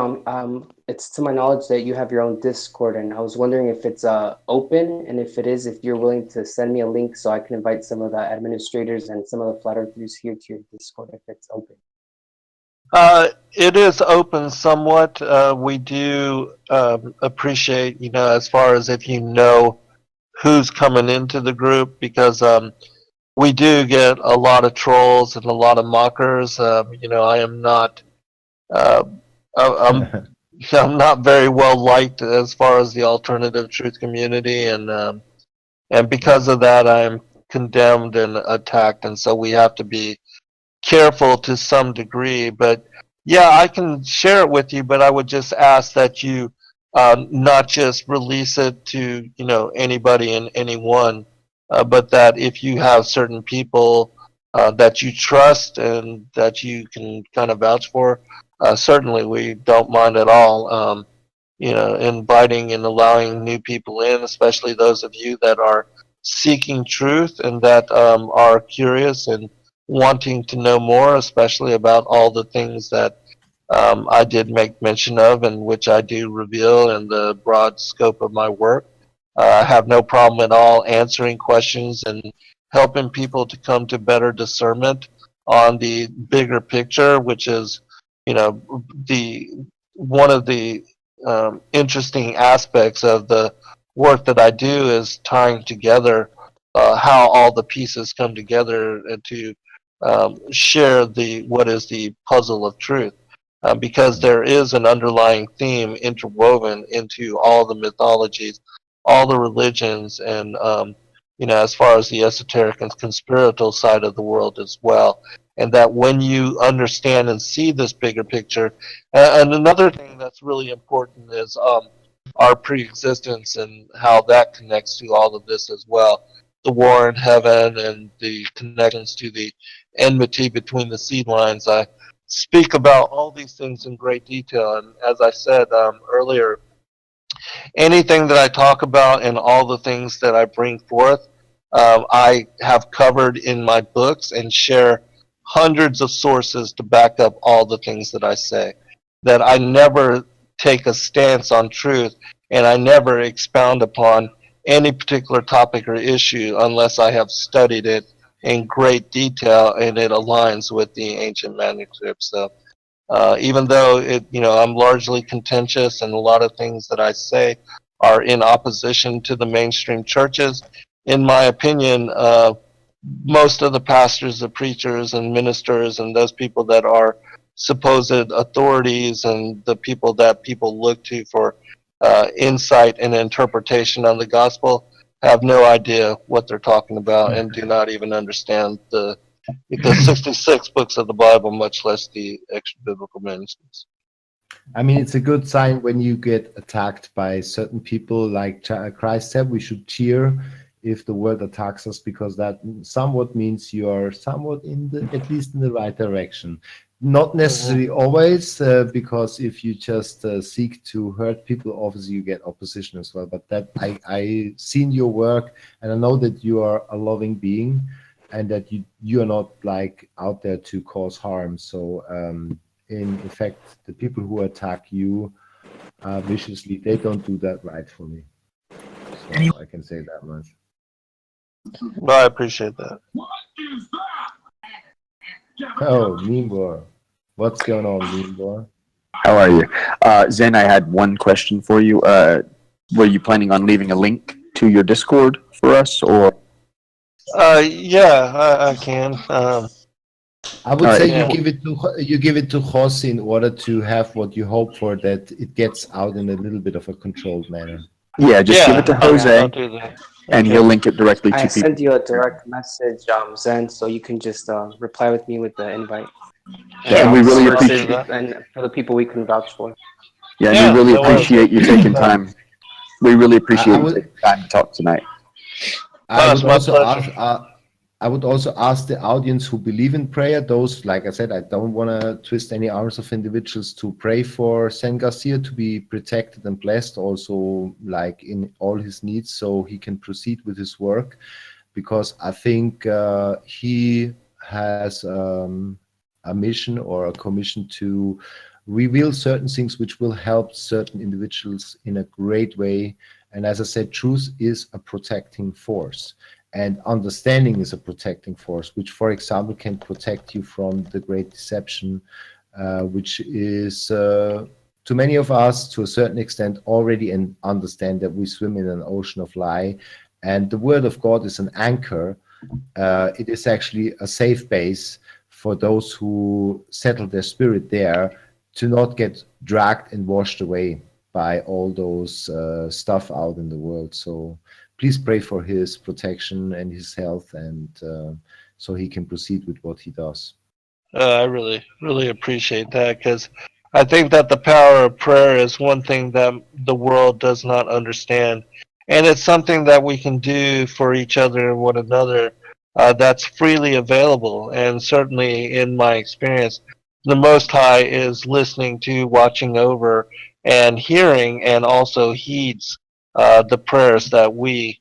it's to my knowledge that you have your own Discord, and I was wondering if it's open, and if it is, if you're willing to send me a link so I can invite some of the administrators and some of the flat earthers here to your Discord if it's open.
It is open somewhat. We do appreciate, as far as if you know who's coming into the group, because we do get a lot of trolls and a lot of mockers. I am not. I'm not very well liked as far as the alternative truth community, and because of that, I am condemned and attacked, and so we have to be careful to some degree. But yeah, I can share it with you, but I would just ask that you not just release it to anybody and anyone, but that if you have certain people that you trust and that you can kind of vouch for, certainly we don't mind at all inviting and allowing new people in, especially those of you that are seeking truth and that are curious and wanting to know more, especially about all the things that I did make mention of, and which I do reveal in the broad scope of my work. I have no problem at all answering questions and helping people to come to better discernment on the bigger picture, which is, the one of the interesting aspects of the work that I do is tying together how all the pieces come together and to share what is the puzzle of truth, because there is an underlying theme interwoven into all the mythologies, all the religions, and as far as the esoteric and conspiratorial side of the world as well. And that when you understand and see this bigger picture, and another thing that's really important is our pre-existence and how that connects to all of this as well. The war in heaven and the connections to the enmity between the seed lines. I speak about all these things in great detail, and as I said earlier, anything that I talk about and all the things that I bring forth, I have covered in my books and share hundreds of sources to back up all the things that I say. That I never take a stance on truth, and I never expound upon any particular topic or issue unless I have studied it in great detail, and it aligns with the ancient manuscripts. So even though I'm largely contentious, and a lot of things that I say are in opposition to the mainstream churches, in my opinion, most of the pastors, the preachers, and ministers, and those people that are supposed authorities, and the people that people look to for insight and interpretation on the gospel, have no idea what they're talking about, and do not even understand the 66 books of the Bible, much less the extra biblical manuscripts.
I mean, it's a good sign when you get attacked by certain people. Like Christ said, we should cheer if the world attacks us, because that somewhat means you are somewhat at least in the right direction. Not necessarily always, because if you just seek to hurt people, obviously you get opposition as well. But that I seen your work, and I know that you are a loving being, and that you are not like out there to cause harm. So in effect, the people who attack you viciously, they don't do that rightfully. So I can say that much.
Well, I appreciate that.
Oh, Meanbor. What's going on, Meanbor?
How are you? Zen, I had one question for you. Were you planning on leaving a link to your Discord for us, or?
Yeah, I can.
I would say
yeah.
you give it to Jose in order to have what you hope for, that it gets out in a little bit of a controlled manner.
Yeah, just give it to Jose,
I'll do that.
and he'll link it directly to
I
people.
sent you a direct message, Zen, so you can just reply with me with the invite.
Yeah, and we really
I'll do
appreciate
that.
And for the people we can vouch for.
Yeah, and
Yeah,
we really
no worries.
appreciate you taking time. We really appreciate you taking time to talk tonight.
I
it's
would
my
also
pleasure.
I would also ask the audience who believe in prayer, those, like I said, I don't want to twist any arms of individuals, to pray for San Garcia to be protected and blessed, also like in all his needs, so he can proceed with his work, because I think he has a mission or a commission to reveal certain things which will help certain individuals in a great way. And as I said, truth is a protecting force. And understanding is a protecting force, which, for example, can protect you from the great deception, which is, to many of us, to a certain extent, already understand that we swim in an ocean of lie. And the Word of God is an anchor. It is actually a safe base for those who settle their spirit there, to not get dragged and washed away by all those stuff out in the world. So please pray for his protection and his health, and so he can proceed with what he does.
I really, really appreciate that, because I think that the power of prayer is one thing that the world does not understand. And it's something that we can do for each other and one another that's freely available. And certainly in my experience, the Most High is listening to, watching over, and hearing, and also heeds the prayers that we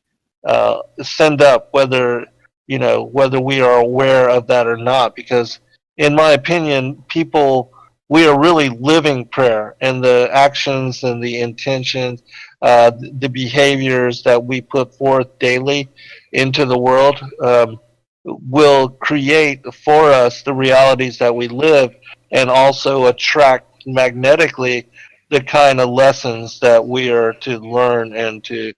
send up, whether we are aware of that or not. Because in my opinion, we are really living prayer, and the actions and the intentions, the behaviors that we put forth daily into the world will create for us the realities that we live, and also attract magnetically the kind of lessons that we are to learn and to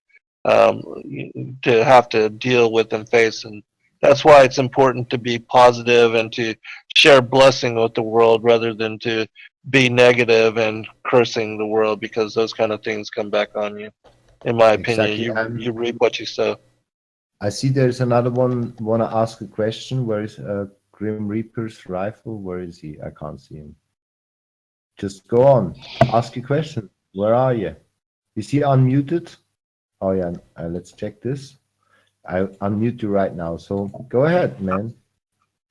have to deal with and face. And that's why it's important to be positive and to share blessing with the world, rather than to be negative and cursing the world, because those kind of things come back on you. In my opinion,
Exactly.
you reap what you sow.
I see there's another one. Want to ask a question? Where is Grim Reaper's rifle? Where is he? I can't see him. Just go on. Ask a question. Where are you? Is he unmuted? Oh yeah. Let's check this. I unmute you right now. So go ahead, man.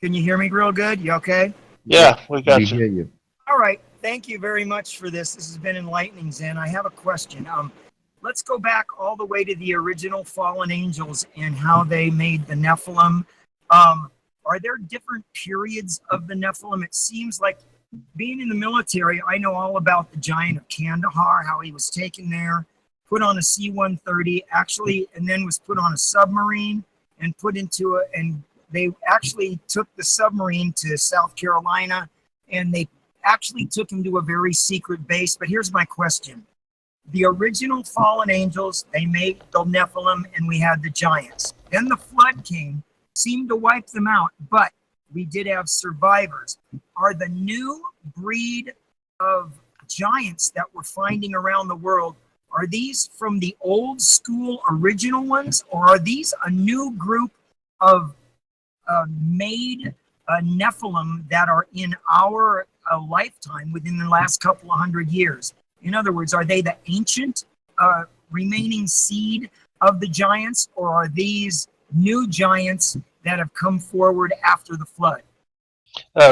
Can you hear me real good? You okay?
Yeah, we got
We
you.
hear you.
All right. Thank you very much for this. This has been enlightening, Zen. I have a question. Let's go back all the way to the original fallen angels and how they made the Nephilim. Are there different periods of the Nephilim? It seems like, being in the military, I know all about the giant of Kandahar, how he was taken there, put on a C-130, actually, and then was put on a submarine and put into and they actually took the submarine to South Carolina, and they actually took him to a very secret base. But here's my question. The original fallen angels, they made the Nephilim, and we had the giants. Then the flood came, seemed to wipe them out, but we did have survivors. Are the new breed of giants that we're finding around the world, are these from the old school original ones, or are these a new group of made Nephilim that are in our lifetime within the last couple of hundred years? In other words, are they the ancient remaining seed of the giants, or are these new giants that have come forward after the flood?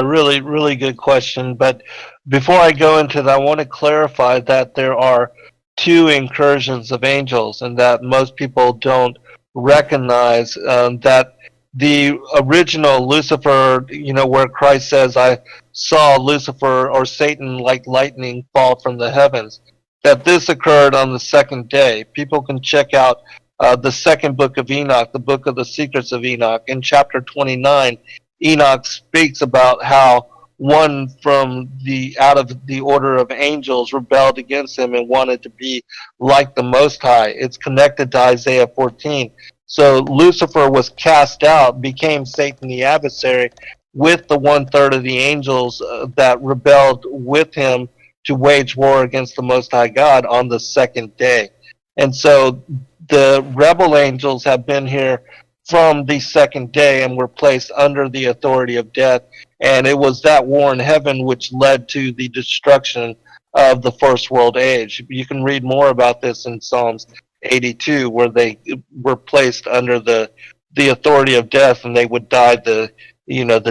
Really, really good question. But before I go into that, I want to clarify that there are two incursions of angels, and that most people don't recognize that the original Lucifer, where Christ says, I saw Lucifer or Satan like lightning fall from the heavens, that this occurred on the second day. People can check out the second book of Enoch, the book of the secrets of Enoch. In chapter 29, Enoch speaks about how one from out of the order of angels rebelled against him and wanted to be like the Most High. It's connected to Isaiah 14. So Lucifer was cast out, became Satan the adversary, with the 1/3 of the angels that rebelled with him to wage war against the Most High God on the second day. And so the rebel angels have been here from the second day and were placed under the authority of death. And it was that war in heaven which led to the destruction of the first world age. You can read more about this in Psalms 82, where they were placed under the authority of death, and they would die the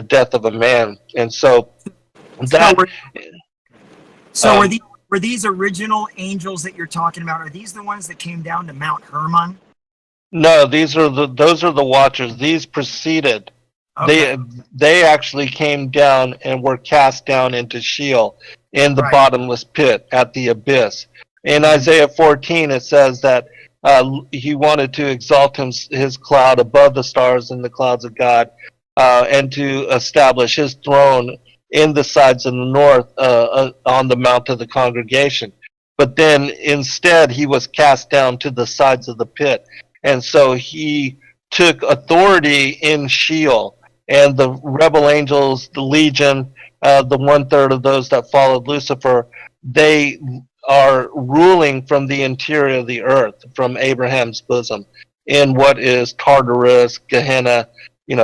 death of a man. And so that.
So were these original angels that you're talking about? Are these the ones that came down to Mount Hermon?
No, those are the watchers. These preceded.
Okay.
They actually came down and were cast down into Sheol, in the
Right.
bottomless pit at the abyss. In Isaiah 14, it says that he wanted to exalt his cloud above the stars and the clouds of God, and to establish his throne in the sides of the north, on the mount of the congregation. But then instead he was cast down to the sides of the pit. And so he took authority in Sheol, and the rebel angels, the legion, the 1/3 of those that followed Lucifer, they are ruling from the interior of the earth, from Abraham's bosom, in what is Tartarus, Gehenna,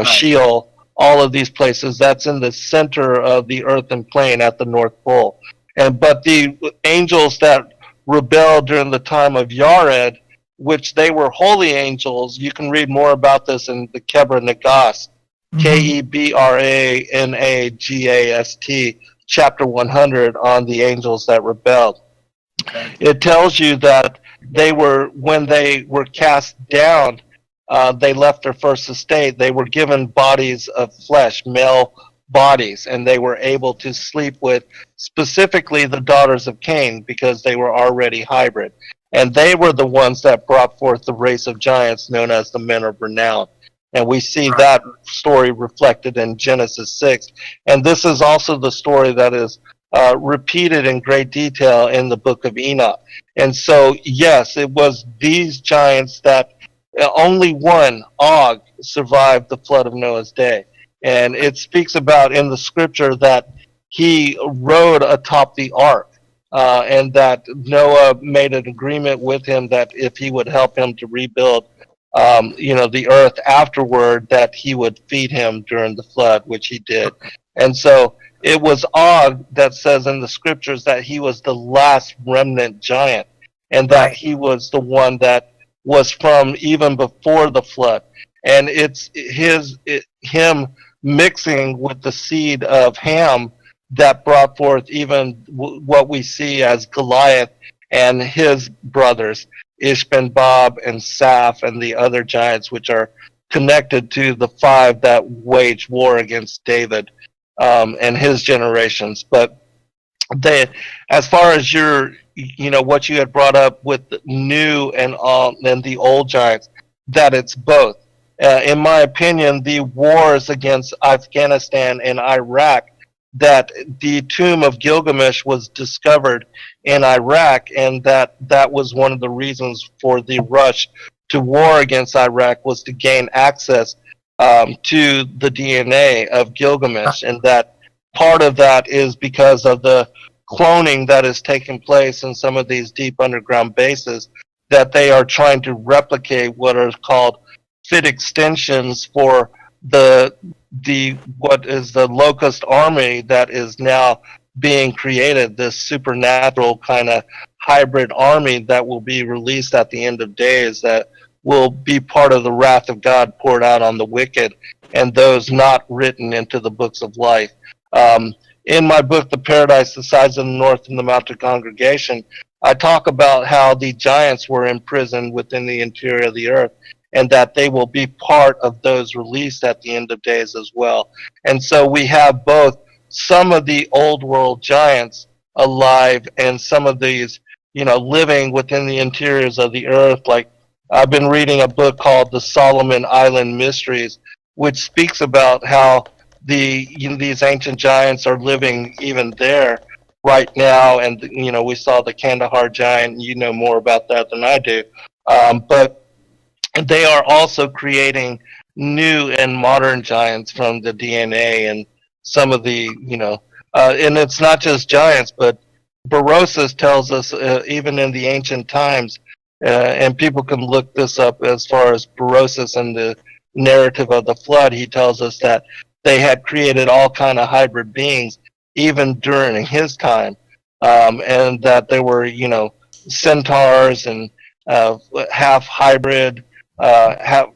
Sheol, all of these places. That's in the center of the earthen plane at the North Pole. But the angels that rebelled during the time of Yared, which they were holy angels, you can read more about this in the Kebra Nagast, Kebranagast, chapter 100, on the angels that rebelled. It tells you that when they were cast down, they left their first estate. They were given bodies of flesh, male bodies, and they were able to sleep with specifically the daughters of Cain, because they were already hybrid. And they were the ones that brought forth the race of giants known as the men of renown. And we see that story reflected in Genesis 6. And this is also the story that is repeated in great detail in the book of Enoch. And so, yes, it was these giants that only one, Og, survived the flood of Noah's day. And it speaks about in the scripture that he rode atop the ark, and that Noah made an agreement with him that if he would help him to rebuild the earth afterward, that he would feed him during the flood, which he did. And so it was Og that says in the scriptures that he was the last remnant giant, and that he was the one that was from even before the flood. And it's him mixing with the seed of Ham that brought forth even what we see as Goliath and his brothers, Ishbenbab and Saph and the other giants, which are connected to the 5 that waged war against David and his generations. But as far as what you had brought up with the new and the old giants, that it's both. in my opinion, the wars against Afghanistan and Iraq, that the tomb of Gilgamesh was discovered in Iraq, and that was one of the reasons for the rush to war against Iraq, was to gain access to the DNA of Gilgamesh, and that part of that is because of the cloning that is taking place in some of these deep underground bases, that they are trying to replicate what are called fit extensions for the what is the locust army that is now being created, this supernatural kind of hybrid army that will be released at the end of days, that will be part of the wrath of God poured out on the wicked and those not written into the books of life. In my book, The Paradise, the Sides of the North, and the Mountain Congregation, I talk about how the giants were imprisoned within the interior of the earth, and that they will be part of those released at the end of days as well. And so we have both some of the old world giants alive and some of these, living within the interiors of the earth. Like, I've been reading a book called The Solomon Island Mysteries, which speaks about how these ancient giants are living even there right now. And, we saw the Kandahar giant. You know more about that than I do. But they are also creating new and modern giants from the DNA and some of the, and it's not just giants, but Berosus tells us, even in the ancient times, and people can look this up as far as Berosus and the narrative of the flood, he tells us that they had created all kind of hybrid beings even during his time, and that there were, centaurs and half hybrid, have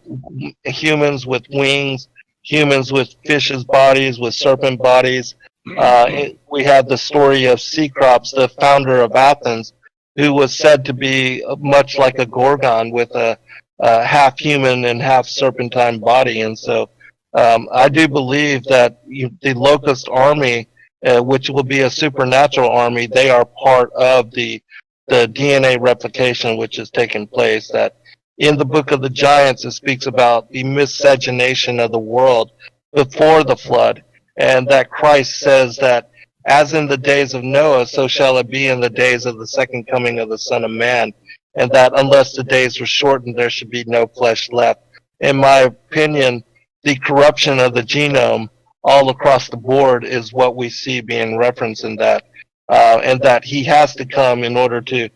humans with wings, humans with fishes' bodies, with serpent bodies. We have the story of Cecrops, the founder of Athens, who was said to be much like a gorgon with a half human and half serpentine body. And so I do believe that the locust army, which will be a supernatural army, they are part of the DNA replication which is taking place. That in the book of the giants, it speaks about the miscegenation of the world before the flood, and that Christ says that as in the days of Noah, so shall it be in the days of the second coming of the Son of Man, and that unless the days were shortened, there should be no flesh left. In my opinion, the corruption of the genome all across the board is what we see being referenced in that, and that he has to come in order to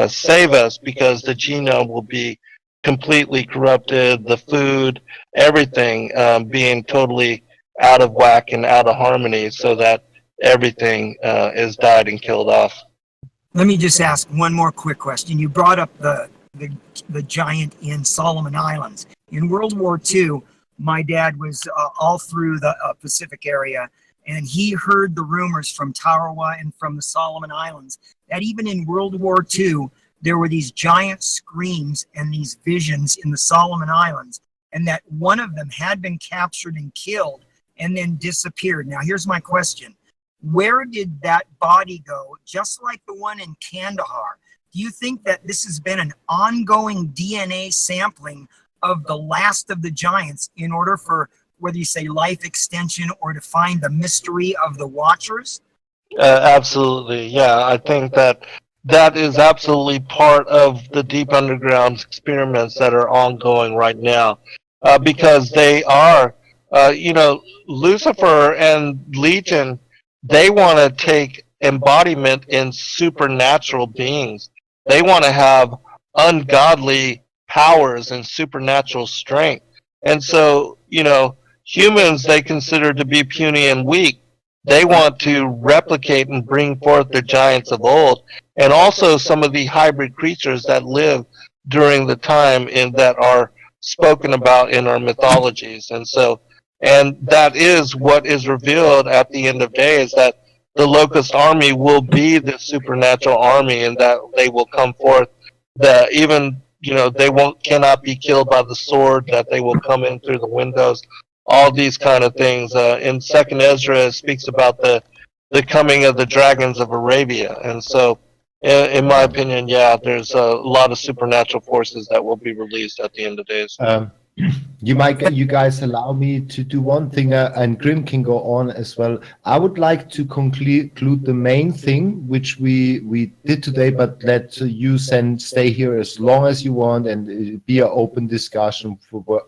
save us, because the genome will be completely corrupted, the food, everything being totally out of whack and out of harmony, so that everything is died and killed off.
Let me just ask one more quick question. You brought up the giant in Solomon Islands. In World War II, my dad was all through the Pacific area, and he heard the rumors from Tarawa and from the Solomon Islands that even in World War II, there were these giant screams and these visions in the Solomon Islands, and that one of them had been captured and killed and then disappeared. Now, here's my question. Where did that body go, just like the one in Kandahar? Do you think that this has been an ongoing DNA sampling of the last of the giants in order for, whether you say life extension or to find the mystery of the Watchers?
Absolutely, yeah. I think that is absolutely part of the deep underground experiments that are ongoing right now, because they are, Lucifer and Legion, they want to take embodiment in supernatural beings. They want to have ungodly powers and supernatural strength. And so, humans they consider to be puny and weak. They want to replicate and bring forth the giants of old, and also some of the hybrid creatures that live during the time that are spoken about in our mythologies. And so, and that is what is revealed at the end of days, that the locust army will be the supernatural army, and that they will come forth, that even, they cannot be killed by the sword, that they will come in through the windows, all these kind of things. In Second Ezra, it speaks about the coming of the dragons of Arabia. And so, in my opinion, yeah, there's a lot of supernatural forces that will be released at the end of days.
you guys allow me to do one thing, and Grim can go on as well. I would like to conclude the main thing which we did today, but let you stay here as long as you want, and be an open discussion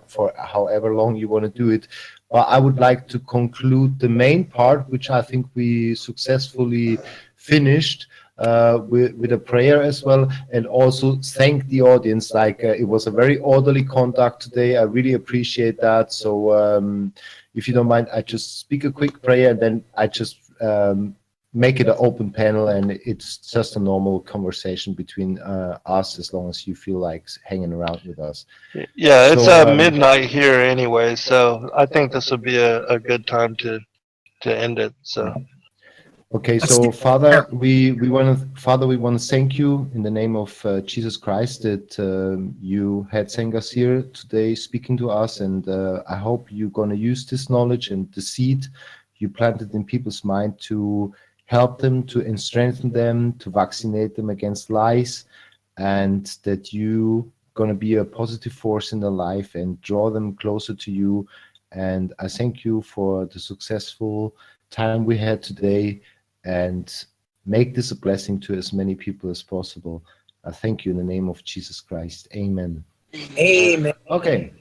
for however long you want to do it. But I would like to conclude the main part, which I think we successfully finished, with a prayer as well, and also thank the audience. Like it was a very orderly conduct today. I really appreciate that. So if you don't mind, I just speak a quick prayer, and then I just make it an open panel, and it's just a normal conversation between us, as long as you feel like hanging around with us.
Yeah, it's
So,
midnight here anyway, so I think this would be a good time to end it. So.
Okay, so Father, we want to thank you in the name of Jesus Christ that you had sent us here today, speaking to us, and I hope you're going to use this knowledge and the seed you planted in people's mind to help them, to strengthen them, to vaccinate them against lies, and that you going to be a positive force in their life and draw them closer to you. And I thank you for the successful time we had today, and make this a blessing to as many people as possible. I thank you in the name of Jesus Christ. Amen.
Amen.
Okay.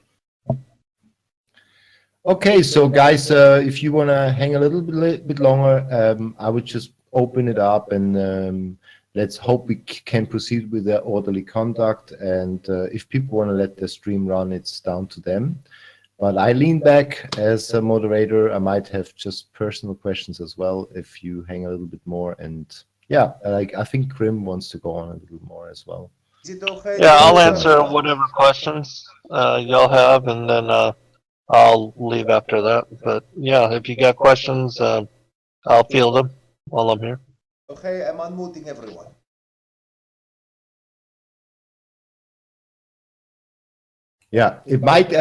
Okay, so guys, if you want to hang a little bit longer, I would just open it up, and let's hope we can proceed with the orderly conduct. And if people want to let the stream run, it's down to them. But I lean back as a moderator. I might have just personal questions as well if you hang a little bit more. And yeah, like I think Grim wants to go on a little more as well.
Is it okay?
Yeah, I'll answer whatever questions y'all have, and then I'll leave after that. But yeah, if you got questions, I'll field them while I'm here.
Okay, I'm unmuting everyone.
Yeah, it might,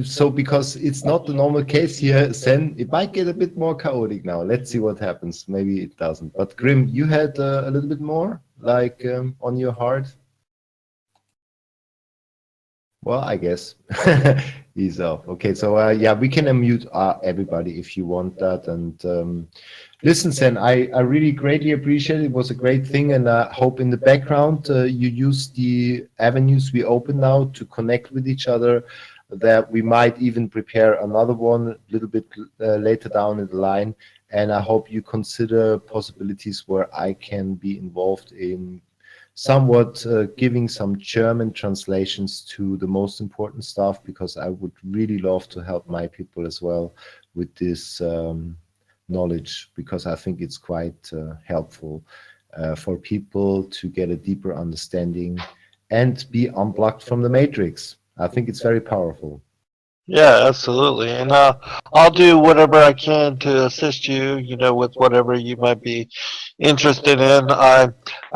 so because it's not the normal case here, Sen, it might get a bit more chaotic now. Let's see what happens. Maybe it doesn't. But Grim, you had a little bit more, like, on your heart? Well, I guess he's off. Okay, so yeah, we can unmute everybody if you want that. And listen, Sen, I really greatly appreciate it. It was a great thing, and I hope in the background you use the avenues we open now to connect with each other, that we might even prepare another one a little bit later down in the line. And I hope you consider possibilities where I can be involved in somewhat giving some German translations to the most important stuff, because I would really love to help my people as well with this knowledge, because I think it's quite helpful for people to get a deeper understanding and be unplugged from the matrix. I think it's very powerful.
Yeah, absolutely. And I'll do whatever I can to assist you, with whatever you might be interested in. I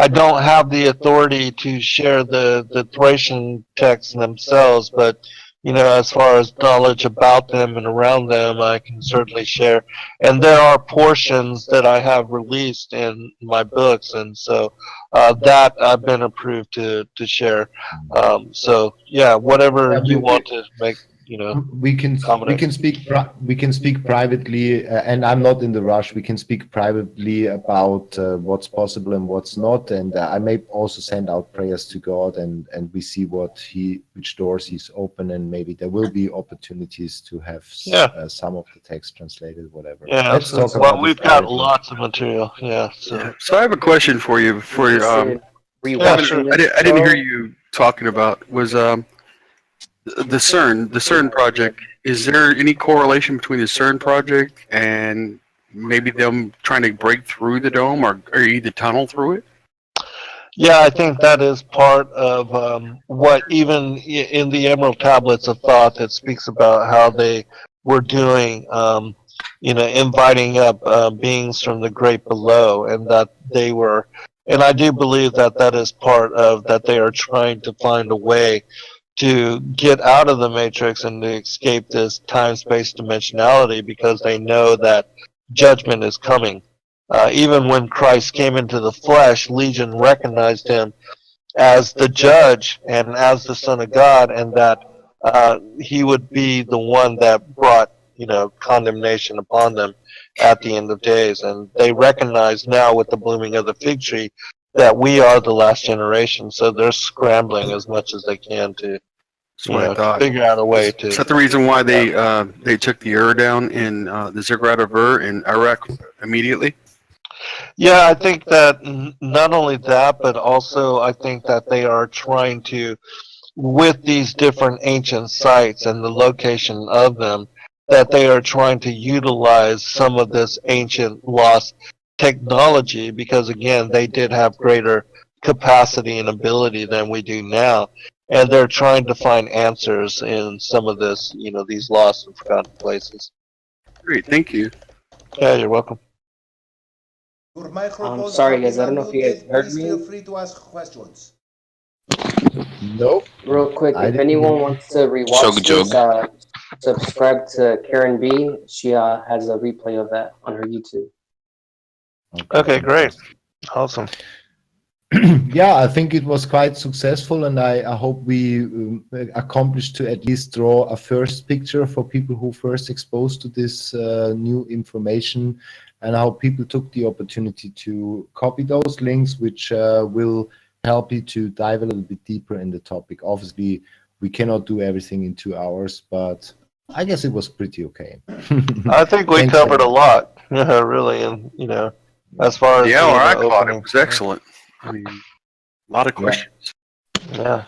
don't have the authority to share the Thracian texts themselves, but, as far as knowledge about them and around them, I can certainly share. And there are portions that I have released in my books, and so that I've been approved to share. So, yeah, whatever you want to make.
We can speak privately, and I'm not in the rush. We can speak privately about what's possible and what's not, and I may also send out prayers to God, and we see which doors He's open, and maybe there will be opportunities to have some of the text translated, whatever.
Yeah,
let's talk about.
Well, we've got lots of material. Yeah. So
I have a question for you. I didn't hear you talking about was the CERN project. Is there any correlation between the CERN project and maybe them trying to break through the dome or either tunnel through it?
Yeah, I think that is part of what even in the Emerald Tablets of Thought that speaks about how they were doing, inviting up beings from the great below, and that they were, and I do believe that is part of that they are trying to find a way to get out of the matrix and to escape this time-space dimensionality, because they know that judgment is coming. Even when Christ came into the flesh, Legion recognized him as the judge and as the Son of God, and that he would be the one that brought, condemnation upon them at the end of days. And they recognize now with the blooming of the fig tree that we are the last generation. So they're scrambling as much as they can to,
That's what I thought.
figure out a way to.
Is that the reason why they took the down in the Ziggurat of in Iraq immediately?
Yeah, I think that not only that, but also I think that they are trying to, with these different ancient sites and the location of them, that they are trying to utilize some of this ancient lost technology, because again, they did have greater capacity and ability than we do now. And they're trying to find answers in some of this, these lost and forgotten places.
Great, thank you.
Yeah, you're welcome.
Your microphones
Sorry,
are
guys, I don't know if you guys
muted.
heard
Please
me.
feel free to ask questions.
Nope.
Real quick,
I
if
didn't
anyone
hear.
wants to rewatch this, subscribe to Karen B. She has a replay of that on her YouTube.
Okay, great. Awesome.
Yeah, I think it was quite successful, and I hope we accomplished to at least draw a first picture for people who first exposed to this new information, and how people took the opportunity to copy those links, which will help you to dive a little bit deeper in the topic. Obviously, we cannot do everything in 2 hours, but I guess it was pretty okay.
I think we
Thanks,
covered a
everyone.
lot, really, and as far as
The hour I
being
caught
opening.
it was excellent. I mean, a lot of questions.
Yeah.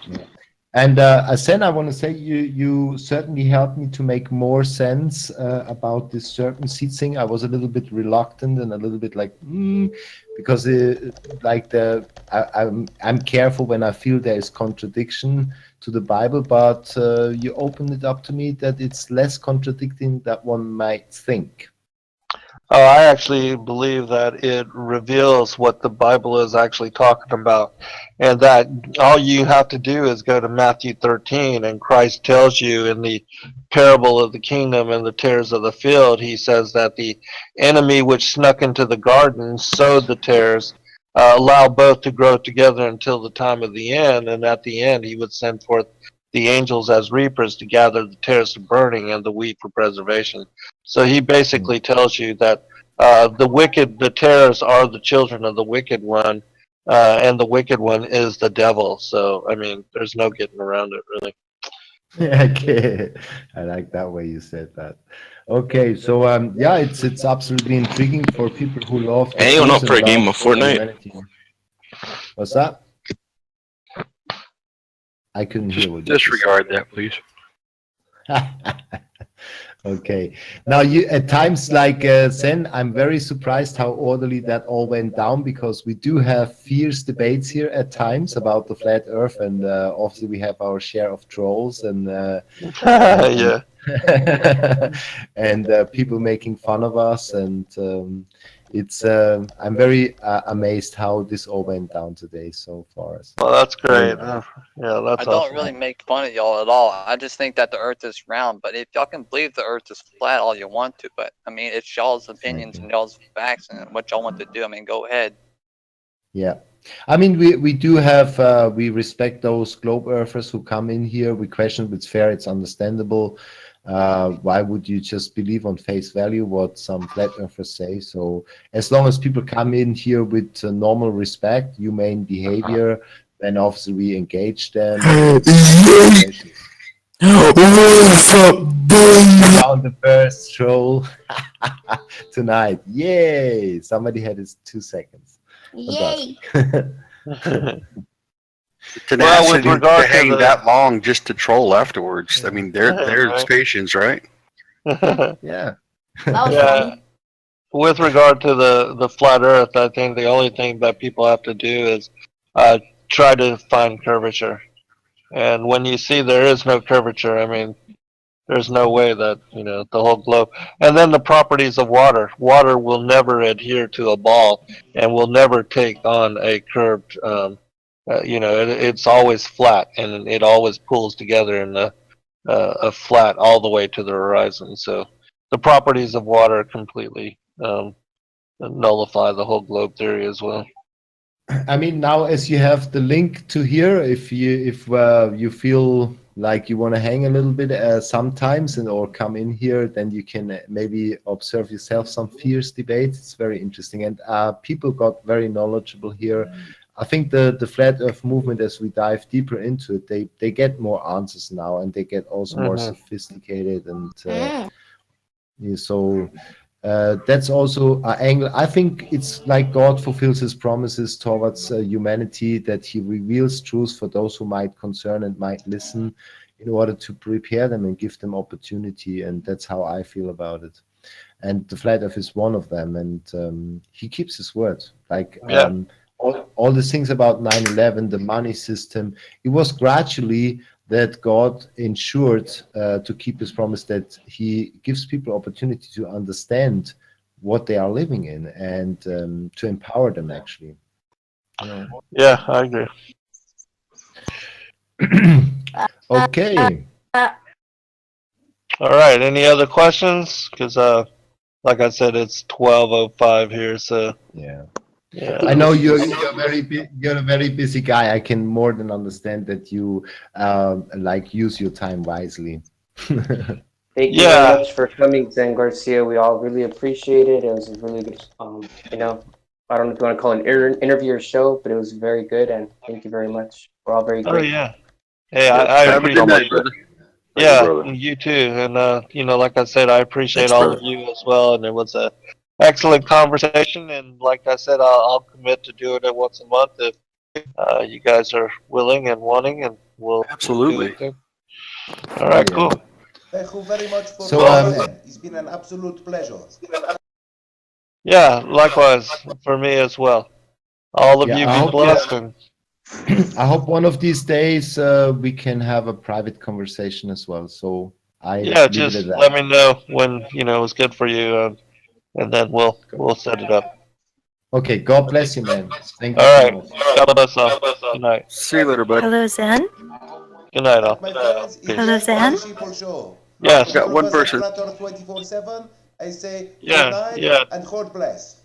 And Asen, I want to say you certainly helped me to make more sense about this certain seed thing. I was a little bit reluctant and a little bit like, because I'm careful when I feel there is contradiction to the Bible, but you opened it up to me that it's less contradicting than one might think.
Oh, I actually believe that it reveals what the Bible is actually talking about, and that all you have to do is go to Matthew 13, and Christ tells you in the parable of the kingdom and the tares of the field, he says that the enemy which snuck into the garden sowed the tares, allow both to grow together until the time of the end, and at the end he would send forth the angels as reapers to gather the tares for burning and the wheat for preservation. So he basically tells you that the tares are the children of the wicked one, and the wicked one is the devil. So, I mean, there's no getting around it, really.
Okay, I like that way you said that. Okay, so yeah, it's absolutely intriguing for people who love.
Hey, you're not for a game of Fortnite.
Humanity. What's that? I couldn't hear what you
Disregard that, please.
Okay. Now, you at times like Zen, I'm very surprised how orderly that all went down, because we do have fierce debates here at times about the flat Earth, and obviously we have our share of trolls and
Yeah.
and people making fun of us, and it's I'm very amazed how this all went down today so far.
Well, that's great. Yeah, that's
I don't
awesome.
really make fun of y'all at all. I just think that the Earth is round. But if y'all can believe the Earth is flat all you want to, but I mean, it's y'all's opinions and y'all's facts and what y'all want to do. I mean, go ahead.
Yeah. I mean, we do have, we respect those globe earthers who come in here. We question if it's fair, it's understandable. Why would you just believe on face value what some flat earthers say? So as long as people come in here with normal respect, humane behavior, then obviously we engage them. Found the first troll tonight. Yay! Somebody had his 2 seconds.
Yay!
Tenacity
with regard
to
to
hang
the-
that long just to troll afterwards. I mean, there's patience, right?
Yeah.
That was
Yeah.
funny.
With regard to the flat Earth, I think the only thing that people have to do is try to find curvature. And when you see there is no curvature, I mean, there's no way that, the whole globe. And then the properties of water. Water will never adhere to a ball and will never take on a curved, it's always flat, and it always pulls together in a flat all the way to the horizon. So the properties of water completely nullify the whole globe theory as well.
I mean, now as you have the link to here, if you feel like you want to hang a little bit sometimes and or come in here, then you can maybe observe yourself some fierce debates. It's very interesting, and people got very knowledgeable here. I think the flat earth movement, as we dive deeper into it, they get more answers now, and they get also more sophisticated, and so that's also an angle. I think it's like God fulfills his promises towards humanity, that he reveals truths for those who might concern and might listen, in order to prepare them and give them opportunity. And that's how I feel about it. And the flat earth is one of them, and he keeps his word. Like all the things about 9/11, the money system, it was gradually that God ensured to keep his promise, that he gives people opportunity to understand what they are living in, and to empower them, actually. You know?
Yeah, I agree.
Okay.
All right. Any other questions? Because, like I said, it's 12:05 here, so.
Yeah.
Yeah.
I know you're a very busy guy. I can more than understand that you like use your time wisely.
Thank you very much for coming, Zen Garcia. We all really appreciate it. It was a really good, you know, I don't know if you want to call it an interview or show, but it was very good, and thank you very much. We're all very grateful.
Oh, yeah. Hey, I
Have a good night,
appreciate
brother.
Yeah, you too. And, you know, like I said, I appreciate all of you as well. And it was a excellent conversation. And like I said, I'll commit to doing it once a month if you guys are willing and wanting, and we'll
Absolutely.
do it. All right, cool.
Thank you very much for
So,
coming. It's been an absolute pleasure.
Yeah, likewise for me as well. All of you be blessed. And
I hope one of these days we can have a private conversation as well. So
just let me know when it's good for you, and then we'll set it up.
Okay, God bless you, man. Thank you.
All right, God bless all. Good night.
See you later, bud.
Hello, Zen.
Good night, all.
My friends, it's
Hello,
Zen
Zen.
Sheeple Show.
Yes.
Got one person.
24/7. I say good night and God bless.